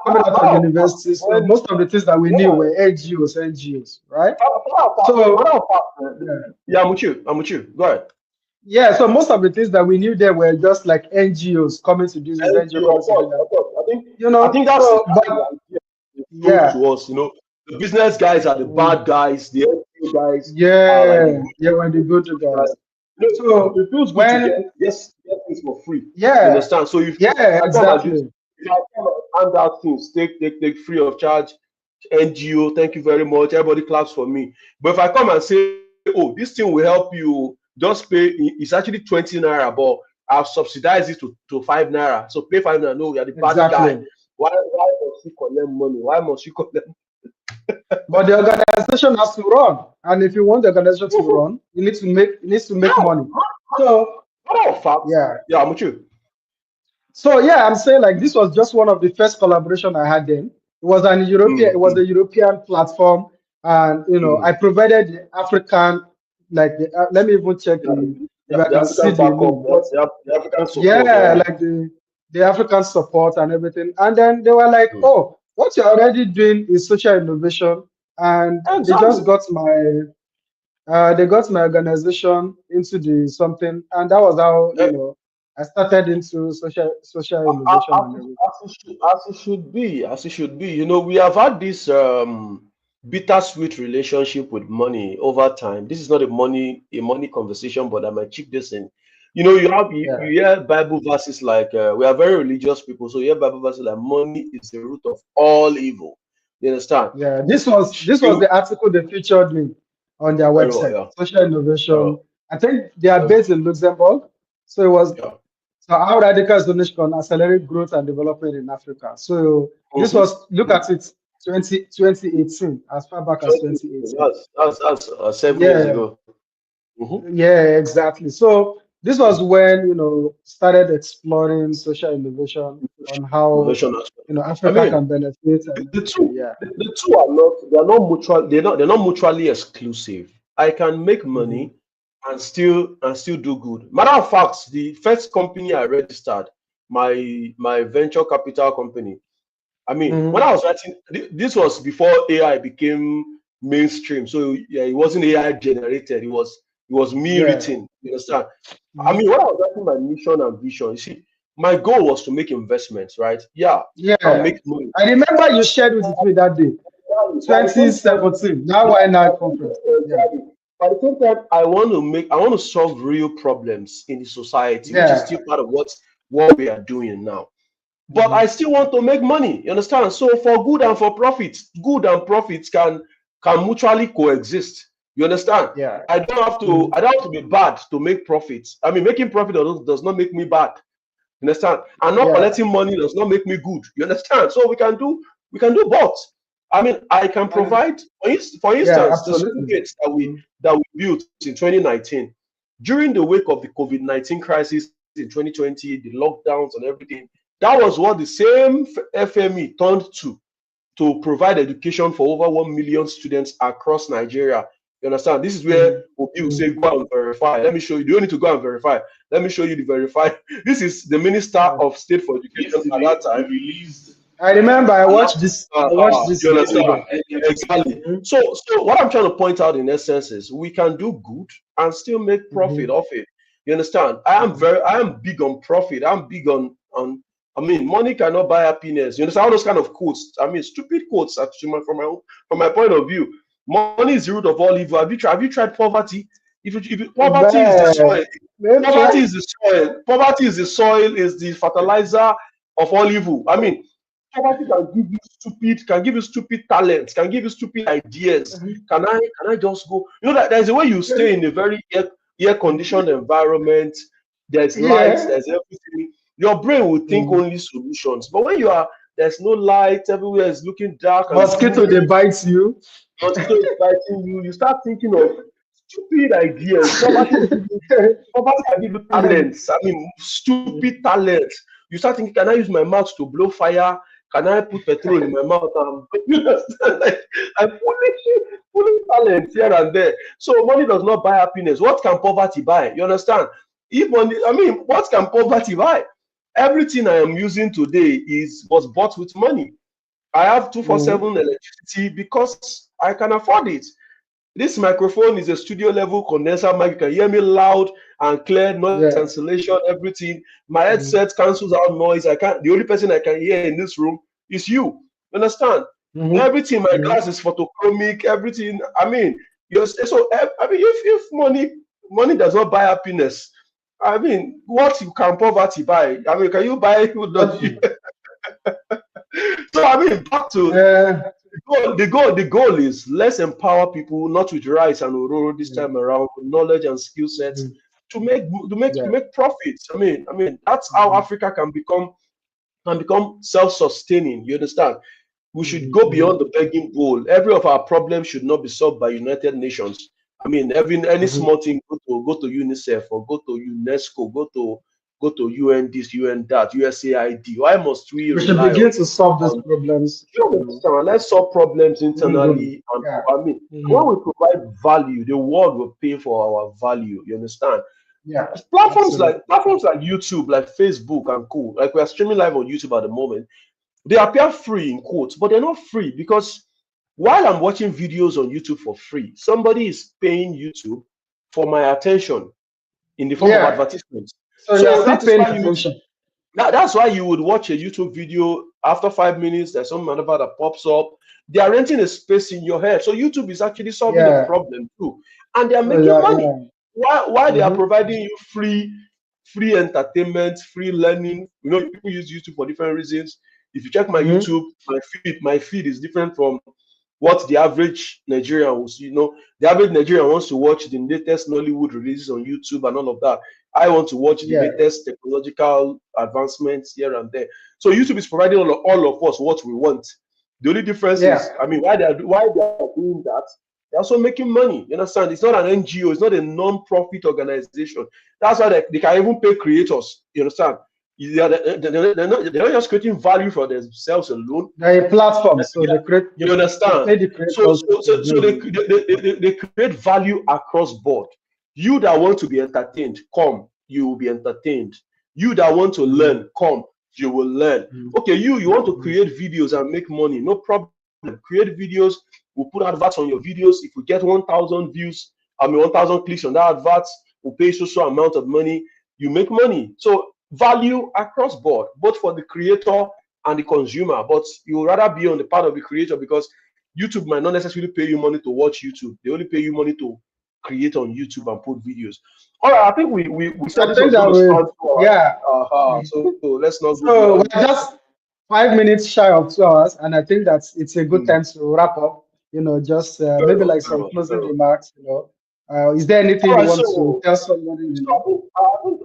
coming out of Matter of fact, university. So when most of the things that we knew yeah, were NGOs, right? matter So of fact, yeah, yeah, I'm with you. I'm with you. Go ahead. yeah, so most of the things that we knew there were just like NGOs coming to do this, NGO NGO, coming of to do course, that. of course. I think So that's the but idea sold yeah, to us. The business guys are the mm, bad guys. The NGO guys are like the yeah, good yeah, when they go to guys. guys. It So feels good to get when get things for free. You yeah, understand? So yeah, if I come and exactly. if I come and hand out things, take free of charge. NGO, thank you very much. Everybody claps for me. But if I come and say, oh, this thing will help you, just pay. It's actually 20 naira, but I've subsidized it to 5 naira. So pay 5 naira. No, you're the bad guy. Exactly. Why must you collect money? Why must you collect? But the organization has to run, and if you want the organization to run, it needs to make money. So Matter of fact, yeah, yeah, I'm with you. I'm saying like this was just one of the first collaboration I had then. It was Mm, a European platform, and mm. I provided the African, like let me even check Yeah, if I the can see African the backup, name, but the African support. yeah, Yeah. like the African support and everything. And then they were like, Mm. "Oh, what you're already doing is social innovation," and Exactly. they got my organization into the something, and that was how Eh, I started into social innovation and everything. As it should be. You know, we have had this bittersweet relationship with money over time. This is not a money conversation, but I might chip this in. You know, you Yeah, hear Bible verses like we are very religious people, so you hear Bible verses like money is the root of all evil. You understand? yeah. This was You the article they featured me on their very well, website. yeah. Social Uh, innovation. I think they are um, based in Luxembourg. So it was yeah. so how radical donation can accelerate growth and development in Africa. So this Mm-hmm. was look at it 2018, as far back as 2018. That's 7 years Yeah, ago. Mm-hmm. yeah, exactly. So this was when started exploring social innovation on how Innovation aspect. I Africa mean, can benefit the, and the everything. two Yeah. the two are not they're not mutually exclusive. I can make Hmm. money and still do good. Matter of fact, the first company I registered, my venture capital company. I mean, when Hmm. I was writing, this was before AI became mainstream. So yeah, it wasn't AI generated. It was me Yeah. written. You understand? I Hmm. mean, when I was writing my mission and vision, you see, my goal was to make investments, right? Yeah, and Yeah. make money. I remember you shared with me that day, By the same time, 2017. Now why not conference? Yeah. by the same time, I want to solve real problems in the society, which is Yeah. still part of what we are doing now. But Hmm. I still want to make money. You understand? So for good and for profit, good and profits can mutually coexist. You understand? Yeah. I don't have to Hmm. I don't have to be bad to make profits. I mean, making profit does not make me bad. You understand? And not Yeah. collecting money does not make me good. You understand? So we can do both. I mean, I can And provide, for yeah, instance, the school absolutely. gates that we Hmm. that we built in 2019 during the wake of the COVID-19 crisis in 2020, the lockdowns and everything. That was what the same FME turned to provide education for over 1 million students across Nigeria. You understand? This is where Hmm. Obi will Hmm. say, go and verify. Let me show you. You don't need to go and verify. Let me show you the verify. This is the Minister Yeah. of State for Education at that time. I remember I watched this. I watched this You understand? video. Exactly. Hmm. So what I'm trying to point out in essence is we can do good and still make Hmm. profit off it. You understand? I am big on profit. I'm big on I mean, money cannot buy happiness. You understand all those kind of quotes? I mean, stupid quotes actually from my point of view. Money is the root of all evil. Have you tried poverty? Poverty is the Man, soil. maybe Poverty is the soil. Poverty is the soil. Is the fertilizer of all evil. I mean, poverty can give you stupid talents, can give you stupid ideas. Can I just go? You know that there's a way you stay in a very air conditioned environment. There's light, yeah. there's everything. Your brain will think Mm. only solutions. But when there's no light, everywhere is looking dark and Mosquito they gloomy, bite you. mosquito is biting you, you start thinking of stupid ideas. Poverty can give you talents. I mean, stupid talents. You start thinking, can I use my mouth to blow fire? Can I put petrol in my mouth? You understand? Like, I'm pulling talents here and there. So money does not buy happiness. What can poverty buy? You understand? If money, I mean, what can poverty buy? Everything I am using today was bought with money. I have Mhm. 247 electricity because I can afford it. This microphone is a studio level condenser mic. You can hear me loud and clear, noise Yeah. cancellation, everything. My Mhm. headset cancels out noise. I can't. The only person I can hear in this room is you. You understand? Mhm. Everything. My Mhm. glass is photochromic. Everything. I mean, I mean, if money does not buy happiness, I mean, what can poverty buy? I mean, can you buy? Nothing. So I mean, back to Yeah. the goal is let's empower people, not with rice and ororo this Mhm. time around, with knowledge and skill sets Mhm. to make to make to Yeah. make profits. I mean that's how Mhm. Africa can become self-sustaining. You understand? We should Mhm. go Mhm. beyond the begging bowl. Every of our problems should not be solved by United Nations. I mean, any Mhm. small thing, go to UNICEF or go to UNESCO, go to UN this, UN that, USAID. Why must we We should rely begin to solve these on problems. you understand? Let's solve problems Locally. internally. And Yeah. I mean, when Mhm. we provide value, the world will pay for our value. You understand? Yeah. Platforms like Absolutely. platforms like YouTube, like Facebook, and cool. Like we are streaming live on YouTube at the moment. They appear free in quotes, but they're not free because while I'm watching videos on YouTube for free, somebody is paying YouTube for my attention in the form of Yeah. advertisements. So you're So still that is paying why you attention. that's why you would watch a YouTube video. After 5 minutes, there's some maneuver that pops up. They are renting a space in your head. So YouTube is actually solving a Yeah. problem too, and they are So making yeah, money. yeah. Why they are Mm-hmm. providing you free entertainment, free learning. You know, people use YouTube for different reasons. If you check my Mm-hmm. YouTube, my feed is different from what the average Nigerian will see. You know, the average Nigerian wants to watch the latest Nollywood releases on YouTube and all of that. I want to watch the Yeah. latest technological advancements here and there. So YouTube is providing all of us what we want. The only difference Yeah. is, I mean, why they are doing that? They're also making money. You understand? It's not an NGO. It's not a non-profit organization. That's why they can even pay creators. You understand? They're not just creating value for themselves alone. They're a platform, so Yeah, they create you they understand? pay the So creators so to so, so they, build it. they create value across board. You that want to be entertained, come, you will be entertained. You that want to Mm-hmm. learn, come, you will learn. Okay, you want to Mm-hmm. create videos and make money, no problem. Create videos. We'll put adverts on your videos. If we get 1,000 views, 1,000 clicks on that advert, we'll pay so amount of money. You make money. So value across board, both for the creator and the consumer. But you would rather be on the part of the creator because YouTube might not necessarily pay you money to watch YouTube. They only pay you money to create on YouTube and put videos. All right, I think we said I this think was going that to we span 2 hours. yeah. So let's not go So beyond. we're just 5 minutes shy of 2 hours, and I think that it's a good Hmm. time to wrap up. Just Very maybe well, like very some well, closing very well. remarks. Is there anything All you right, want to so tell somebody?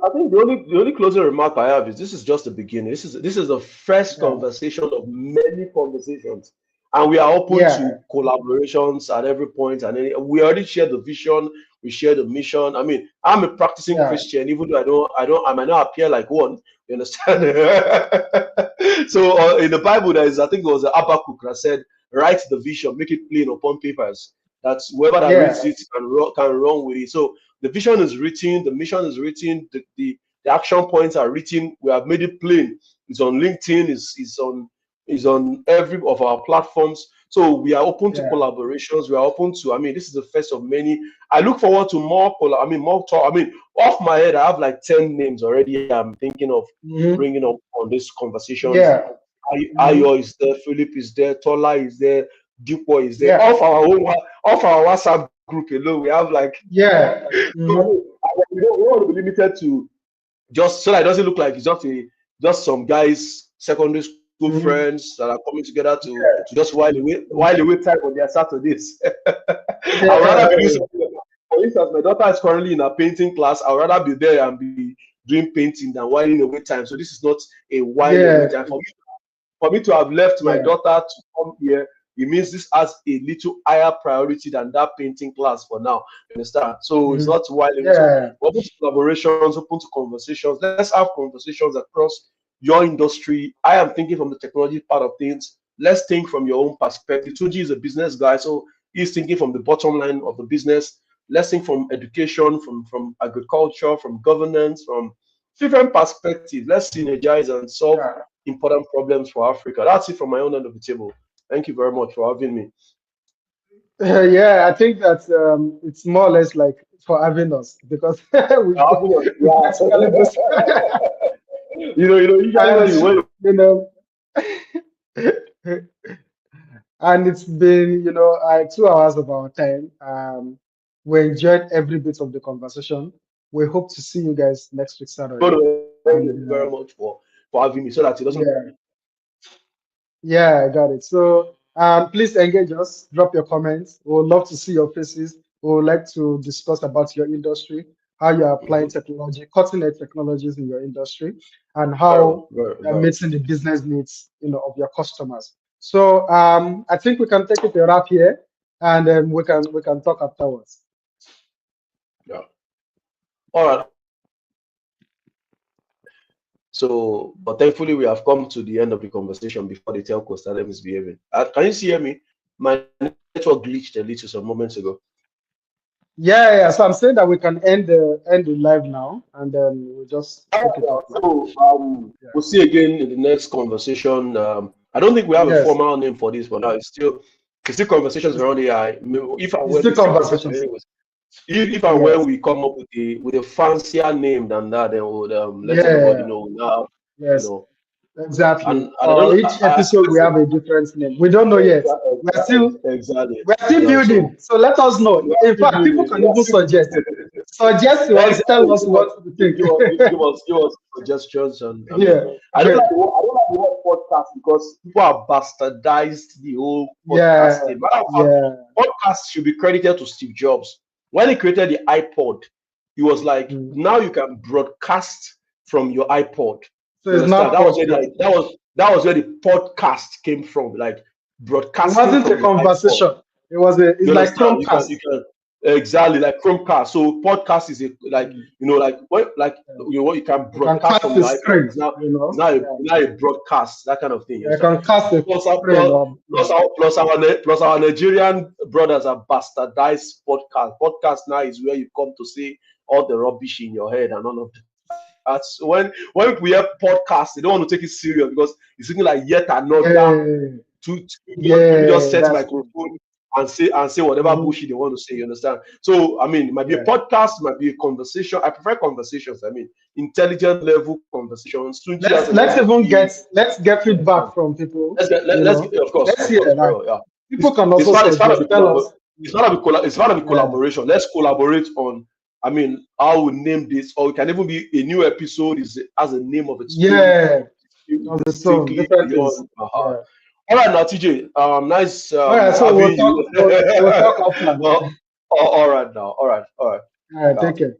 I think the only closing remark I have is this is just the beginning. This is the first Yeah, conversation of many conversations, and we are open yeah, to collaborations at every point. And we already share the vision, we share the mission. I mean, I'm a practicing yeah, Christian, even though I might not appear like one. You understand? So in the Bible, I think it was Habakkuk that said, "Write the vision, make it plain upon papers. That's whoever that reads yeah, it can run with it." So the vision is written, the mission is written, the action points are written. We have made it plain. It's on LinkedIn, it's on every of our platforms. So we are open to yeah. collaborations. We are open to, I mean, this is the first of many. I look forward to more talk. I mean, off my head, I have like 10 names already I'm thinking of Mm-hmm. bringing up on these conversations. Yeah. Mm-hmm. Ayo is there, Philip is there, Tola is there, Dupo is there. Yeah. Off our WhatsApp group alone, we have like Yeah. Mm-hmm. we don't want to be limited to just so that it doesn't look like it's just some guys, secondary school Mm-hmm. friends that are coming together to just while away time on their Saturdays. I'd rather be doing Yeah. something. For instance, my daughter is currently in a painting class. I'd rather be there and be doing painting than whiling away time. So this is not a while away Yeah. time for me to have left my Yeah. daughter to come here. It means this has a little higher priority than that painting class for now. You understand? So it's Mm-hmm. not whiling. So Yeah. open to collaborations, open to conversations. Let's have conversations across your industry. I am thinking from the technology part of things. Let's think from your own perspective. Tuji is a business guy, so he's thinking from the bottom line of the business. Let's think from education, from agriculture, from governance, from different perspectives. Let's synergize and solve Yeah. important problems for Africa. That's it from my own end of the table. Thank you very much for having me. Yeah, I think that it's more or less like for having us because we practically do Usually and when you know and it's been 2 hours of our time. We enjoyed every bit of the conversation. We hope to see you guys next week go Saturday. to thank And you very much for having me so that it doesn't. yeah, yeah, I got it. So please engage us, drop your comments. We would love to see your faces. We would like to discuss about your industry, how you're applying Mhm. technology, cutting edge technologies in your industry, and Very well, how very, you're very well. meeting the business needs, of your customers. So I think we can take it a wrap here, and then we can talk afterwards. Yeah. All right. So, but thankfully, we have come to the end of the conversation before the telco started misbehaving. Can you hear me? My network glitched a little some moments ago. Yeah, yeah. So I'm saying that we can end the live now, and then we'll just take it offline. So, Yeah. we'll see again in the next conversation. I don't think we have a Yes. formal name for this, but now it's still conversations It's, around AI. If I it's were the to say conversation conversations. anyways. if and when we come up with a fancier name than that, then we'll let everybody Yeah. know now, you Yes. know. Exactly. And I don't Each episode we I have a different name. We don't know yet. We're still exactly. we're still Yeah, so building. So let us know. we are In still fact, people building. can We are even still suggest. building. Suggest to us, Exactly. tell us what you think. Give us suggestions, and I mean, Yeah. Yeah. I don't like the word podcast because people have bastardized the whole podcast Yeah. thing. Matter of fact, Yeah. podcast should be credited to Steve Jobs. When he created the iPod, he was like, Mm. now you can broadcast from your iPod. So You it's understand? not That was where podcast. that was where the podcast came from, like It broadcasting wasn't a from your iPod. conversation. It's You like understand? Chromecast. You can exactly like Chromecast. So podcast is a like Mm. like what like Yeah. what you can You can broadcast cast from a your iPod. screen, you know. Yeah. It's now a broadcast, that kind of thing. You You understand? can cast a Plus, screen or yeah. plus our Nigerian brothers are bastardized podcast. Podcast now is where you come to say all the rubbish in your head and all of that. So when we have podcasts, they don't want to take it serious because it's looking like yet another Yeah. people just Yeah. set That's true. microphone and say whatever Mhm. bullshit they want to say. You understand? So I mean, it might be a Yeah. podcast, it might be a conversation. I prefer conversations. I mean, intelligent level conversations. Tunji has a Let's nice even view. get feedback from people. Let's get, of course, Let's hear like yeah. people can also It's part of suggest. the Tell us. it's part of the Yeah. collaboration. Let's collaborate on. I mean, how we name this, or it can even be a new episode has a name of its own, Yeah. On its own, distinctly different things. beyond. Yeah. All right, now TJ, nice All right. So having you. we'll talk offline. All right now, all right. All right. Yeah. Take care.